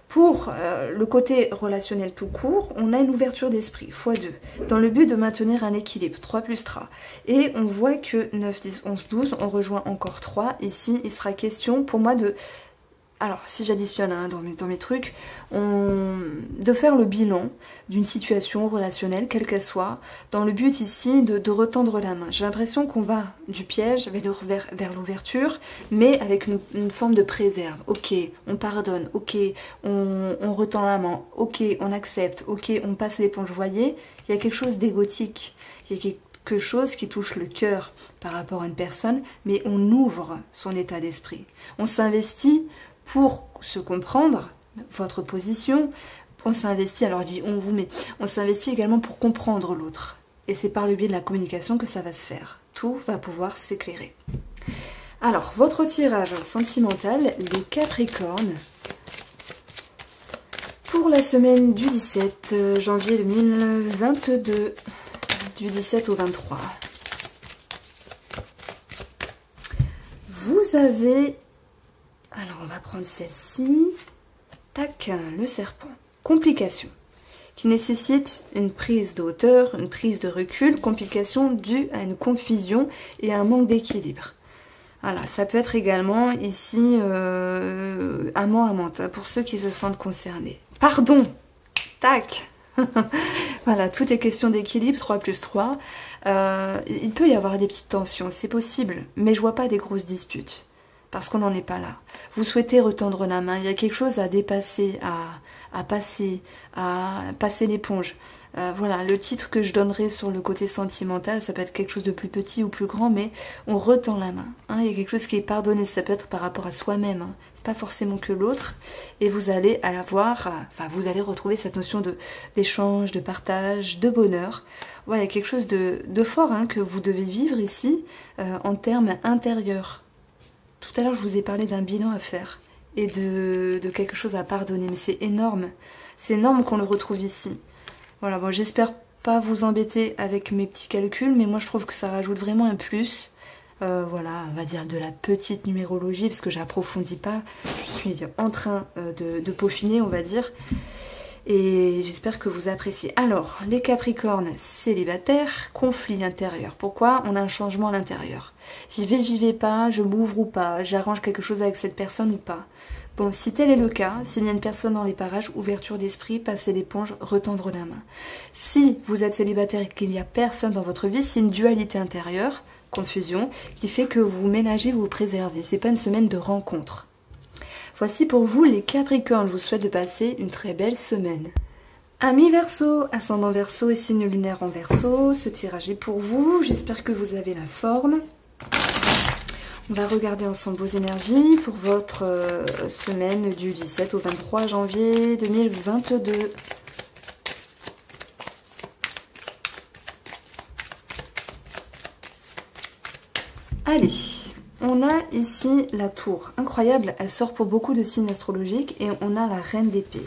Pour le côté relationnel tout court, on a une ouverture d'esprit, x2, dans le but de maintenir un équilibre, 3 plus 3. Et on voit que 9, 10, 11, 12, on rejoint encore 3. Ici, il sera question pour moi de... Alors, si j'additionne dans mes trucs, de faire le bilan d'une situation relationnelle, quelle qu'elle soit, dans le but ici de retendre la main. J'ai l'impression qu'on va du piège vers l'ouverture, mais avec une forme de préserve. Ok, on pardonne, ok, on retend la main, ok, on accepte, ok, on passe l'éponge. Vous voyez, il y a quelque chose d'égotique, il y a quelque chose qui touche le cœur par rapport à une personne, mais on ouvre son état d'esprit. On s'investit pour se comprendre, votre position, on s'investit, alors je dis on vous, mais on s'investit également pour comprendre l'autre. Et c'est par le biais de la communication que ça va se faire. Tout va pouvoir s'éclairer. Alors, votre tirage sentimental, les Capricornes, pour la semaine du 17 janvier 2022, du 17 au 23. Vous avez... Alors, on va prendre celle-ci. Tac, le serpent. Complication qui nécessite une prise de hauteur, une prise de recul. Complication due à une confusion et à un manque d'équilibre. Voilà, ça peut être également ici amant-amante, pour ceux qui se sentent concernés. Pardon. Tac. Voilà, tout est question d'équilibre, 3 plus 3. Il peut y avoir des petites tensions, c'est possible, mais je vois pas des grosses disputes. Parce qu'on n'en est pas là. Vous souhaitez retendre la main, il y a quelque chose à dépasser, à passer l'éponge. Voilà, le titre que je donnerai sur le côté sentimental, ça peut être quelque chose de plus petit ou plus grand, mais on retend la main. Hein, il y a quelque chose qui est pardonné, ça peut être par rapport à soi-même, hein. C'est pas forcément que l'autre, et vous allez vous allez retrouver cette notion d'échange, de partage, de bonheur. Ouais, il y a quelque chose de fort hein, que vous devez vivre ici en termes intérieurs. Tout à l'heure, je vous ai parlé d'un bilan à faire et de quelque chose à pardonner. Mais c'est énorme. C'est énorme qu'on le retrouve ici. Voilà, bon, j'espère pas vous embêter avec mes petits calculs, mais moi, je trouve que ça rajoute vraiment un plus. Voilà, on va dire de la petite numérologie, parce que j'approfondis pas. Je suis en train de peaufiner, on va dire. Et j'espère que vous appréciez. Alors, les Capricornes célibataires, conflit intérieur. Pourquoi? On a un changement à l'intérieur. J'y vais pas, je m'ouvre ou pas, j'arrange quelque chose avec cette personne ou pas. Bon, si tel est le cas, s'il y a une personne dans les parages, ouverture d'esprit, passer l'éponge, retendre la main. Si vous êtes célibataire et qu'il n'y a personne dans votre vie, c'est une dualité intérieure, confusion, qui fait que vous ménagez, vous préservez. C'est pas une semaine de rencontre. Voici pour vous les Capricornes, je vous souhaite de passer une très belle semaine. Amis Verseau, ascendant Verseau et signe lunaire en Verseau, ce tirage est pour vous, j'espère que vous avez la forme. On va regarder ensemble vos énergies pour votre semaine du 17 au 23 janvier 2022. Allez, on a ici la tour, incroyable, elle sort pour beaucoup de signes astrologiques et on a la reine d'épée.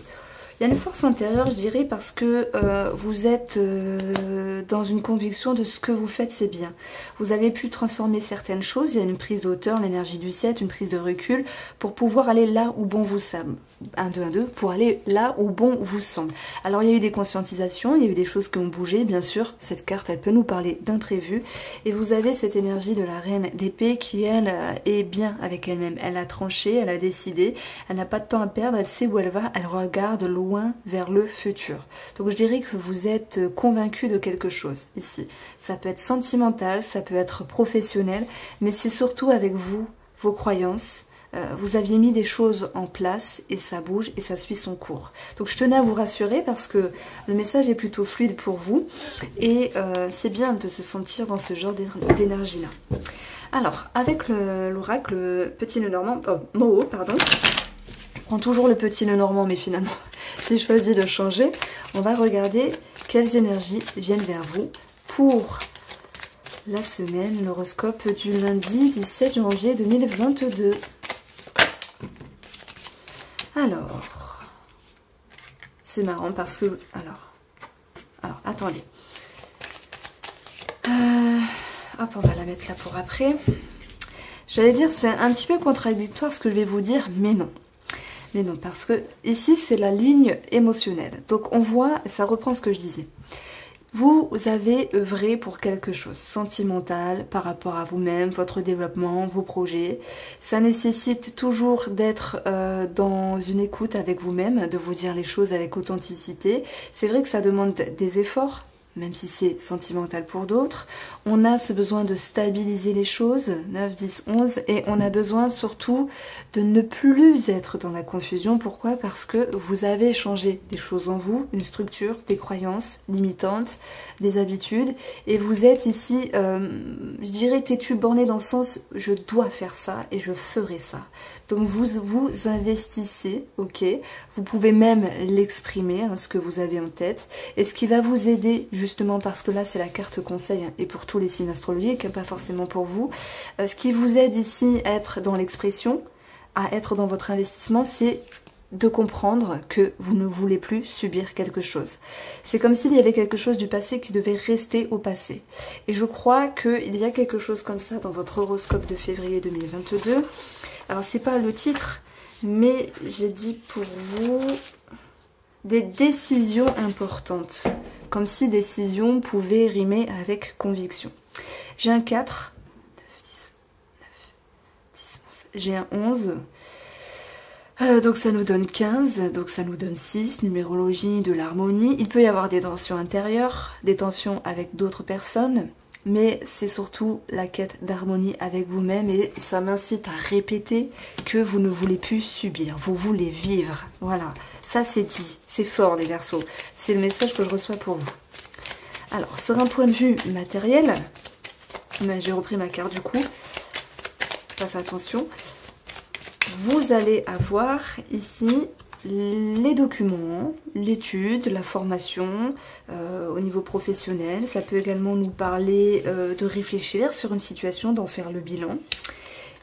Il y a une force intérieure, je dirais, parce que vous êtes dans une conviction de ce que vous faites, c'est bien. Vous avez pu transformer certaines choses, il y a une prise de hauteur, l'énergie du 7, une prise de recul, pour pouvoir aller là où bon vous semble. 1, 2, 1, 2, pour aller là où bon vous semble. Alors il y a eu des conscientisations, il y a eu des choses qui ont bougé, bien sûr, cette carte, elle peut nous parler d'imprévu. Et vous avez cette énergie de la reine d'épée qui, elle, est bien avec elle-même. Elle a tranché, elle a décidé, elle n'a pas de temps à perdre, elle sait où elle va, elle regarde loin vers le futur. Donc je dirais que vous êtes convaincu de quelque chose ici. Ça peut être sentimental, ça peut être professionnel, mais c'est surtout avec vous, vos croyances, vous aviez mis des choses en place et ça bouge et ça suit son cours. Donc je tenais à vous rassurer parce que le message est plutôt fluide pour vous et c'est bien de se sentir dans ce genre d'énergie-là. Alors, avec l'oracle Petit Lenormand, Moho, pardon, je prends toujours le Petit Lenormand, mais finalement, j'ai choisi de changer. On va regarder quelles énergies viennent vers vous pour la semaine, l'horoscope du lundi 17 janvier 2022. Alors, c'est marrant parce que... Alors attendez. Hop, on va la mettre là pour après. J'allais dire, c'est un petit peu contradictoire ce que je vais vous dire, mais non. Mais non, parce que ici, c'est la ligne émotionnelle. Donc, on voit, ça reprend ce que je disais. Vous avez œuvré pour quelque chose sentimental par rapport à vous-même, votre développement, vos projets. Ça nécessite toujours d'être dans une écoute avec vous-même, de vous dire les choses avec authenticité. C'est vrai que ça demande des efforts, même si c'est sentimental pour d'autres. On a ce besoin de stabiliser les choses, 9, 10, 11, et on a besoin surtout de ne plus être dans la confusion. Pourquoi? Parce que vous avez changé des choses en vous, une structure, des croyances limitantes, des habitudes, et vous êtes ici, je dirais têtu, borné dans le sens « je dois faire ça et je ferai ça ». Donc vous investissez, ok, vous pouvez même l'exprimer, hein, ce que vous avez en tête, et ce qui va vous aider justement, parce que là c'est la carte conseil, hein, et pour tous les signes astrologiques, pas forcément pour vous, ce qui vous aide ici à être dans l'expression, à être dans votre investissement, c'est de comprendre que vous ne voulez plus subir quelque chose. C'est comme s'il y avait quelque chose du passé qui devait rester au passé. Et je crois qu'il y a quelque chose comme ça dans votre horoscope de février 2022. Alors c'est pas le titre, mais j'ai dit pour vous des décisions importantes. Comme si décision pouvait rimer avec conviction. J'ai un 4, 9, 10, 9, 10, 11. J'ai un 11. Donc ça nous donne 15, donc ça nous donne 6, numérologie de l'harmonie. Il peut y avoir des tensions intérieures, des tensions avec d'autres personnes, mais c'est surtout la quête d'harmonie avec vous-même et ça m'incite à répéter que vous ne voulez plus subir, vous voulez vivre. Voilà, ça c'est dit, c'est fort les Verseaux, c'est le message que je reçois pour vous. Alors, sur un point de vue matériel, j'ai repris ma carte du coup, pas fait attention. Vous allez avoir ici les documents, l'étude, la formation au niveau professionnel. Ça peut également nous parler de réfléchir sur une situation, d'en faire le bilan.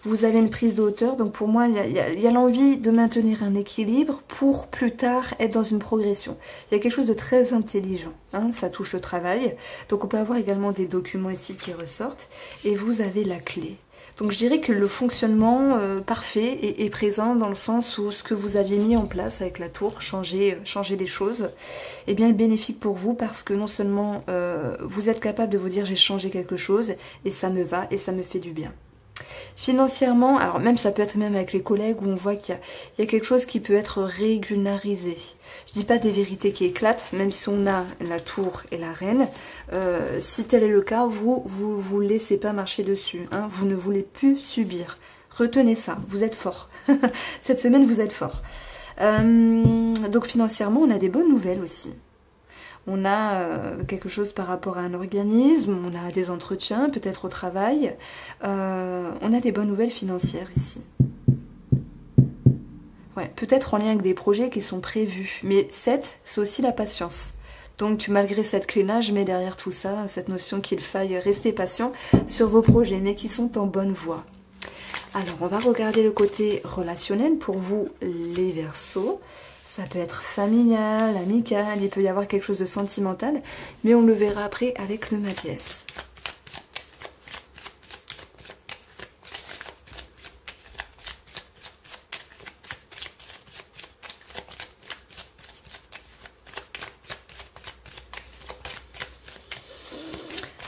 Vous avez une prise de hauteur, donc pour moi, il y a l'envie de maintenir un équilibre pour plus tard être dans une progression. Il y a quelque chose de très intelligent, hein, ça touche le travail. Donc on peut avoir également des documents ici qui ressortent et vous avez la clé. Donc je dirais que le fonctionnement parfait est présent dans le sens où ce que vous aviez mis en place avec la tour, changer des choses, est bien bénéfique pour vous parce que non seulement vous êtes capable de vous dire j'ai changé quelque chose et ça me va et ça me fait du bien. Financièrement, alors même ça peut être même avec les collègues où on voit qu'il y a quelque chose qui peut être régularisé. Je dis pas des vérités qui éclatent, même si on a la tour et la reine. Si tel est le cas, vous laissez pas marcher dessus. Hein, vous ne voulez plus subir. Retenez ça, vous êtes fort. Cette semaine, vous êtes fort. Donc financièrement, on a des bonnes nouvelles aussi. On a quelque chose par rapport à un organisme, on a des entretiens, peut-être au travail. On a des bonnes nouvelles financières ici. Ouais, peut-être en lien avec des projets qui sont prévus. Mais 7, c'est aussi la patience. Donc malgré cette clé-là, je mets derrière tout ça cette notion qu'il faille rester patient sur vos projets, mais qui sont en bonne voie. Alors, on va regarder le côté relationnel pour vous, les Verseaux. Ça peut être familial, amical, il peut y avoir quelque chose de sentimental, mais on le verra après avec le Mathias.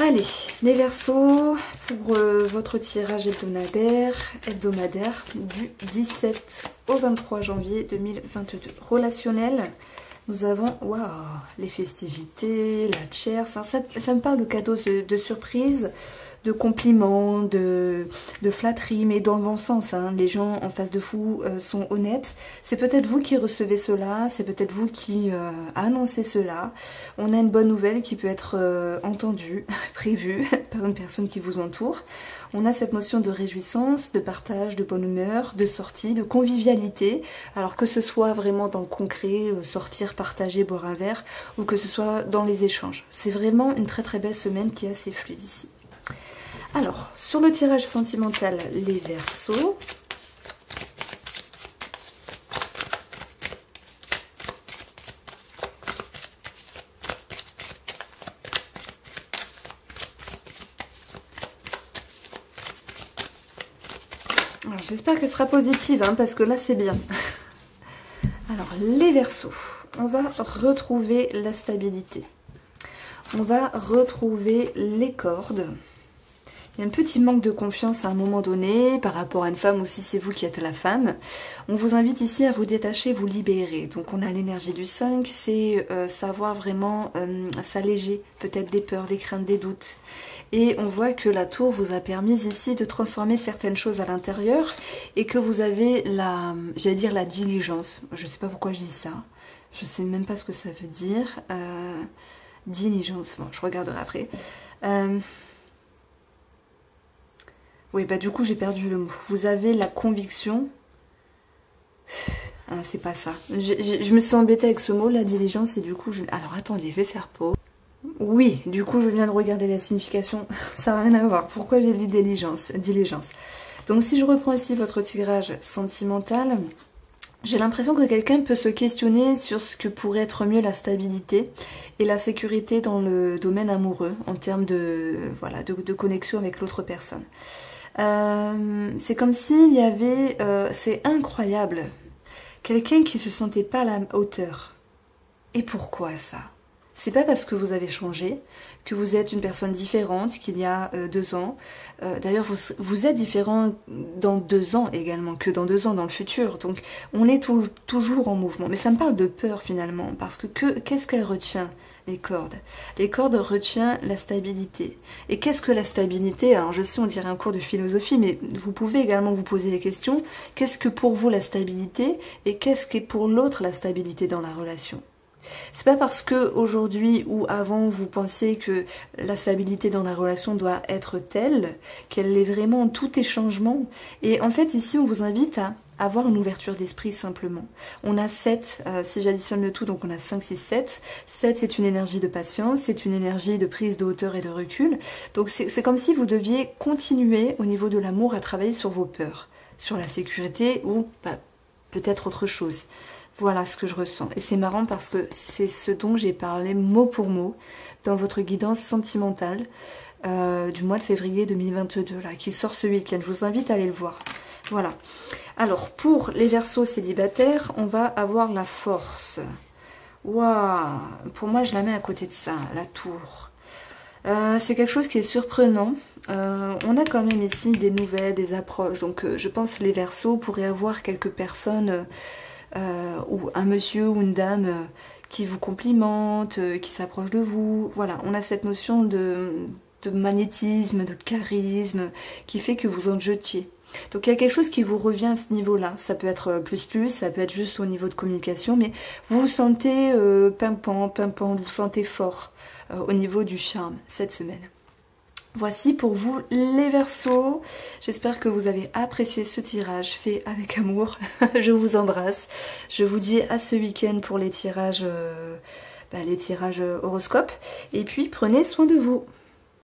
Allez, les Verseaux, pour votre tirage hebdomadaire du 17 au 23 janvier 2022. Relationnel, nous avons les festivités, la chair, ça me parle de cadeaux de surprise, de compliments, de flatteries, mais dans le bon sens, hein. Les gens en face de vous sont honnêtes. C'est peut-être vous qui recevez cela, c'est peut-être vous qui annoncez cela. On a une bonne nouvelle qui peut être entendue, prévue par une personne qui vous entoure. On a cette notion de réjouissance, de partage, de bonne humeur, de sortie, de convivialité. Alors que ce soit vraiment dans le concret, sortir, partager, boire un verre, ou que ce soit dans les échanges. C'est vraiment une très très belle semaine qui est assez fluide ici. Alors, sur le tirage sentimental, les Verseaux. J'espère qu'elle sera positive, hein, parce que là c'est bien. Alors, les Verseaux, on va retrouver la stabilité. On va retrouver les cordes. Il y a un petit manque de confiance à un moment donné par rapport à une femme, ou si c'est vous qui êtes la femme. On vous invite ici à vous détacher, vous libérer. Donc on a l'énergie du 5, c'est savoir vraiment s'alléger peut-être des peurs, des craintes, des doutes. Et on voit que la tour vous a permis ici de transformer certaines choses à l'intérieur et que vous avez la, j'allais dire la diligence. Je ne sais pas pourquoi je dis ça. Je ne sais même pas ce que ça veut dire. Diligence, bon, je regarderai après. Oui, bah du coup j'ai perdu le mot. Vous avez la conviction. Ah, c'est pas ça. Je me suis embêtée avec ce mot, la diligence, et du coup je... Alors attendez, je vais faire pause. Oui, du coup je viens de regarder la signification. Ça n'a rien à voir. Pourquoi j'ai dit diligence? Donc si je reprends ici votre tirage sentimental, j'ai l'impression que quelqu'un peut se questionner sur ce que pourrait être mieux la stabilité et la sécurité dans le domaine amoureux, en termes de, voilà, de connexion avec l'autre personne. C'est comme s'il y avait, c'est incroyable, quelqu'un qui se sentait pas à la hauteur. Et pourquoi ça? C'est pas parce que vous avez changé, que vous êtes une personne différente qu'il y a 2 ans. D'ailleurs, vous êtes différent dans 2 ans également, que dans 2 ans dans le futur. Donc, on est toujours en mouvement. Mais ça me parle de peur finalement, parce que qu'est-ce qu'elle retient, les cordes? Les cordes retiennent la stabilité. Et qu'est-ce que la stabilité? Alors, je sais, on dirait un cours de philosophie, mais vous pouvez également vous poser des questions. Qu'est-ce que pour vous la stabilité? Et qu'est-ce qu'est pour l'autre la stabilité dans la relation? C'est pas parce que aujourd'hui ou avant vous pensez que la stabilité dans la relation doit être telle qu'elle est vraiment, tout est changement. Et en fait ici on vous invite à avoir une ouverture d'esprit simplement. On a 7, si j'additionne le tout, donc on a 5, 6, 7. 7 c'est une énergie de patience, c'est une énergie de prise de hauteur et de recul. Donc c'est comme si vous deviez continuer au niveau de l'amour à travailler sur vos peurs, sur la sécurité ou peut-être autre chose. Voilà ce que je ressens. Et c'est marrant parce que c'est ce dont j'ai parlé mot pour mot dans votre guidance sentimentale du mois de février 2022, là, qui sort ce week-end. Je vous invite à aller le voir. Voilà. Alors, pour les Verseaux célibataires, on va avoir la force. Waouh! Pour moi, je la mets à côté de ça, la tour. C'est quelque chose qui est surprenant. On a quand même ici des nouvelles, des approches. Donc, je pense que les Verseaux pourraient avoir quelques personnes... ou un monsieur ou une dame qui vous complimente, qui s'approche de vous. Voilà, on a cette notion de magnétisme, de charisme, qui fait que vous en jetiez. Donc il y a quelque chose qui vous revient à ce niveau-là. Ça peut être plus, ça peut être juste au niveau de communication, mais vous vous sentez pimpant, vous vous sentez fort au niveau du charme cette semaine. Voici pour vous les Verseaux. J'espère que vous avez apprécié ce tirage fait avec amour. Je vous embrasse. Je vous dis à ce week-end pour les tirages horoscopes. Et puis prenez soin de vous.